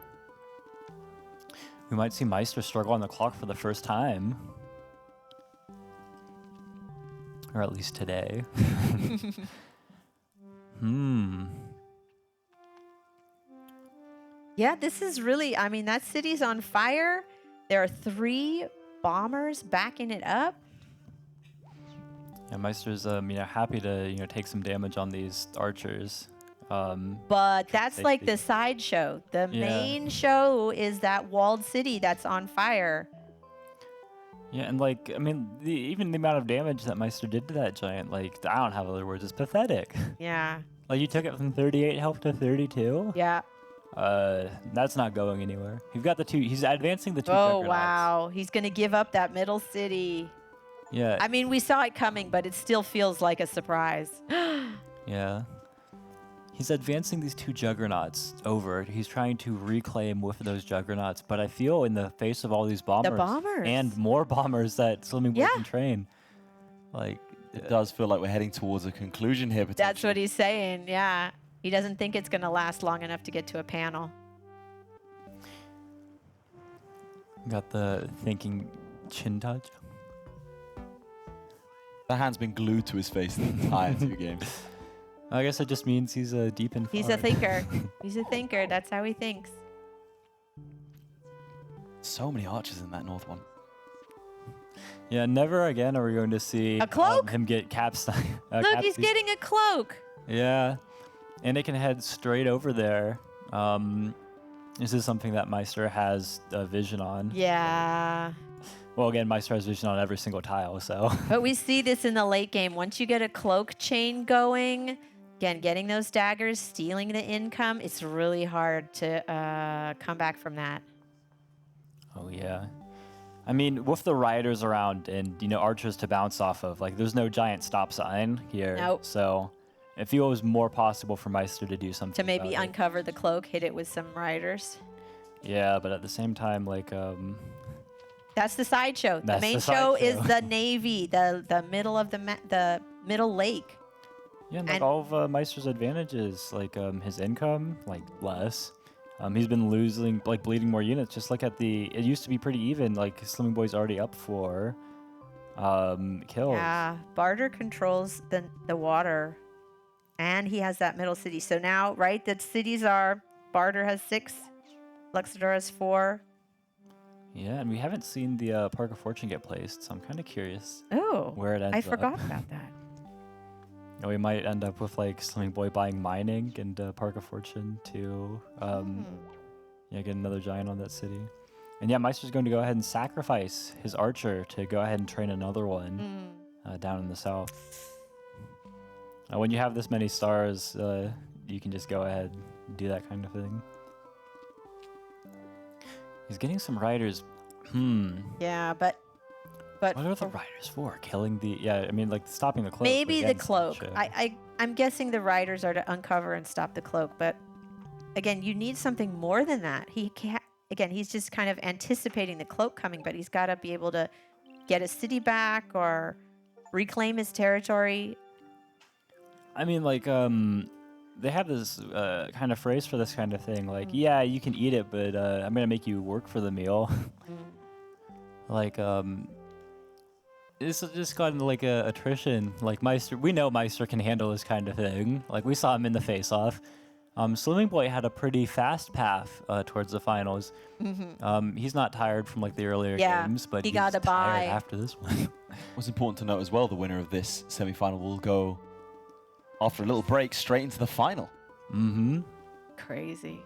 [SPEAKER 3] We might see Meister struggle on the clock for the first time. Or at least today.
[SPEAKER 2] Yeah, this is really, I mean, that city's on fire. There are 3 bombers backing it up.
[SPEAKER 3] Yeah, Meister's happy to take some damage on these archers.
[SPEAKER 2] But that's like the sideshow. The main show is that walled city that's on fire.
[SPEAKER 3] Yeah, and like, I mean, even the amount of damage that Meister did to that giant, like, I don't have other words, it's pathetic.
[SPEAKER 2] Yeah.
[SPEAKER 3] Like, you took it from 38 health to 32?
[SPEAKER 2] Yeah.
[SPEAKER 3] That's not going anywhere. He's advancing the 2
[SPEAKER 2] Oh,
[SPEAKER 3] juggernauts.
[SPEAKER 2] wow. He's going to give up that middle city.
[SPEAKER 3] Yeah.
[SPEAKER 2] I mean, we saw it coming, but it still feels like a surprise.
[SPEAKER 3] Yeah. He's advancing these 2 juggernauts over. He's trying to reclaim with those juggernauts, but I feel in the face of all these bombers, and more bombers that Slimmingboy can train, like
[SPEAKER 4] it does feel like we're heading towards a conclusion here. Potentially.
[SPEAKER 2] That's what he's saying. Yeah. He doesn't think it's going to last long enough to get to a panel.
[SPEAKER 3] Got the thinking chin touch.
[SPEAKER 4] That hand's been glued to his face the entire 2 games.
[SPEAKER 3] I guess it just means he's deep in thought.
[SPEAKER 2] He's a thinker. He's a thinker. That's how he thinks.
[SPEAKER 4] So many archers in that north one.
[SPEAKER 3] Yeah, never again are we going to see
[SPEAKER 2] A cloak?
[SPEAKER 3] Him get capsized.
[SPEAKER 2] Look, he's getting a cloak.
[SPEAKER 3] Yeah, and it can head straight over there. This is something that Meister has a vision on.
[SPEAKER 2] Yeah.
[SPEAKER 3] Well, again, Meister has vision on every single tile, so.
[SPEAKER 2] But we see this in the late game. Once you get a cloak chain going, again, getting those daggers, stealing the income, it's really hard to come back from that.
[SPEAKER 3] Oh, yeah. I mean, with the riders around and, archers to bounce off of, like, there's no giant stop sign here.
[SPEAKER 2] Nope.
[SPEAKER 3] So it feels more possible for Meister to do something.
[SPEAKER 2] To maybe
[SPEAKER 3] about it.
[SPEAKER 2] uncover the cloak, hit it with some riders.
[SPEAKER 3] Yeah, but at the same time, like,
[SPEAKER 2] That's the sideshow. The
[SPEAKER 3] That's
[SPEAKER 2] main
[SPEAKER 3] the
[SPEAKER 2] show is
[SPEAKER 3] sideshow.
[SPEAKER 2] the navy, the middle of the middle lake.
[SPEAKER 3] Yeah, and like
[SPEAKER 2] And-
[SPEAKER 3] all of Meister's advantages, like his income, like less. He's been losing, like bleeding more units. Just look at it used to be pretty even. Like Slimmingboy's already up for kills.
[SPEAKER 2] Yeah, Bardur controls the water, and he has that middle city. So now, right, the cities are Bardur has 6, Luxidoor has 4.
[SPEAKER 3] Yeah, and we haven't seen the Park of Fortune get placed, so I'm kind of curious
[SPEAKER 2] Oh,
[SPEAKER 3] where it ends
[SPEAKER 2] I
[SPEAKER 3] up.
[SPEAKER 2] forgot about that.
[SPEAKER 3] We might end up with like Slimmingboy buying mining and Park of Fortune to get another giant on that city. And yeah, Meister's going to go ahead and sacrifice his archer to go ahead and train another one down in the south. When you have this many stars, you can just go ahead and do that kind of thing. He's getting some riders.
[SPEAKER 2] Yeah, but But
[SPEAKER 3] What are the riders for? Killing the... Yeah, I mean, like, stopping the cloak. but
[SPEAKER 2] maybe the
[SPEAKER 3] again, it's not
[SPEAKER 2] cloak.
[SPEAKER 3] sure.
[SPEAKER 2] I'm guessing the riders are to uncover and stop the cloak. But again, you need something more than that. He can't. Again, he's just kind of anticipating the cloak coming, but he's got to be able to get his city back or reclaim his territory.
[SPEAKER 3] I mean, like, they have this kind of phrase for this kind of thing. Like, yeah, you can eat it, but I'm going to make you work for the meal. Like, it's just gotten like a attrition. Like Meister, we know Meister can handle this kind of thing. Like we saw him in the face-off. Slimmingboy had a pretty fast path towards the finals. He's not tired from like the earlier games, but
[SPEAKER 2] he
[SPEAKER 3] he's
[SPEAKER 2] got a bye
[SPEAKER 3] tired after this one.
[SPEAKER 4] What's important to note as well, the winner of this semi-final will go, after a little break, straight into the final.
[SPEAKER 2] Crazy.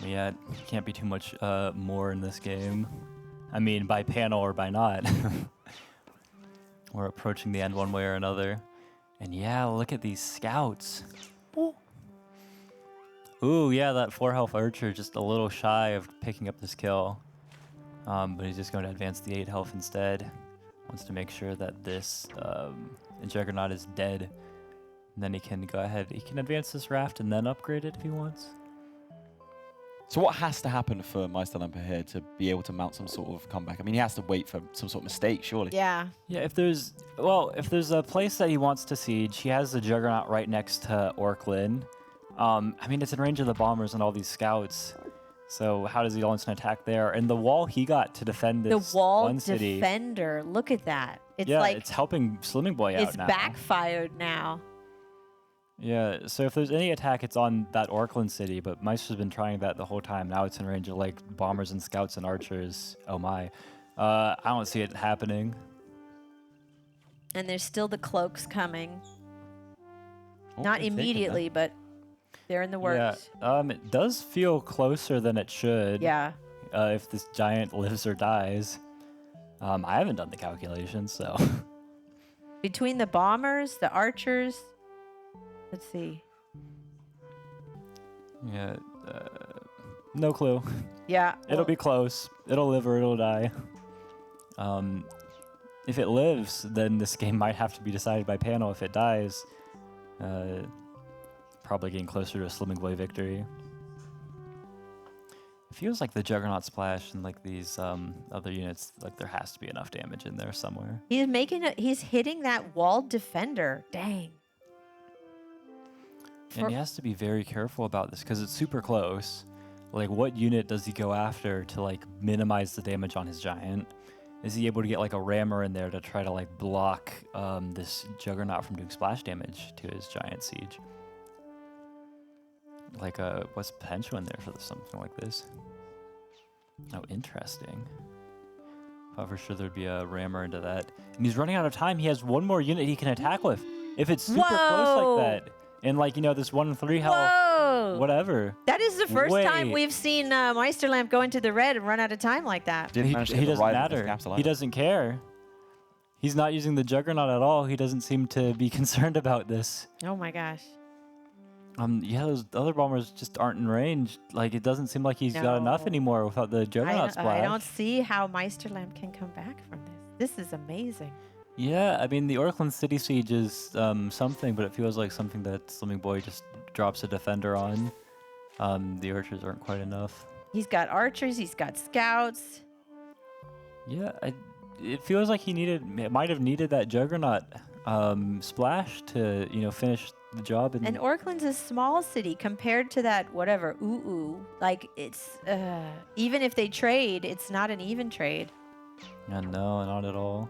[SPEAKER 3] Yeah, can't be too much more in this game. I mean, by panel or by not. We're approaching the end one way or another. And yeah, look at these scouts. Ooh, yeah, that 4 health archer just a little shy of picking up this kill. But he's just going to advance the 8 health instead. Wants to make sure that this Juggernaut is dead. And then he can go ahead, he can advance this raft and then upgrade it if he wants.
[SPEAKER 4] So what has to happen for Meisterlampe here to be able to mount some sort of comeback? I mean, he has to wait for some sort of mistake, surely.
[SPEAKER 2] Yeah.
[SPEAKER 3] Yeah, if there's a place that he wants to siege, he has the Juggernaut right next to Orklin. I mean, it's in range of the bombers and all these scouts. So how does he launch an attack there? And the wall he got to defend this
[SPEAKER 2] The wall
[SPEAKER 3] one city.
[SPEAKER 2] defender. Look at that. It's
[SPEAKER 3] Yeah,
[SPEAKER 2] like
[SPEAKER 3] it's helping Slimmingboy out
[SPEAKER 2] it's
[SPEAKER 3] now.
[SPEAKER 2] backfired now.
[SPEAKER 3] Yeah, so if there's any attack, it's on that Orklin city, but Meister's been trying that the whole time. Now it's in range of like bombers and scouts and archers. Oh my. I don't see it happening.
[SPEAKER 2] And there's still the cloaks coming.
[SPEAKER 4] Oh,
[SPEAKER 2] Not
[SPEAKER 4] good take,
[SPEAKER 2] immediately, but they're in the works.
[SPEAKER 3] Yeah, it does feel closer than it should.
[SPEAKER 2] Yeah.
[SPEAKER 3] If this giant lives or dies. I haven't done the calculations, so.
[SPEAKER 2] Between the bombers, the archers. Let's see.
[SPEAKER 3] Yeah, no clue.
[SPEAKER 2] Yeah.
[SPEAKER 3] It'll be close. It'll live or it'll die. If it lives, then this game might have to be decided by panel. If it dies, probably getting closer to a Slimmingboy victory. It feels like the Juggernaut Splash and like these other units, like there has to be enough damage in there somewhere.
[SPEAKER 2] He's hitting that walled defender. Dang.
[SPEAKER 3] And he has to be very careful about this because it's super close. Like, what unit does he go after to like minimize the damage on his giant? Is he able to get like a rammer in there to try to like block this Juggernaut from doing splash damage to his giant siege? Like, what's potential in there for something like this? Oh, interesting. Thought for sure there'd be a rammer into that. And he's running out of time. He has one more unit he can attack with. If it's super close like that, and like, you know, this 1 in 3 health,
[SPEAKER 2] Whoa.
[SPEAKER 3] whatever.
[SPEAKER 2] That is the first time
[SPEAKER 3] Wait.
[SPEAKER 2] we've seen Meisterlampe go into the red and run out of time like that.
[SPEAKER 4] Didn't
[SPEAKER 3] He
[SPEAKER 4] manage to get the
[SPEAKER 3] doesn't
[SPEAKER 4] ride with
[SPEAKER 3] matter.
[SPEAKER 4] the caps alive.
[SPEAKER 3] He doesn't care. He's not using the Juggernaut at all. He doesn't seem to be concerned about this.
[SPEAKER 2] Oh my gosh.
[SPEAKER 3] Yeah, those other bombers just aren't in range. Like, it doesn't seem like he's got enough
[SPEAKER 2] No.
[SPEAKER 3] anymore without the Juggernaut splash.
[SPEAKER 2] I don't see how Meisterlampe can come back from this. This is amazing.
[SPEAKER 3] Yeah, I mean, the Orklin City Siege is something, but it feels like something that Slimmingboy just drops a defender on. The archers aren't quite enough.
[SPEAKER 2] He's got archers. He's got scouts.
[SPEAKER 3] Yeah, it feels like might have needed that Juggernaut splash to, you know, finish the job.
[SPEAKER 2] And Orklin's a small city compared to that whatever, Like, it's, even if they trade, it's not an even trade.
[SPEAKER 3] Yeah, no, not at all.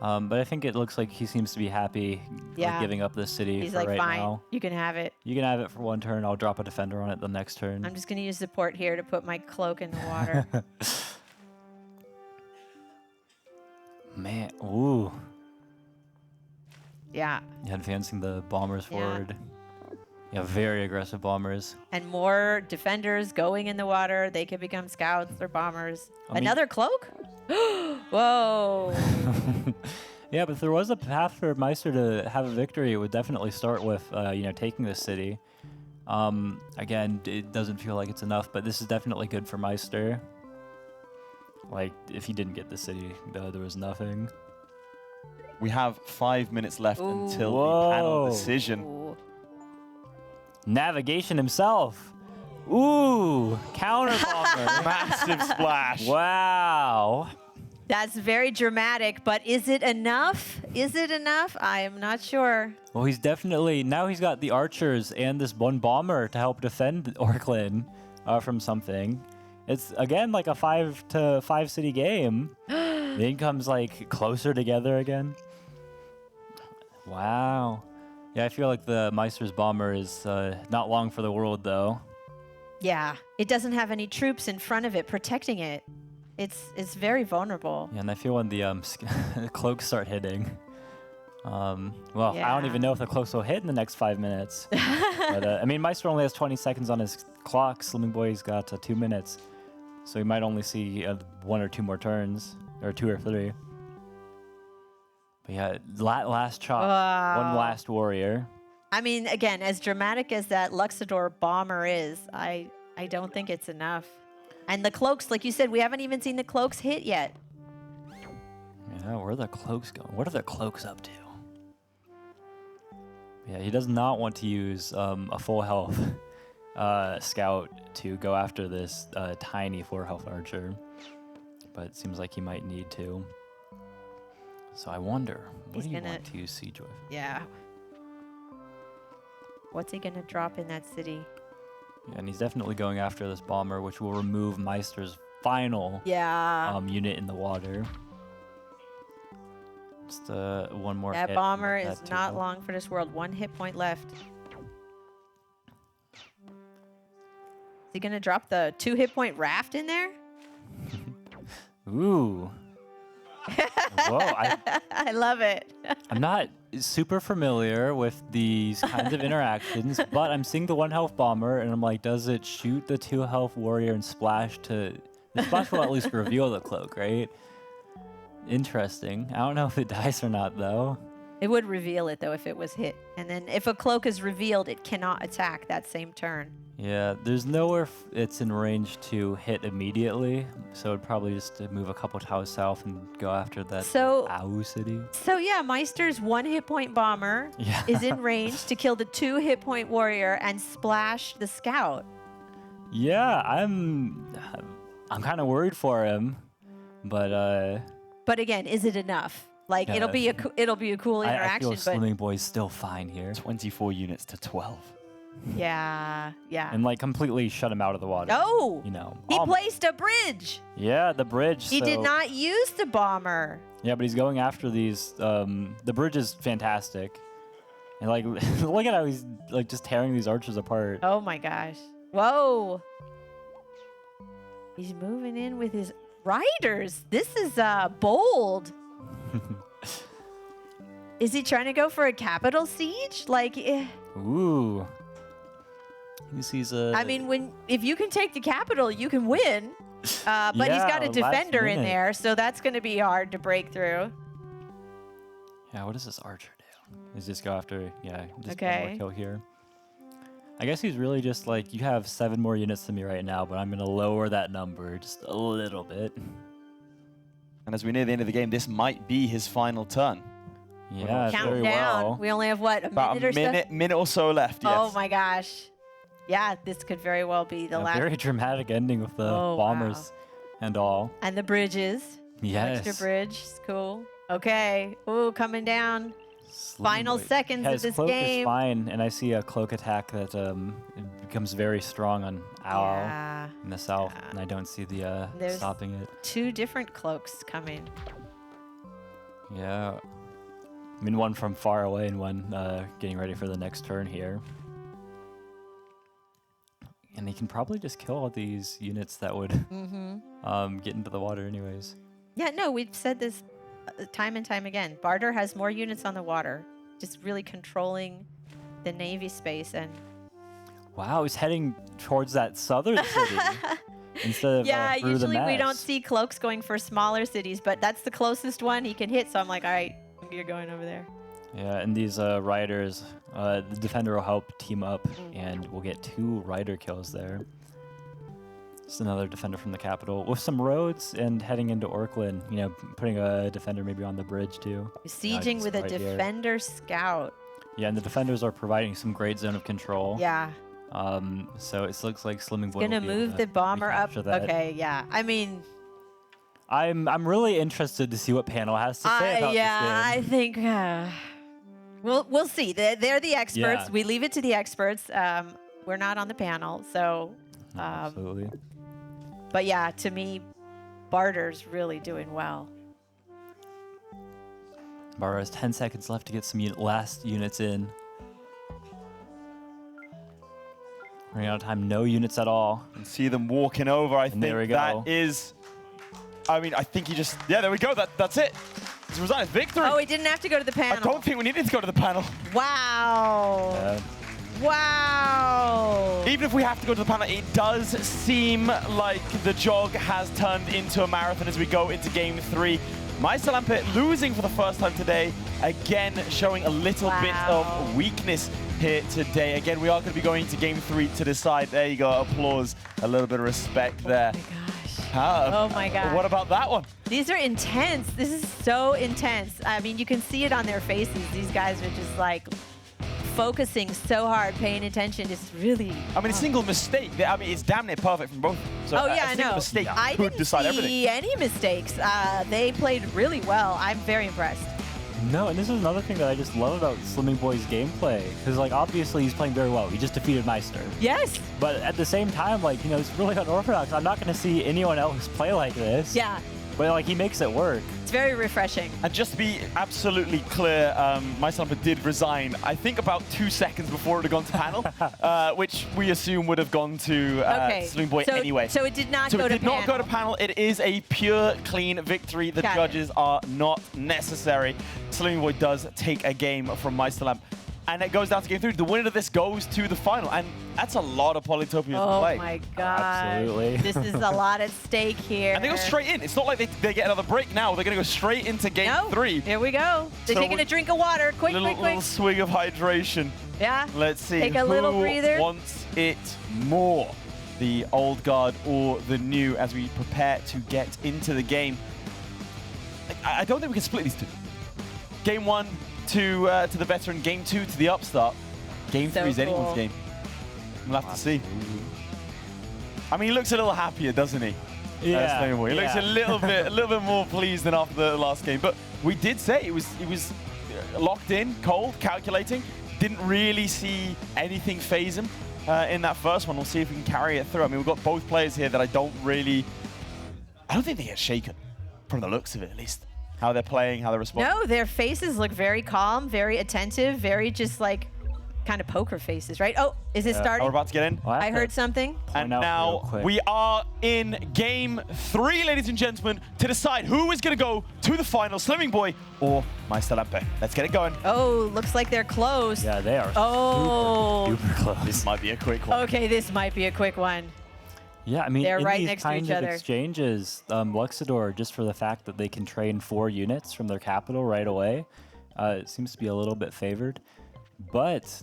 [SPEAKER 3] But I think it looks like he seems to be happy like, giving up this city
[SPEAKER 2] He's
[SPEAKER 3] for
[SPEAKER 2] like,
[SPEAKER 3] right
[SPEAKER 2] fine,
[SPEAKER 3] now.
[SPEAKER 2] you can have it.
[SPEAKER 3] You can have it for one turn. I'll drop a defender on it the next turn.
[SPEAKER 2] I'm just going to use the port here to put my cloak in the water.
[SPEAKER 3] Man, ooh.
[SPEAKER 2] Yeah.
[SPEAKER 3] Yeah, advancing the bombers
[SPEAKER 2] Yeah.
[SPEAKER 3] forward. Yeah, very aggressive bombers.
[SPEAKER 2] And more defenders going in the water. They could become scouts or bombers.
[SPEAKER 3] I mean-
[SPEAKER 2] Another cloak? Whoa.
[SPEAKER 3] Yeah, but if there was a path for Meister to have a victory, it would definitely start with, you know, taking this city. Again, it doesn't feel like it's enough, but this is definitely good for Meister. Like, if he didn't get the city, there was nothing.
[SPEAKER 4] We have 5 minutes left until
[SPEAKER 3] Whoa.
[SPEAKER 4] the panel decision.
[SPEAKER 2] Ooh.
[SPEAKER 3] Navigation himself. Ooh, counter bomber.
[SPEAKER 4] Massive splash.
[SPEAKER 3] Wow.
[SPEAKER 2] That's very dramatic, but is it enough? Is it enough? I am not sure.
[SPEAKER 3] Well, he's definitely, now he's got the archers and this one bomber to help defend Orklin from something. It's, again, like a 5-to-5 city game. The income's, like, closer together again. Wow. Yeah, I feel like the Meister's bomber is not long for the world, though.
[SPEAKER 2] Yeah, it doesn't have any troops in front of it protecting it. It's very vulnerable.
[SPEAKER 3] Yeah, and I feel when the the cloaks start hitting. Well, I
[SPEAKER 2] Yeah.
[SPEAKER 3] don't even know if the cloaks will hit in the next 5 minutes. But, I mean, Meister only has 20 seconds on his clock. Slimmingboy's got 2 minutes. So he might only see 1 or 2 more turns, or 2 or 3. But yeah, last chop, one last warrior.
[SPEAKER 2] I mean, again, as dramatic as that Luxidoor bomber is, I don't think it's enough. And the cloaks, like you said, we haven't even seen the cloaks hit yet.
[SPEAKER 3] Yeah, where are the cloaks going? What are the cloaks up to? Yeah, he does not want to use a full health scout to go after this tiny 4 health archer. But it seems like he might need to. So I wonder, what do you want to use Siege with?
[SPEAKER 2] Yeah. What's he gonna drop in that city?
[SPEAKER 3] Yeah, and he's definitely going after this bomber, which will remove Meister's final unit in the water. Just one more hit.
[SPEAKER 2] That bomber
[SPEAKER 3] and
[SPEAKER 2] is
[SPEAKER 3] that
[SPEAKER 2] not
[SPEAKER 3] 2
[SPEAKER 2] long for this world. 1 hit point left. Is he gonna drop the 2 hit point raft in there?
[SPEAKER 3] Ooh. Whoa,
[SPEAKER 2] I love it.
[SPEAKER 3] I'm not super familiar with these kinds of interactions, but I'm seeing the 1 health bomber, and I'm like, does it shoot the 2 health warrior and splash to... The splash will at least reveal the cloak, right? Interesting. I don't know if it dies or not, though.
[SPEAKER 2] It would reveal it, though, if it was hit. And then if a cloak is revealed, it cannot attack that same turn.
[SPEAKER 3] Yeah, there's nowhere it's in range to hit immediately, so it'd probably just move a couple tiles south and go after that Au city.
[SPEAKER 2] So yeah, Meister's 1 hit point bomber is in range to kill the 2 hit point warrior and splash the scout.
[SPEAKER 3] Yeah, I'm kind of worried for him, but
[SPEAKER 2] again, is it enough? Like it'll be a cool interaction.
[SPEAKER 3] I feel Slimmingboy's still fine here.
[SPEAKER 4] 24 units to 12.
[SPEAKER 2] Yeah.
[SPEAKER 3] And like completely shut him out of the water.
[SPEAKER 2] Oh,
[SPEAKER 3] you know,
[SPEAKER 2] he placed a bridge.
[SPEAKER 3] Yeah, the bridge.
[SPEAKER 2] He did not use the bomber.
[SPEAKER 3] Yeah, but he's going after these. The bridge is fantastic, and like look at how he's like just tearing these archers apart.
[SPEAKER 2] Oh my gosh! Whoa! He's moving in with his riders. This is bold. Is he trying to go for a capital siege? Like,
[SPEAKER 3] ooh. He sees a.
[SPEAKER 2] I mean, if you can take the capital, you can win. But he's got a defender in there, so that's going to be hard to break through.
[SPEAKER 3] Yeah, what does this archer do? He's just go after, just
[SPEAKER 2] Okay.
[SPEAKER 3] one more kill here. I guess he's really just like, you have 7 more units than me right now, but I'm going to lower that number just a little bit.
[SPEAKER 4] And as we near the end of the game, this might be his final turn.
[SPEAKER 3] Yeah,
[SPEAKER 2] Count
[SPEAKER 3] very
[SPEAKER 2] down.
[SPEAKER 3] well.
[SPEAKER 2] We only have, what,
[SPEAKER 4] About
[SPEAKER 2] minute or so?
[SPEAKER 4] minute or so left, yes.
[SPEAKER 2] Oh my gosh. Yeah, this could very well be the last.
[SPEAKER 3] Very dramatic ending with the bombers and all.
[SPEAKER 2] And the bridges.
[SPEAKER 3] Yes.
[SPEAKER 2] Extra bridge. It's cool. Okay. Ooh, coming down. Final seconds of this
[SPEAKER 3] cloak
[SPEAKER 2] game.
[SPEAKER 3] Is fine, and I see a cloak attack that it becomes very strong on Owl in the south, and I don't see the stopping it.
[SPEAKER 2] 2 different cloaks coming.
[SPEAKER 3] Yeah. I mean, one from far away and one getting ready for the next turn here. And he can probably just kill all these units that would get into the water anyways.
[SPEAKER 2] Yeah, no, we've said this time and time again. Bardur has more units on the water, just really controlling the navy space. And
[SPEAKER 3] wow, he's heading towards that southern city instead of through
[SPEAKER 2] usually
[SPEAKER 3] the
[SPEAKER 2] we don't
[SPEAKER 3] mess.
[SPEAKER 2] see cloaks going for smaller cities, but that's the closest one he can hit. So I'm like, all right, you're going over there.
[SPEAKER 3] Yeah, and these riders, the defender will help team up, and we'll get 2 rider kills there. It's another defender from the capital with some roads and heading into Orkland. You know, putting a defender maybe on the bridge too.
[SPEAKER 2] Sieging with a
[SPEAKER 3] right here.
[SPEAKER 2] defender scout.
[SPEAKER 3] Yeah, and the defenders are providing some great zone of control.
[SPEAKER 2] Yeah.
[SPEAKER 3] So it looks like Slimmingboy will
[SPEAKER 2] Gonna
[SPEAKER 3] be
[SPEAKER 2] move
[SPEAKER 3] able
[SPEAKER 2] the
[SPEAKER 3] to
[SPEAKER 2] bomber up.
[SPEAKER 3] recapture that.
[SPEAKER 2] Okay, yeah. I mean,
[SPEAKER 3] I'm really interested to see what panel has to say about
[SPEAKER 2] yeah,
[SPEAKER 3] this
[SPEAKER 2] I think we'll see. They're the experts.
[SPEAKER 3] Yeah.
[SPEAKER 2] We leave it to the experts. We're not on the panel, so.
[SPEAKER 3] game. Absolutely.
[SPEAKER 2] But yeah, to me, Bardur's really doing well.
[SPEAKER 3] Bardur has 10 seconds left to get some last units in. Running out of time, no units at all.
[SPEAKER 1] And see them walking over. I think
[SPEAKER 3] there we go.
[SPEAKER 1] that is. I mean, I think he just. Yeah, there we go. That's it. It's a resign. Victory.
[SPEAKER 2] Oh, he didn't have to go to the
[SPEAKER 1] I
[SPEAKER 2] panel.
[SPEAKER 1] don't think we needed to go to the panel.
[SPEAKER 2] Wow. Wow.
[SPEAKER 1] Even if we have to go to the panel, it does seem like the jog has turned into a marathon as we go into game 3. Meisterlampe losing for the first time today. Again, showing a little bit of weakness here today. Again, we are going to be going to game 3 to decide. There you go. Applause. A little bit of respect there.
[SPEAKER 2] Oh my gosh.
[SPEAKER 1] Oh
[SPEAKER 2] my gosh.
[SPEAKER 1] What about that one?
[SPEAKER 2] These are intense. This is so intense. I mean, you can see it on their faces. These guys are just like focusing so hard, paying attention. Just really.
[SPEAKER 1] I mean, a single mistake. I mean, it's damn near perfect from both. So
[SPEAKER 2] Oh yeah,
[SPEAKER 1] a
[SPEAKER 2] I
[SPEAKER 1] single
[SPEAKER 2] know.
[SPEAKER 1] mistake
[SPEAKER 2] I
[SPEAKER 1] could
[SPEAKER 2] didn't
[SPEAKER 1] decide everything.
[SPEAKER 2] see any mistakes. They played really well. I'm very impressed.
[SPEAKER 3] No, and this is another thing that I just love about Slimmingboy's gameplay. Because, like, obviously he's playing very well. He just defeated Meister.
[SPEAKER 2] Yes.
[SPEAKER 3] But at the same time, like, you know, it's really unorthodox. I'm not going to see anyone else play like this.
[SPEAKER 2] Yeah.
[SPEAKER 3] But, like, he makes it work.
[SPEAKER 2] It's very refreshing.
[SPEAKER 1] And just to be absolutely clear, Meisterlampe did resign, I think about 2 seconds before it had gone to panel, which we assume would have gone to Slimmingboy
[SPEAKER 2] so,
[SPEAKER 1] anyway.
[SPEAKER 2] So it did not
[SPEAKER 1] So
[SPEAKER 2] go
[SPEAKER 1] it
[SPEAKER 2] to
[SPEAKER 1] did
[SPEAKER 2] panel.
[SPEAKER 1] not go to panel. It is a pure, clean victory. The
[SPEAKER 2] Got it.
[SPEAKER 1] judges are not necessary. Slimmingboy does take a game from Meisterlampe. And it goes down to game 3. The winner of this goes to the final. And that's a lot of Polytopias to
[SPEAKER 2] Oh
[SPEAKER 1] play.
[SPEAKER 2] my god.
[SPEAKER 3] Absolutely.
[SPEAKER 2] This is a lot at stake here.
[SPEAKER 1] And they go straight in. It's not like they get another break now. They're going to go straight into game 3.
[SPEAKER 2] Here we go. They're
[SPEAKER 1] So
[SPEAKER 2] taking a drink of water. Quick, quick,
[SPEAKER 1] Little
[SPEAKER 2] quick.
[SPEAKER 1] swig of hydration.
[SPEAKER 2] Yeah.
[SPEAKER 1] Let's see
[SPEAKER 2] Take a little
[SPEAKER 1] who
[SPEAKER 2] breather.
[SPEAKER 1] wants it more, the old guard or the new, as we prepare to get into the game. I don't think we can split these two. Game 1 to the veteran, game 2 to the upstart. Game 3
[SPEAKER 2] So
[SPEAKER 1] is anyone's
[SPEAKER 2] cool.
[SPEAKER 1] game. We'll have to see. I mean, he looks a little happier, doesn't he?
[SPEAKER 3] Yeah.
[SPEAKER 1] He looks a little bit more pleased than after the last game. But we did say he was locked in, cold, calculating. Didn't really see anything phase him in that first one. We'll see if we can carry it through. I mean, we've got both players here that I don't think they get shaken, from the looks of it at least. How they're playing, how they're responding.
[SPEAKER 2] No, their faces look very calm, very attentive, very just like kind of poker faces, right? Oh, is it
[SPEAKER 1] Oh,
[SPEAKER 2] starting?
[SPEAKER 1] we're about to get in.
[SPEAKER 3] Well,
[SPEAKER 2] I heard something.
[SPEAKER 1] And
[SPEAKER 3] Point out real
[SPEAKER 1] now
[SPEAKER 3] quick.
[SPEAKER 1] we are in game 3, ladies and gentlemen, to decide who is going to go to the final, Slimmingboy or Meisterlampe. Let's get it going.
[SPEAKER 2] Oh, looks like they're close.
[SPEAKER 3] Yeah, they are
[SPEAKER 2] Oh.
[SPEAKER 3] super close.
[SPEAKER 1] This might be a quick one.
[SPEAKER 2] Okay, this might be a quick one.
[SPEAKER 3] Yeah, I mean,
[SPEAKER 2] They're
[SPEAKER 3] in
[SPEAKER 2] right
[SPEAKER 3] these
[SPEAKER 2] next to
[SPEAKER 3] kinds
[SPEAKER 2] each
[SPEAKER 3] of
[SPEAKER 2] other.
[SPEAKER 3] exchanges, Luxidoor, just for the fact that they can train 4 units from their capital right away, it seems to be a little bit favored. But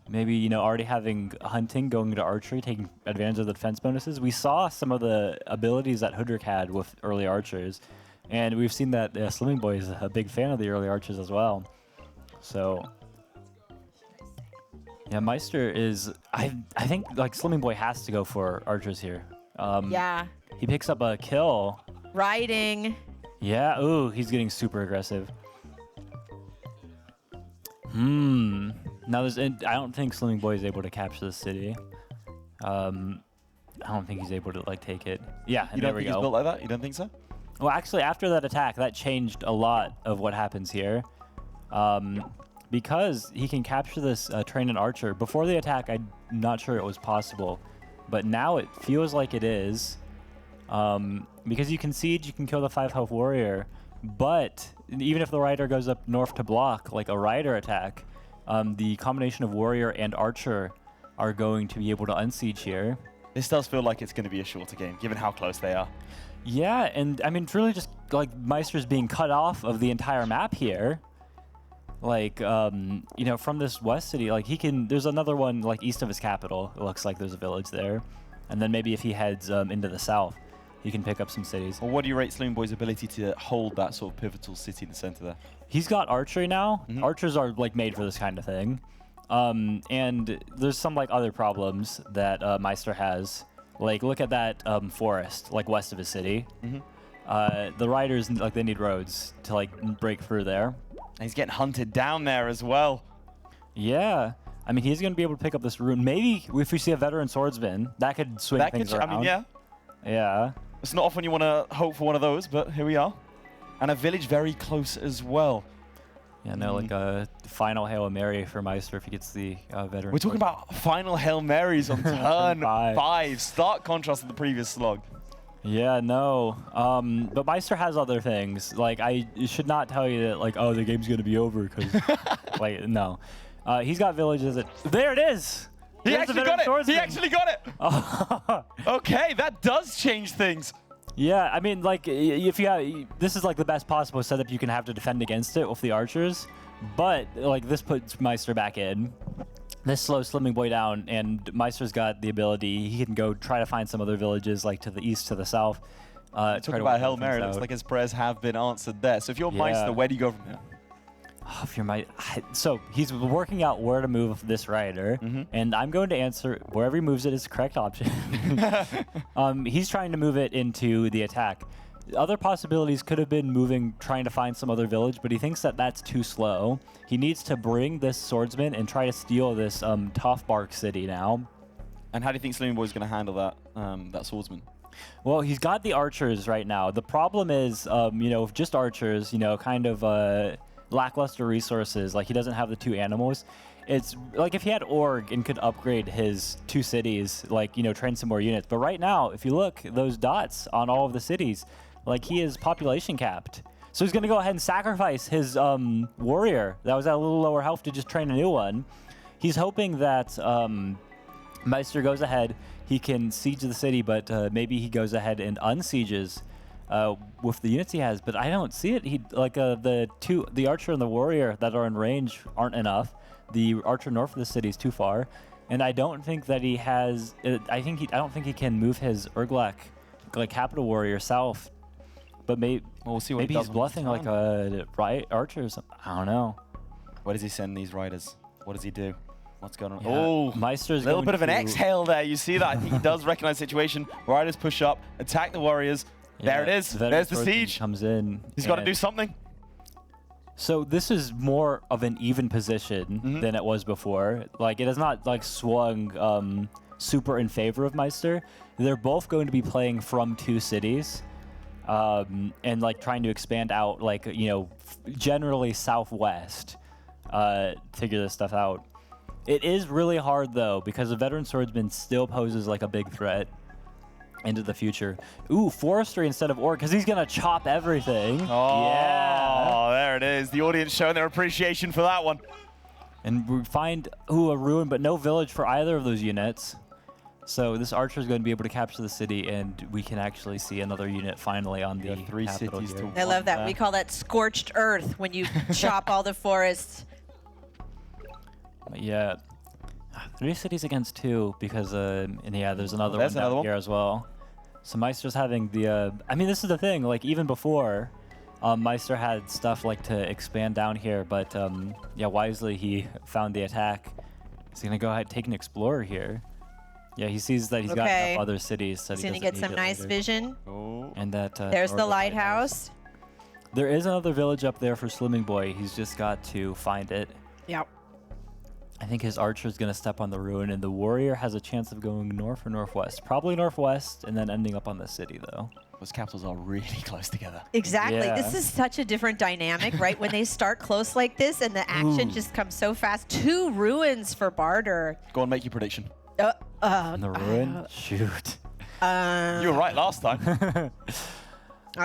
[SPEAKER 3] maybe, you know, already having hunting, going into archery, taking advantage of the defense bonuses. We saw some of the abilities that Hoodrick had with early archers, and we've seen that Slimmingboy is a big fan of the early archers as well. So yeah, Meister is, I think, like, Slimmingboy has to go for archers here.
[SPEAKER 2] Yeah.
[SPEAKER 3] He picks up a kill.
[SPEAKER 2] Riding.
[SPEAKER 3] Yeah, ooh, he's getting super aggressive. Now I don't think Slimmingboy is able to capture the city. I don't think he's able to, like, take it. Yeah, and
[SPEAKER 1] You
[SPEAKER 3] there
[SPEAKER 1] don't
[SPEAKER 3] we
[SPEAKER 1] think he's
[SPEAKER 3] go.
[SPEAKER 1] built like that? You don't think so?
[SPEAKER 3] Well, actually, after that attack, that changed a lot of what happens here. Because he can capture this train and archer. Before the attack, I'm not sure it was possible. But now it feels like it is. Because you can siege, you can kill the 5 health warrior. But even if the rider goes up north to block, like a rider attack, the combination of warrior and archer are going to be able to unsiege here.
[SPEAKER 1] This does feel like it's going to be a shorter game, given how close they are.
[SPEAKER 3] Yeah, and I mean, it's really just like Meister's being cut off of the entire map here. Like, you know, from this west city, like, he can, there's another one, like, east of his capital. It looks like there's a village there. And then maybe if he heads into the south, he can pick up some cities.
[SPEAKER 4] Well, what do you rate Slimmingboy's ability to hold that sort of pivotal city in the center there?
[SPEAKER 3] He's got archery now. Archers are like made for this kind of thing. And there's some like other problems that Meister has. Like look at that forest like west of his city. The riders like they need roads to like break through there.
[SPEAKER 4] And he's getting hunted down there as well.
[SPEAKER 3] Yeah. I mean, he's going to be able to pick up this rune. Maybe if we see a veteran swordsman, that could swing things around.
[SPEAKER 4] I mean, yeah.
[SPEAKER 3] Yeah.
[SPEAKER 4] It's not often you want to hope for one of those, but here we are. And a village very close as well.
[SPEAKER 3] Yeah, no, like a final Hail Mary for Meister if he gets the veteran.
[SPEAKER 4] We're talking about final Hail Marys on turn 5. Stark contrast to the previous slog.
[SPEAKER 3] Yeah, no. But Meister has other things. Like, I should not tell you that, like, oh, the game's going to be over because, like, no. He's got villages that... There it is!
[SPEAKER 4] He actually got it! He actually got it! Okay, that does change things.
[SPEAKER 3] Yeah, I mean, like, if you have... This is, like, the best possible setup you can have to defend against it with the archers. But, like, this puts Meister back in. This slows Slimmingboy down, and Meister's got the ability. He can go try to find some other villages, like, to the east, to the south.
[SPEAKER 4] Talking about Hail Mary, it looks like his prayers have been answered there. So if you're Meister, where do you go from here?
[SPEAKER 3] Oh, if you're so he's working out where to move this rider, and I'm going to answer wherever he moves it is the correct option. He's trying to move it into the attack. Other possibilities could have been trying to find some other village, but he thinks that that's too slow. He needs to bring this swordsman and try to steal this tough bark city now.
[SPEAKER 4] And how do you think Slimmingboy is going to handle that that swordsman?
[SPEAKER 3] Well, he's got the archers right now. The problem is, you know, with just archers, you know, kind of lackluster resources. Like he doesn't have the 2 animals. It's like if he had Org and could upgrade his 2 cities, like, you know, train some more units. But right now, if you look, those dots on all of the cities, like he is population capped. So he's going to go ahead and sacrifice his warrior that was at a little lower health to just train a new one. He's hoping that Meister goes ahead. He can siege the city, but maybe he goes ahead and unsieges with the units he has. But I don't see it. He like the archer and the warrior that are in range aren't enough. The archer north of the city is too far, and I don't think that he has. I don't think he can move his Urglak, like capital warrior south. But maybe
[SPEAKER 4] we'll see what
[SPEAKER 3] maybe he's bluffing like a archer or something. I don't know.
[SPEAKER 4] Where does he send these riders? What does he do? What's going on?
[SPEAKER 3] Yeah.
[SPEAKER 4] Oh,
[SPEAKER 3] Meister's
[SPEAKER 4] a little bit of an exhale there. You see that? I think he does recognize the situation. Riders push up, attack the warriors. Yeah, there it is. There's the siege.
[SPEAKER 3] Comes in.
[SPEAKER 4] He's got to do something.
[SPEAKER 3] So this is more of an even position than it was before. Like it has not like swung super in favor of Meister. They're both going to be playing from 2 cities. And like trying to expand out, like, you know, generally southwest, figure this stuff out. It is really hard though, because the veteran swordsman still poses like a big threat into the future. Ooh, forestry instead of orc, because he's gonna chop everything.
[SPEAKER 4] Oh,
[SPEAKER 3] yeah.
[SPEAKER 4] There it is. The audience showing their appreciation for that one.
[SPEAKER 3] And we find a ruin, but no village for either of those units. So this archer is going to be able to capture the city, and we can actually see another unit finally on the
[SPEAKER 4] 3 cities
[SPEAKER 3] here.
[SPEAKER 2] I love that. We call that scorched earth when you chop all the forests.
[SPEAKER 3] Yeah. 3 cities against 2 because, and yeah, there's another one down here as well. So Meister's having the, I mean, this is the thing, like even before, Meister had stuff like to expand down here, but yeah, wisely he found the attack. He's going to go ahead and take an explorer here. Yeah, he sees that he's got enough other cities. So
[SPEAKER 2] he's going to get some nice vision.
[SPEAKER 4] Oh.
[SPEAKER 3] And that
[SPEAKER 2] there's the lighthouse.
[SPEAKER 3] There is another village up there for Slimmingboy. He's just got to find it.
[SPEAKER 2] Yep.
[SPEAKER 3] I think his archer's going to step on the ruin, and the warrior has a chance of going north or northwest. Probably northwest, and then ending up on the city, though.
[SPEAKER 4] Those capitals are really close together.
[SPEAKER 2] Exactly.
[SPEAKER 3] Yeah.
[SPEAKER 2] This is such a different dynamic, right? When they start close like this, and the action just comes so fast. 2 ruins for Bardur.
[SPEAKER 4] Go on, make your prediction.
[SPEAKER 3] On the ruin? Shoot.
[SPEAKER 4] You were right last time.
[SPEAKER 2] I'm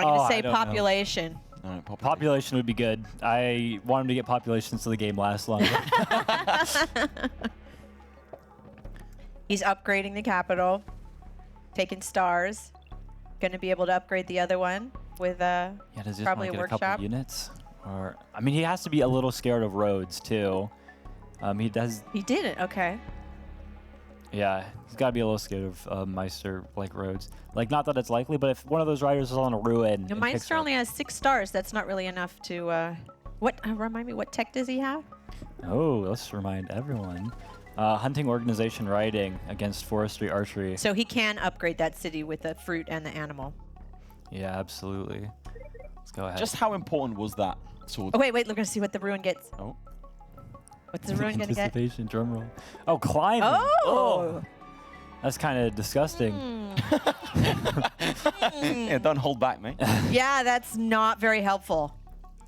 [SPEAKER 2] going to say population.
[SPEAKER 4] No,
[SPEAKER 3] Population would be good. I want him to get population so the game lasts longer.
[SPEAKER 2] He's upgrading the capital, taking stars. Going to be able to upgrade the other one with
[SPEAKER 3] yeah, does he
[SPEAKER 2] probably
[SPEAKER 3] just
[SPEAKER 2] a
[SPEAKER 3] want to get a couple
[SPEAKER 2] workshop.
[SPEAKER 3] units? Or I mean, he has to be a little scared of roads too. He does.
[SPEAKER 2] He didn't. Okay.
[SPEAKER 3] Yeah, he's got to be a little scared of Meister like roads. Like, not that it's likely, but if one of those riders is on a ruin,
[SPEAKER 2] The Meister only has 6 stars. That's not really enough to. Remind me, what tech does he have?
[SPEAKER 3] Oh, let's remind everyone. Hunting, organization, riding against forestry, archery.
[SPEAKER 2] So he can upgrade that city with the fruit and the animal.
[SPEAKER 3] Yeah, absolutely. Let's go ahead.
[SPEAKER 4] Just how important was that sword?
[SPEAKER 2] Oh, wait, we're going to see what the ruin gets.
[SPEAKER 4] Oh.
[SPEAKER 2] What's the ruin going to get?
[SPEAKER 3] Anticipation, drum roll. Oh, climbing.
[SPEAKER 2] Oh!
[SPEAKER 3] That's kind of disgusting.
[SPEAKER 4] Yeah, don't hold back, mate.
[SPEAKER 2] Yeah, that's not very helpful.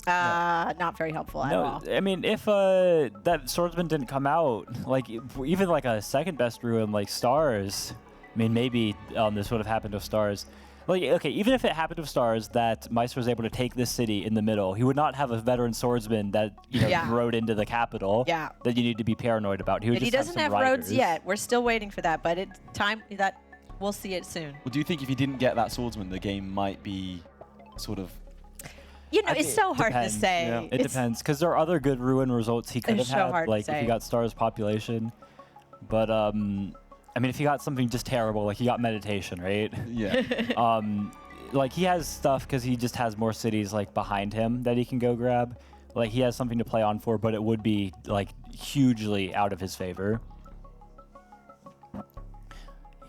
[SPEAKER 2] Not very helpful at all.
[SPEAKER 3] I mean, if that swordsman didn't come out, like even like a second best ruin like stars, I mean maybe this would have happened with stars. Like, okay, even if it happened with stars that Meister was able to take this city in the middle, he would not have a veteran swordsman that rode into the capital.
[SPEAKER 2] Yeah.
[SPEAKER 3] That you need to be paranoid about. He would
[SPEAKER 2] But he
[SPEAKER 3] just
[SPEAKER 2] doesn't
[SPEAKER 3] have
[SPEAKER 2] have
[SPEAKER 3] some
[SPEAKER 2] roads
[SPEAKER 3] riders.
[SPEAKER 2] yet. We're still waiting for that, but it's time that we'll see it soon.
[SPEAKER 4] Well, do you think if he didn't get that swordsman, the game might be sort of...
[SPEAKER 2] You know, it's so hard to
[SPEAKER 3] Depends.
[SPEAKER 2] say.
[SPEAKER 4] Yeah.
[SPEAKER 3] It depends, because there are other good ruin results he could have
[SPEAKER 2] It's so
[SPEAKER 3] had,
[SPEAKER 2] hard to
[SPEAKER 3] like if
[SPEAKER 2] say.
[SPEAKER 3] he got stars population. But I mean, if he got something just terrible, like he got meditation, right?
[SPEAKER 4] Yeah.
[SPEAKER 3] Like he has stuff because he just has more cities like behind him that he can go grab. Like he has something to play on for, but it would be like hugely out of his favor.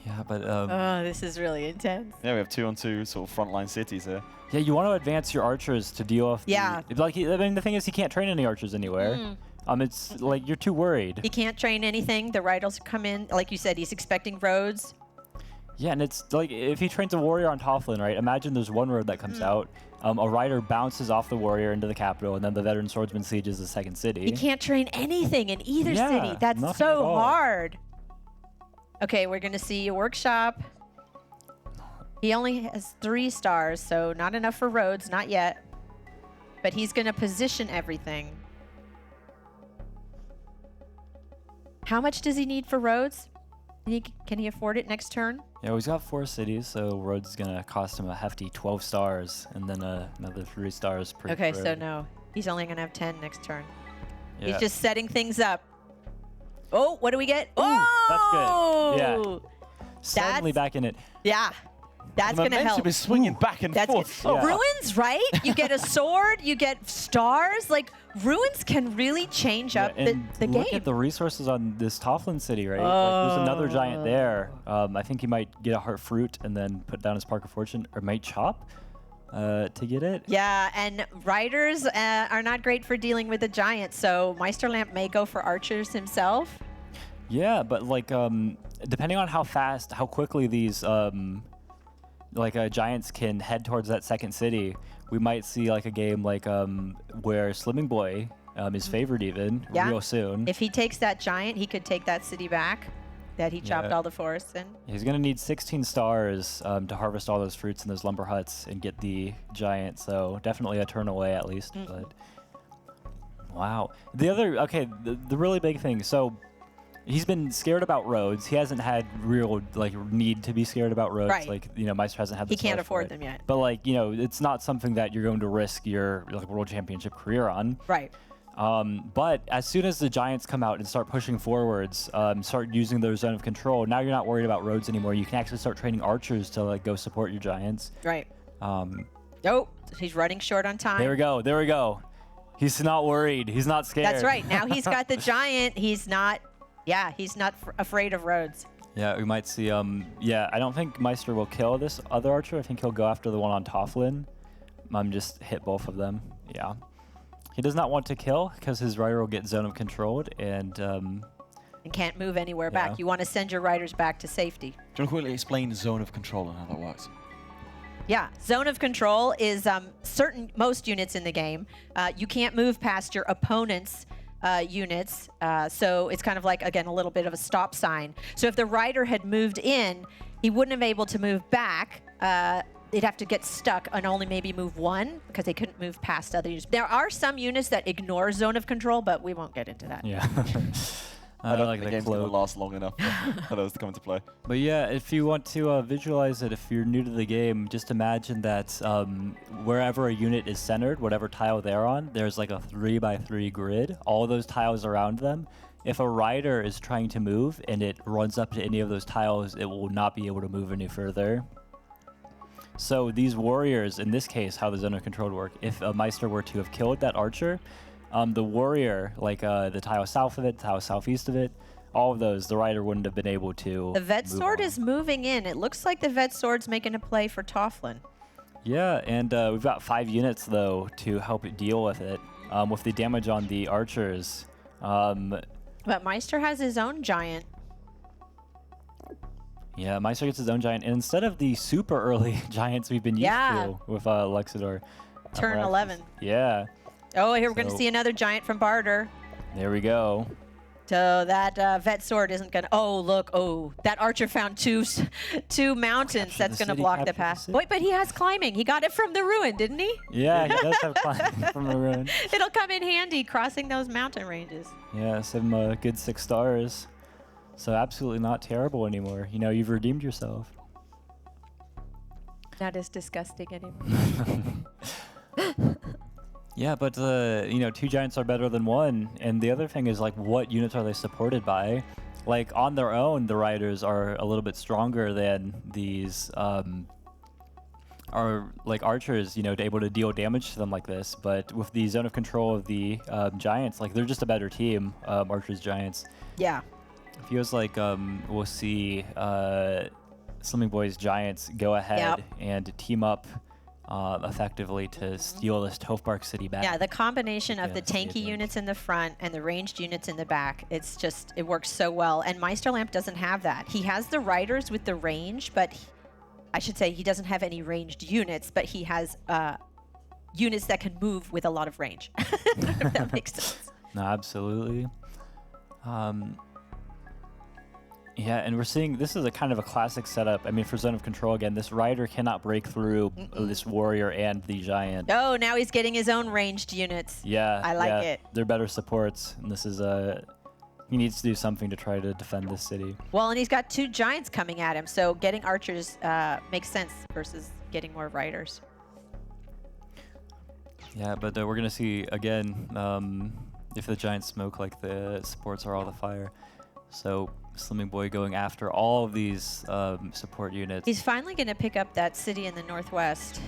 [SPEAKER 3] Yeah, but
[SPEAKER 2] Oh, this is really intense.
[SPEAKER 4] Yeah, we have 2-on-2 sort of frontline cities here.
[SPEAKER 3] yeah, you want to advance your archers to deal with.
[SPEAKER 2] Yeah.
[SPEAKER 3] Like I mean, the thing is, he can't train any archers anywhere. It's like you're too worried.
[SPEAKER 2] He can't train anything. The riders come in. Like you said, he's expecting roads.
[SPEAKER 3] Yeah, and it's like if he trains a warrior on Toflin, right? Imagine there's one road that comes out. A rider bounces off the warrior into the capital, and then the veteran swordsman sieges the second city.
[SPEAKER 2] He can't train anything in either
[SPEAKER 3] Yeah,
[SPEAKER 2] city. That's
[SPEAKER 3] nothing at
[SPEAKER 2] so
[SPEAKER 3] all.
[SPEAKER 2] hard. Okay, we're going to see a workshop. He only has 3 stars, so not enough for roads, not yet. But he's going to position everything. How much does he need for roads? Can he afford it next turn?
[SPEAKER 3] Yeah, he's got 4 cities, so roads is gonna cost him a hefty 12 stars, and then another 3 stars per.
[SPEAKER 2] Okay,
[SPEAKER 3] road.
[SPEAKER 2] so no. He's only going to have 10 next turn.
[SPEAKER 3] Yeah.
[SPEAKER 2] He's just setting things up. Oh, what do we get?
[SPEAKER 3] Ooh, that's good.
[SPEAKER 2] Oh!
[SPEAKER 3] Suddenly
[SPEAKER 2] that's-
[SPEAKER 3] back in it.
[SPEAKER 2] Yeah. That's
[SPEAKER 4] The
[SPEAKER 2] going to
[SPEAKER 4] momentum
[SPEAKER 2] help.
[SPEAKER 4] is swinging back and
[SPEAKER 2] That's
[SPEAKER 4] forth.
[SPEAKER 2] good.
[SPEAKER 3] Yeah.
[SPEAKER 2] Ruins, right? You get a sword, you get stars. Like, ruins can really change up
[SPEAKER 3] and
[SPEAKER 2] the
[SPEAKER 3] look
[SPEAKER 2] game.
[SPEAKER 3] at the resources on this Toflin city, right? Like, there's another giant there. I think he might get a heart fruit and then put down his Park of Fortune, or might chop to get it.
[SPEAKER 2] Yeah, and riders are not great for dealing with the giants, so Meisterlampe may go for archers himself.
[SPEAKER 3] Yeah, but like depending on how quickly these giants can head towards that second city, we might see like a game like where Slimmingboy is favored even
[SPEAKER 2] Yeah.
[SPEAKER 3] real soon.
[SPEAKER 2] If he takes that giant, he could take that city back that he chopped
[SPEAKER 3] Yeah.
[SPEAKER 2] all the forests in.
[SPEAKER 3] He's gonna need 16 stars to harvest all those fruits in those lumber huts and get the giant. So definitely a turn away at least. But wow, the really big thing. So he's been scared about roads. He hasn't had real need to be scared about roads.
[SPEAKER 2] Right.
[SPEAKER 3] Like Meister hasn't had. The
[SPEAKER 2] He can't
[SPEAKER 3] stars for
[SPEAKER 2] afford
[SPEAKER 3] it.
[SPEAKER 2] them yet.
[SPEAKER 3] But it's not something that you're going to risk your world championship career on.
[SPEAKER 2] Right.
[SPEAKER 3] But as soon as the giants come out and start pushing forwards, start using their zone of control, now you're not worried about roads anymore. You can actually start training archers to go support your giants.
[SPEAKER 2] Right.
[SPEAKER 3] Um,
[SPEAKER 2] Oh, he's running short on time.
[SPEAKER 3] there we go. He's not worried. He's not scared.
[SPEAKER 2] That's right. Now he's got the giant. He's not afraid of roads.
[SPEAKER 3] Yeah, we might see. I don't think Meister will kill this other archer. I think he'll go after the one on Toflin. Just hit both of them. Yeah. He does not want to kill because his rider will get zone of controlled and.
[SPEAKER 2] And can't move anywhere
[SPEAKER 3] Yeah.
[SPEAKER 2] back. You want to send your riders back to safety.
[SPEAKER 4] Do you want to quickly explain zone of control and how that works?
[SPEAKER 2] Yeah, zone of control is most units in the game. You can't move past your opponent's units, so it's kind of like, again, a little bit of a stop sign. So if the rider had moved in, he wouldn't have able to move back. They'd have to get stuck and only maybe move one because they couldn't move past other units. There are some units that ignore zone of control, but we won't get into that.
[SPEAKER 3] Yeah. I don't like
[SPEAKER 4] the
[SPEAKER 3] the
[SPEAKER 4] game's going to
[SPEAKER 3] cloak.
[SPEAKER 4] last long enough for those to come into play.
[SPEAKER 3] But yeah, if you want to visualize it, if you're new to the game, just imagine that wherever a unit is centered, whatever tile they're on, there's like a 3x3 grid. All those tiles around them, if a rider is trying to move and it runs up to any of those tiles, it will not be able to move any further. So these warriors, in this case, how the zone of control would work, if a Meister were to have killed that archer, the warrior, like the tile south of it, tile southeast of it, all of those, the rider wouldn't have been able to.
[SPEAKER 2] The vet
[SPEAKER 3] move
[SPEAKER 2] sword
[SPEAKER 3] on.
[SPEAKER 2] is moving in. It looks like the vet sword's making a play for Tofflin.
[SPEAKER 3] Yeah, and we've got 5 units, though, to help it deal with it. With the damage on the archers.
[SPEAKER 2] But Meister has his own giant.
[SPEAKER 3] Yeah, Meister gets his own giant. And instead of the super early giants we've been used to with Luxidoor.
[SPEAKER 2] Turn
[SPEAKER 3] we're
[SPEAKER 2] 11.
[SPEAKER 3] Yeah,
[SPEAKER 2] Oh, here we're going to
[SPEAKER 3] So-
[SPEAKER 2] see another giant from Bardur.
[SPEAKER 3] there we go.
[SPEAKER 2] So that vet sword isn't going to... Oh, look. Oh, that archer found two mountains.
[SPEAKER 3] Capture
[SPEAKER 2] That's
[SPEAKER 3] the
[SPEAKER 2] going to
[SPEAKER 3] city,
[SPEAKER 2] block the
[SPEAKER 3] capture the
[SPEAKER 2] path.
[SPEAKER 3] city.
[SPEAKER 2] Wait, but he has climbing. He got it from the ruin, didn't he?
[SPEAKER 3] Yeah, he does have climbing from the ruin.
[SPEAKER 2] It'll come in handy crossing those mountain ranges.
[SPEAKER 3] Yeah, some good 6 stars. So absolutely not terrible anymore. You know, you've redeemed yourself.
[SPEAKER 2] Not as disgusting anymore.
[SPEAKER 3] Yeah, but you know, 2 giants are better than 1. And the other thing is, like, what units are they supported by? Like, on their own, the riders are a little bit stronger than these are like archers, you know, to able to deal damage to them like this. But with the zone of control of the giants, like, they're just a better team, archers, giants.
[SPEAKER 2] Yeah.
[SPEAKER 3] It feels like we'll see Slimmingboy's giants go ahead and team up effectively to steal this Tofbark city back.
[SPEAKER 2] Yeah, the combination of
[SPEAKER 3] Yeah,
[SPEAKER 2] the
[SPEAKER 3] that's the
[SPEAKER 2] tanky
[SPEAKER 3] advantage.
[SPEAKER 2] units in the front and the ranged units in the back, it's just, it works so well. And Meisterlampe doesn't have that. He has the riders with the range, but I should say he doesn't have any ranged units, but he has units that can move with a lot of range, if that makes sense.
[SPEAKER 3] No, absolutely. Yeah, and we're seeing this is a kind of a classic setup. I mean, for zone of control again, this rider cannot break through this warrior and the giant.
[SPEAKER 2] Oh, now he's getting his own ranged units.
[SPEAKER 3] Yeah,
[SPEAKER 2] I like
[SPEAKER 3] yeah,
[SPEAKER 2] it.
[SPEAKER 3] They're better supports, and this is he needs to do something to try to defend this city.
[SPEAKER 2] Well, and he's got 2 giants coming at him, so getting archers makes sense versus getting more riders.
[SPEAKER 3] Yeah, but we're gonna see again if the giants smoke like the supports are all the fire. So Slimmingboy going after all of these support units.
[SPEAKER 2] He's finally going to pick up that city in the northwest.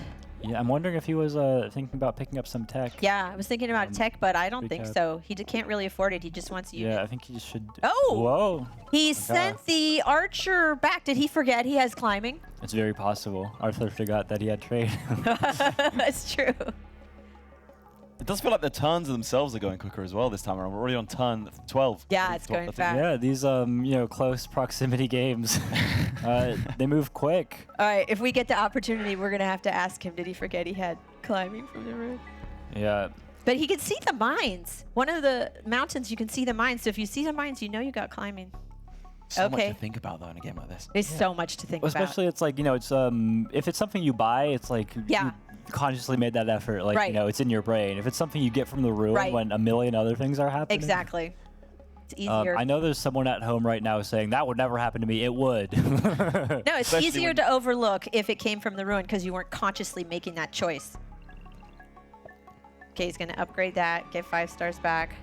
[SPEAKER 3] Yeah, I'm wondering if he was thinking about picking up some tech.
[SPEAKER 2] Yeah, I was thinking about tech, but I don't
[SPEAKER 3] big
[SPEAKER 2] think
[SPEAKER 3] cap.
[SPEAKER 2] so. He can't really afford it. He just wants units.
[SPEAKER 3] Yeah, I think he should.
[SPEAKER 2] Oh!
[SPEAKER 3] Whoa!
[SPEAKER 2] He sent the archer back. Did he forget he has climbing?
[SPEAKER 3] It's very possible. Arthur forgot that he had trade.
[SPEAKER 2] That's true.
[SPEAKER 4] It does feel like the turns themselves are going quicker as well this time around. We're already on turn 12.
[SPEAKER 2] Yeah, it's going fast.
[SPEAKER 3] Yeah, these you know, close proximity games, they move quick.
[SPEAKER 2] All right, if we get the opportunity, we're going to have to ask him, did he forget he had climbing from the roof?
[SPEAKER 3] Yeah.
[SPEAKER 2] But he can see the mines. One of the mountains, you can see the mines. So if you see the mines, you know you got climbing.
[SPEAKER 4] So much
[SPEAKER 2] Okay.
[SPEAKER 4] to think about though in a game like this.
[SPEAKER 2] There's so much to think
[SPEAKER 3] Well,
[SPEAKER 2] about.
[SPEAKER 3] especially it's like, you know, it's if it's something you buy, it's like
[SPEAKER 2] Yeah.
[SPEAKER 3] you consciously made that effort. Like,
[SPEAKER 2] Right.
[SPEAKER 3] you know, it's in your brain. If it's something you get from the ruin
[SPEAKER 2] Right.
[SPEAKER 3] when a million other things are happening.
[SPEAKER 2] Exactly. It's easier.
[SPEAKER 3] I know there's someone at home right now saying that would never happen to me. It would.
[SPEAKER 2] No, it's
[SPEAKER 4] Especially
[SPEAKER 2] easier
[SPEAKER 4] when-
[SPEAKER 2] to overlook if it came from the ruin because you weren't consciously making that choice. Okay, he's going to upgrade that, get 5 stars back.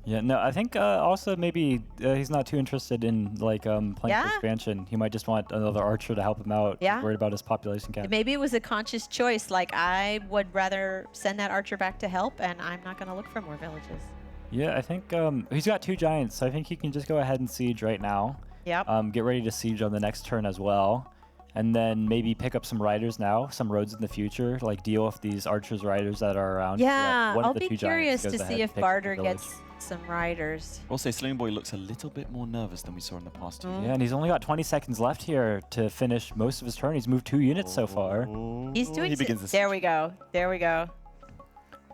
[SPEAKER 3] Yeah, no, I think also maybe he's not too interested in like playing
[SPEAKER 2] Yeah.
[SPEAKER 3] for expansion. He might just want another archer to help him out. He's
[SPEAKER 2] Yeah.
[SPEAKER 3] worried about his population cap.
[SPEAKER 2] Maybe it was a conscious choice, like I would rather send that archer back to help and I'm not going to look for more villages.
[SPEAKER 3] Yeah, I think he's got 2 giants, so I think he can just go ahead and siege right now.
[SPEAKER 2] Yep.
[SPEAKER 3] Get ready to siege on the next turn as well. And then maybe pick up some riders now, some roads in the future, like deal with these archers riders that are around. so that
[SPEAKER 2] Yeah,
[SPEAKER 3] one
[SPEAKER 2] I'll
[SPEAKER 3] of the
[SPEAKER 2] be
[SPEAKER 3] 2 giants
[SPEAKER 2] curious
[SPEAKER 3] goes
[SPEAKER 2] to
[SPEAKER 3] ahead
[SPEAKER 2] see
[SPEAKER 3] and
[SPEAKER 2] if
[SPEAKER 3] picks up the
[SPEAKER 2] Bardur
[SPEAKER 3] village.
[SPEAKER 2] gets some riders.
[SPEAKER 4] I'll say Slimmingboy looks a little bit more nervous than we saw in the past 2
[SPEAKER 2] Mm.
[SPEAKER 3] Yeah, and he's only got 20 seconds left here to finish most of his turn. He's moved 2 units so far.
[SPEAKER 2] He's doing
[SPEAKER 4] He begins this.
[SPEAKER 2] There we go. There we go.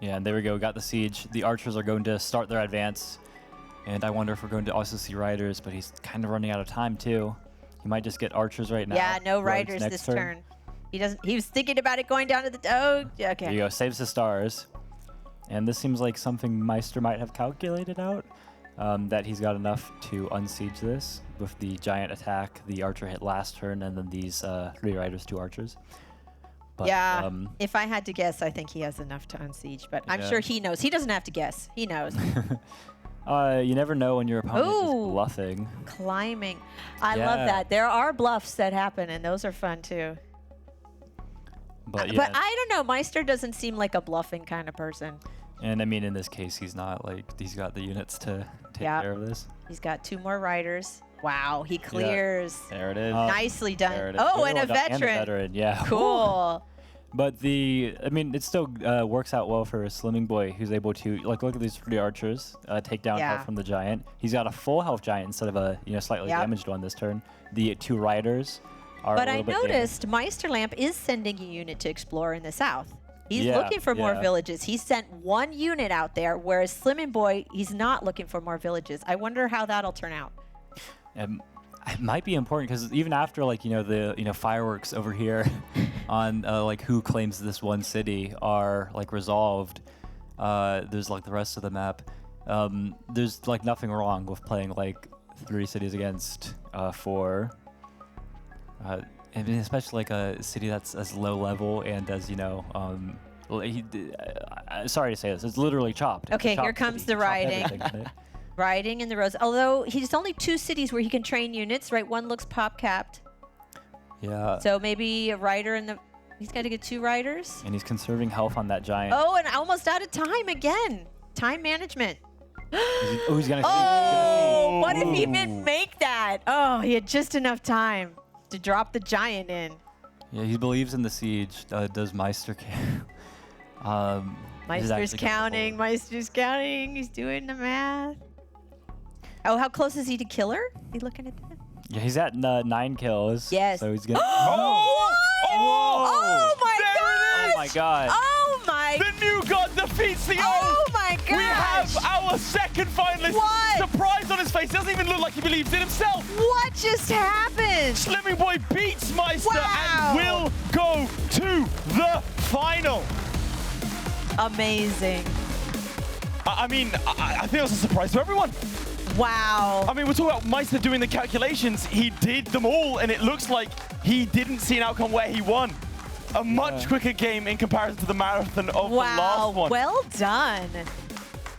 [SPEAKER 3] Yeah, and there we go. Got the siege. The archers are going to start their advance. And I wonder if we're going to also see riders, but he's kind of running out of time too. He might just get archers right now.
[SPEAKER 2] Yeah, no
[SPEAKER 3] Roads
[SPEAKER 2] riders
[SPEAKER 3] next
[SPEAKER 2] this turn. He doesn't. He was thinking about it going down to the. Oh,
[SPEAKER 3] There
[SPEAKER 2] okay.
[SPEAKER 3] you go. Saves the stars. And this seems like something Meister might have calculated out. That he's got enough to unsiege this with the giant attack. The archer hit last turn, and then these 3 riders, 2 archers. But,
[SPEAKER 2] Yeah. If I had to guess, I think he has enough to unsiege. But I'm
[SPEAKER 3] Yeah.
[SPEAKER 2] sure he knows. He doesn't have to guess. He knows.
[SPEAKER 3] You never know when your opponent
[SPEAKER 2] Ooh.
[SPEAKER 3] is bluffing.
[SPEAKER 2] Climbing. I love
[SPEAKER 3] Yeah.
[SPEAKER 2] that. There are bluffs that happen, and those are fun too.
[SPEAKER 3] But yeah,
[SPEAKER 2] But I don't know. Meister doesn't seem like a bluffing kind of person.
[SPEAKER 3] and I mean in this case he's not like he's got the units to take
[SPEAKER 2] Yeah.
[SPEAKER 3] care of this.
[SPEAKER 2] He's got 2 more riders. Wow, he clears.
[SPEAKER 4] There it is.
[SPEAKER 2] Nicely done.
[SPEAKER 4] there it is.
[SPEAKER 2] Oh, and a
[SPEAKER 3] Well done,
[SPEAKER 2] veteran.
[SPEAKER 3] yeah.
[SPEAKER 2] Cool.
[SPEAKER 3] But I mean, it still works out well for Slimmingboy, who's able to look at these 3 archers, take down
[SPEAKER 2] Yeah.
[SPEAKER 3] health from the giant. He's got a full health giant instead of a slightly
[SPEAKER 2] Yep.
[SPEAKER 3] damaged one this turn. The 2 riders are
[SPEAKER 2] But
[SPEAKER 3] a
[SPEAKER 2] I
[SPEAKER 3] little bit damaged.
[SPEAKER 2] noticed Meisterlampe is sending a unit to explore in the south. He's
[SPEAKER 3] Yeah,
[SPEAKER 2] looking for more
[SPEAKER 3] yeah.
[SPEAKER 2] villages. He sent 1 unit out there, whereas Slimmingboy, he's not looking for more villages. I wonder how that'll turn out.
[SPEAKER 3] It might be important because even after the fireworks over here on like who claims this one city are like resolved, there's like the rest of the map. There's like nothing wrong with playing like 3 cities against 4. I mean, especially like a city that's as low level and as sorry to say this, it's literally chopped. It's a
[SPEAKER 2] Okay, here
[SPEAKER 3] chopped
[SPEAKER 2] comes
[SPEAKER 3] city.
[SPEAKER 2] the
[SPEAKER 3] Chopped
[SPEAKER 2] riding.
[SPEAKER 3] everything, right?
[SPEAKER 2] Riding in the roads. Although he's only 2 cities where he can train units, right? 1 looks pop capped.
[SPEAKER 3] Yeah.
[SPEAKER 2] So maybe a rider in the... He's got to get 2 riders.
[SPEAKER 3] And he's conserving health on that giant.
[SPEAKER 2] Oh, and almost out of time again. Time management.
[SPEAKER 3] He's gonna.
[SPEAKER 2] Oh, what if he didn't make that? Oh, he had just enough time to drop the giant in.
[SPEAKER 3] Yeah, he believes in the siege. Does Meister care?
[SPEAKER 2] Meister's counting. Meister's counting. He's doing the math. Oh, how close is he to killer? You looking at that?
[SPEAKER 3] Yeah, he's at 9 kills.
[SPEAKER 2] Yes.
[SPEAKER 3] So he's gonna.
[SPEAKER 2] Oh!
[SPEAKER 1] Oh!
[SPEAKER 2] my
[SPEAKER 1] There it
[SPEAKER 3] Oh my god.
[SPEAKER 2] Oh my!
[SPEAKER 1] The new god defeats the
[SPEAKER 2] Oh
[SPEAKER 1] old.
[SPEAKER 2] my gosh!
[SPEAKER 1] We have our second finalist.
[SPEAKER 2] What?
[SPEAKER 1] Surprise on his face. Doesn't even look like he believes in himself.
[SPEAKER 2] What just happened?
[SPEAKER 1] Slimmingboy beats Meister
[SPEAKER 2] Wow.
[SPEAKER 1] and will go to the final.
[SPEAKER 2] Amazing!
[SPEAKER 1] I mean, I think it was a surprise to everyone.
[SPEAKER 2] Wow!
[SPEAKER 1] I mean, we're talking about Meister doing the calculations. He did them all, and it looks like he didn't see an outcome where he won. A much quicker game in comparison to the marathon of the last one.
[SPEAKER 2] Well done.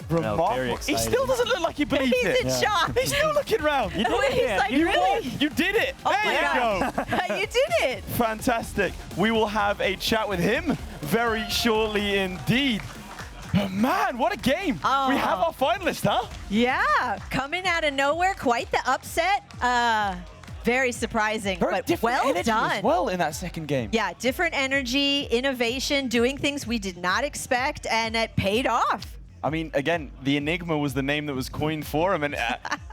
[SPEAKER 1] Remarkable.
[SPEAKER 3] very
[SPEAKER 1] He
[SPEAKER 3] exciting.
[SPEAKER 1] still doesn't look like he believes
[SPEAKER 2] He's
[SPEAKER 1] it.
[SPEAKER 2] in shock.
[SPEAKER 1] He's still looking around.
[SPEAKER 2] He's like,
[SPEAKER 1] You
[SPEAKER 2] really?
[SPEAKER 1] won. You did it.
[SPEAKER 2] Oh
[SPEAKER 1] there
[SPEAKER 2] my
[SPEAKER 1] you
[SPEAKER 2] God.
[SPEAKER 1] go.
[SPEAKER 2] You did it.
[SPEAKER 1] Fantastic. We will have a chat with him very shortly indeed. But man, what a game.
[SPEAKER 2] Oh.
[SPEAKER 1] We have our finalist, huh?
[SPEAKER 2] Yeah, coming out of nowhere, quite the upset. Very surprising,
[SPEAKER 1] Very
[SPEAKER 2] but
[SPEAKER 1] different
[SPEAKER 2] well
[SPEAKER 1] energy
[SPEAKER 2] done.
[SPEAKER 1] as well in that second game.
[SPEAKER 2] Yeah, different energy, innovation, doing things we did not expect, and it paid off.
[SPEAKER 1] I mean, again, the Enigma was the name that was coined for him, and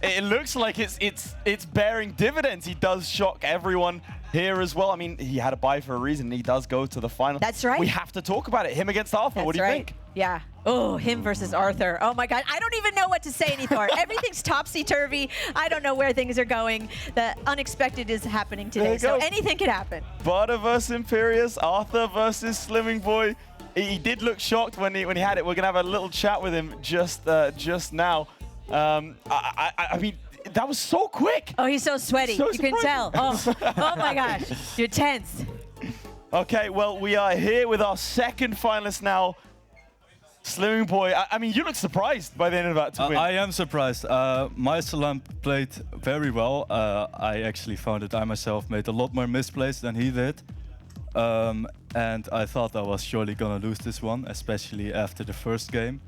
[SPEAKER 1] it looks like it's bearing dividends. He does shock everyone here as well. I mean, he had a bye for a reason. He does go to the final.
[SPEAKER 2] That's right.
[SPEAKER 1] We have to talk about it. Him against Arthur.
[SPEAKER 2] That's
[SPEAKER 1] What do you
[SPEAKER 2] right.
[SPEAKER 1] think?
[SPEAKER 2] Yeah. Oh, him versus Arthur. Oh my God. I don't even know what to say anymore. Everything's topsy-turvy. I don't know where things are going. The unexpected is happening
[SPEAKER 1] There
[SPEAKER 2] today,
[SPEAKER 1] you
[SPEAKER 2] so
[SPEAKER 1] go.
[SPEAKER 2] anything could happen.
[SPEAKER 1] Bardur versus Imperious, Arthur versus Slimmingboy. He did look shocked when he had it. We're gonna have a little chat with him just now. I mean, that was so quick.
[SPEAKER 2] Oh, he's so sweaty.
[SPEAKER 1] So
[SPEAKER 2] you can tell.
[SPEAKER 1] surprising.
[SPEAKER 2] Oh my gosh. You're tense.
[SPEAKER 1] Okay, well, we are here with our second finalist now. Slimmingboy, I mean, you look surprised by the end of that to win.
[SPEAKER 5] I am surprised. Meisterlampe played very well. I actually found that I myself made a lot more misplays than he did. And I thought I was surely gonna lose this one, especially after the first game.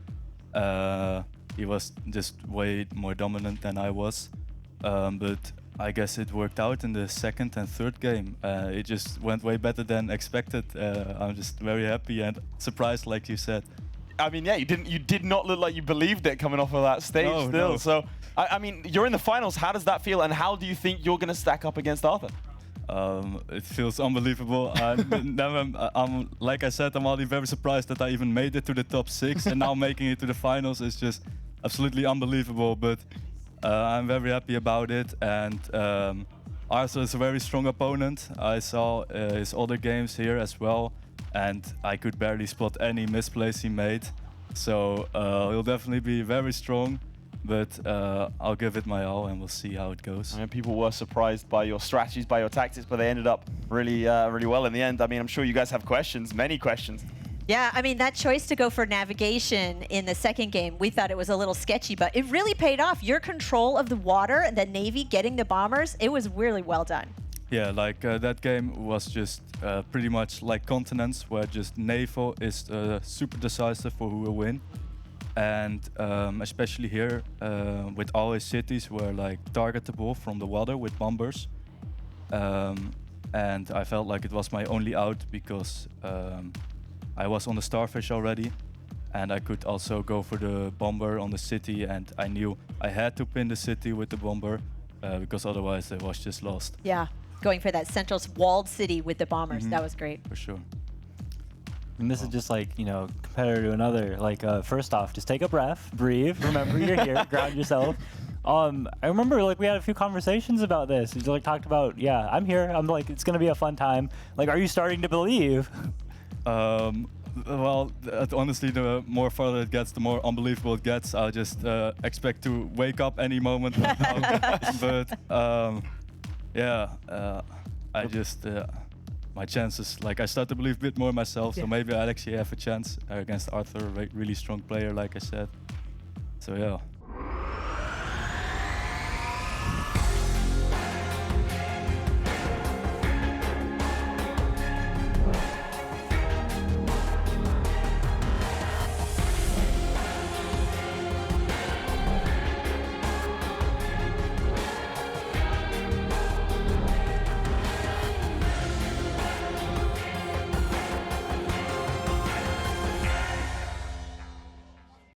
[SPEAKER 5] He was just way more dominant than I was. But I guess it worked out in the second and third game. It just went way better than expected. I'm just very happy and surprised, like you said.
[SPEAKER 1] I mean, yeah, you did not look like you believed it coming off of that stage
[SPEAKER 5] No,
[SPEAKER 1] still.
[SPEAKER 5] no.
[SPEAKER 1] So, I mean, you're in the finals. How does that feel, and how do you think you're going to stack up against Arthur?
[SPEAKER 5] It feels unbelievable. I'm like I said, I'm already very surprised that I even made it to the top 6, and now making it to the finals is just absolutely unbelievable. But I'm very happy about it, and Arthur is a very strong opponent. I saw his other games here as well, and I could barely spot any misplays he made. So he'll definitely be very strong. But I'll give it my all, and we'll see how it goes.
[SPEAKER 1] I mean, people were surprised by your strategies, by your tactics, but they ended up really well in the end. I mean, I'm sure you guys have questions, many questions.
[SPEAKER 2] Yeah, I mean, that choice to go for navigation in the second game, we thought it was a little sketchy, but it really paid off. Your control of the water and the Navy getting the bombers, it was really well done.
[SPEAKER 5] Yeah, like that game was just pretty much like Continents, where just naval is super decisive for who will win. And especially here, with all his cities were like targetable from the water with bombers. And I felt like it was my only out because I was on the Starfish already, and I could also go for the bomber on the city, and I knew I had to pin the city with the bomber because otherwise it was just lost.
[SPEAKER 2] Yeah, going for that central walled city with the bombers. That was great.
[SPEAKER 5] For sure.
[SPEAKER 3] And this is just like, you know, competitor to another. Like, first off, just take a breath, breathe, remember you're here, ground yourself. I remember like we had a few conversations about this. You like talked about, yeah, I'm here. I'm like, it's gonna be a fun time. Like, are you starting to believe?
[SPEAKER 5] Well, honestly, the more further it gets, the more unbelievable it gets. I just expect to wake up any moment. But yeah, I just my chances, like I start to believe a bit more in myself. So maybe I actually have a chance against Arthur, a really strong player, like I said. So yeah.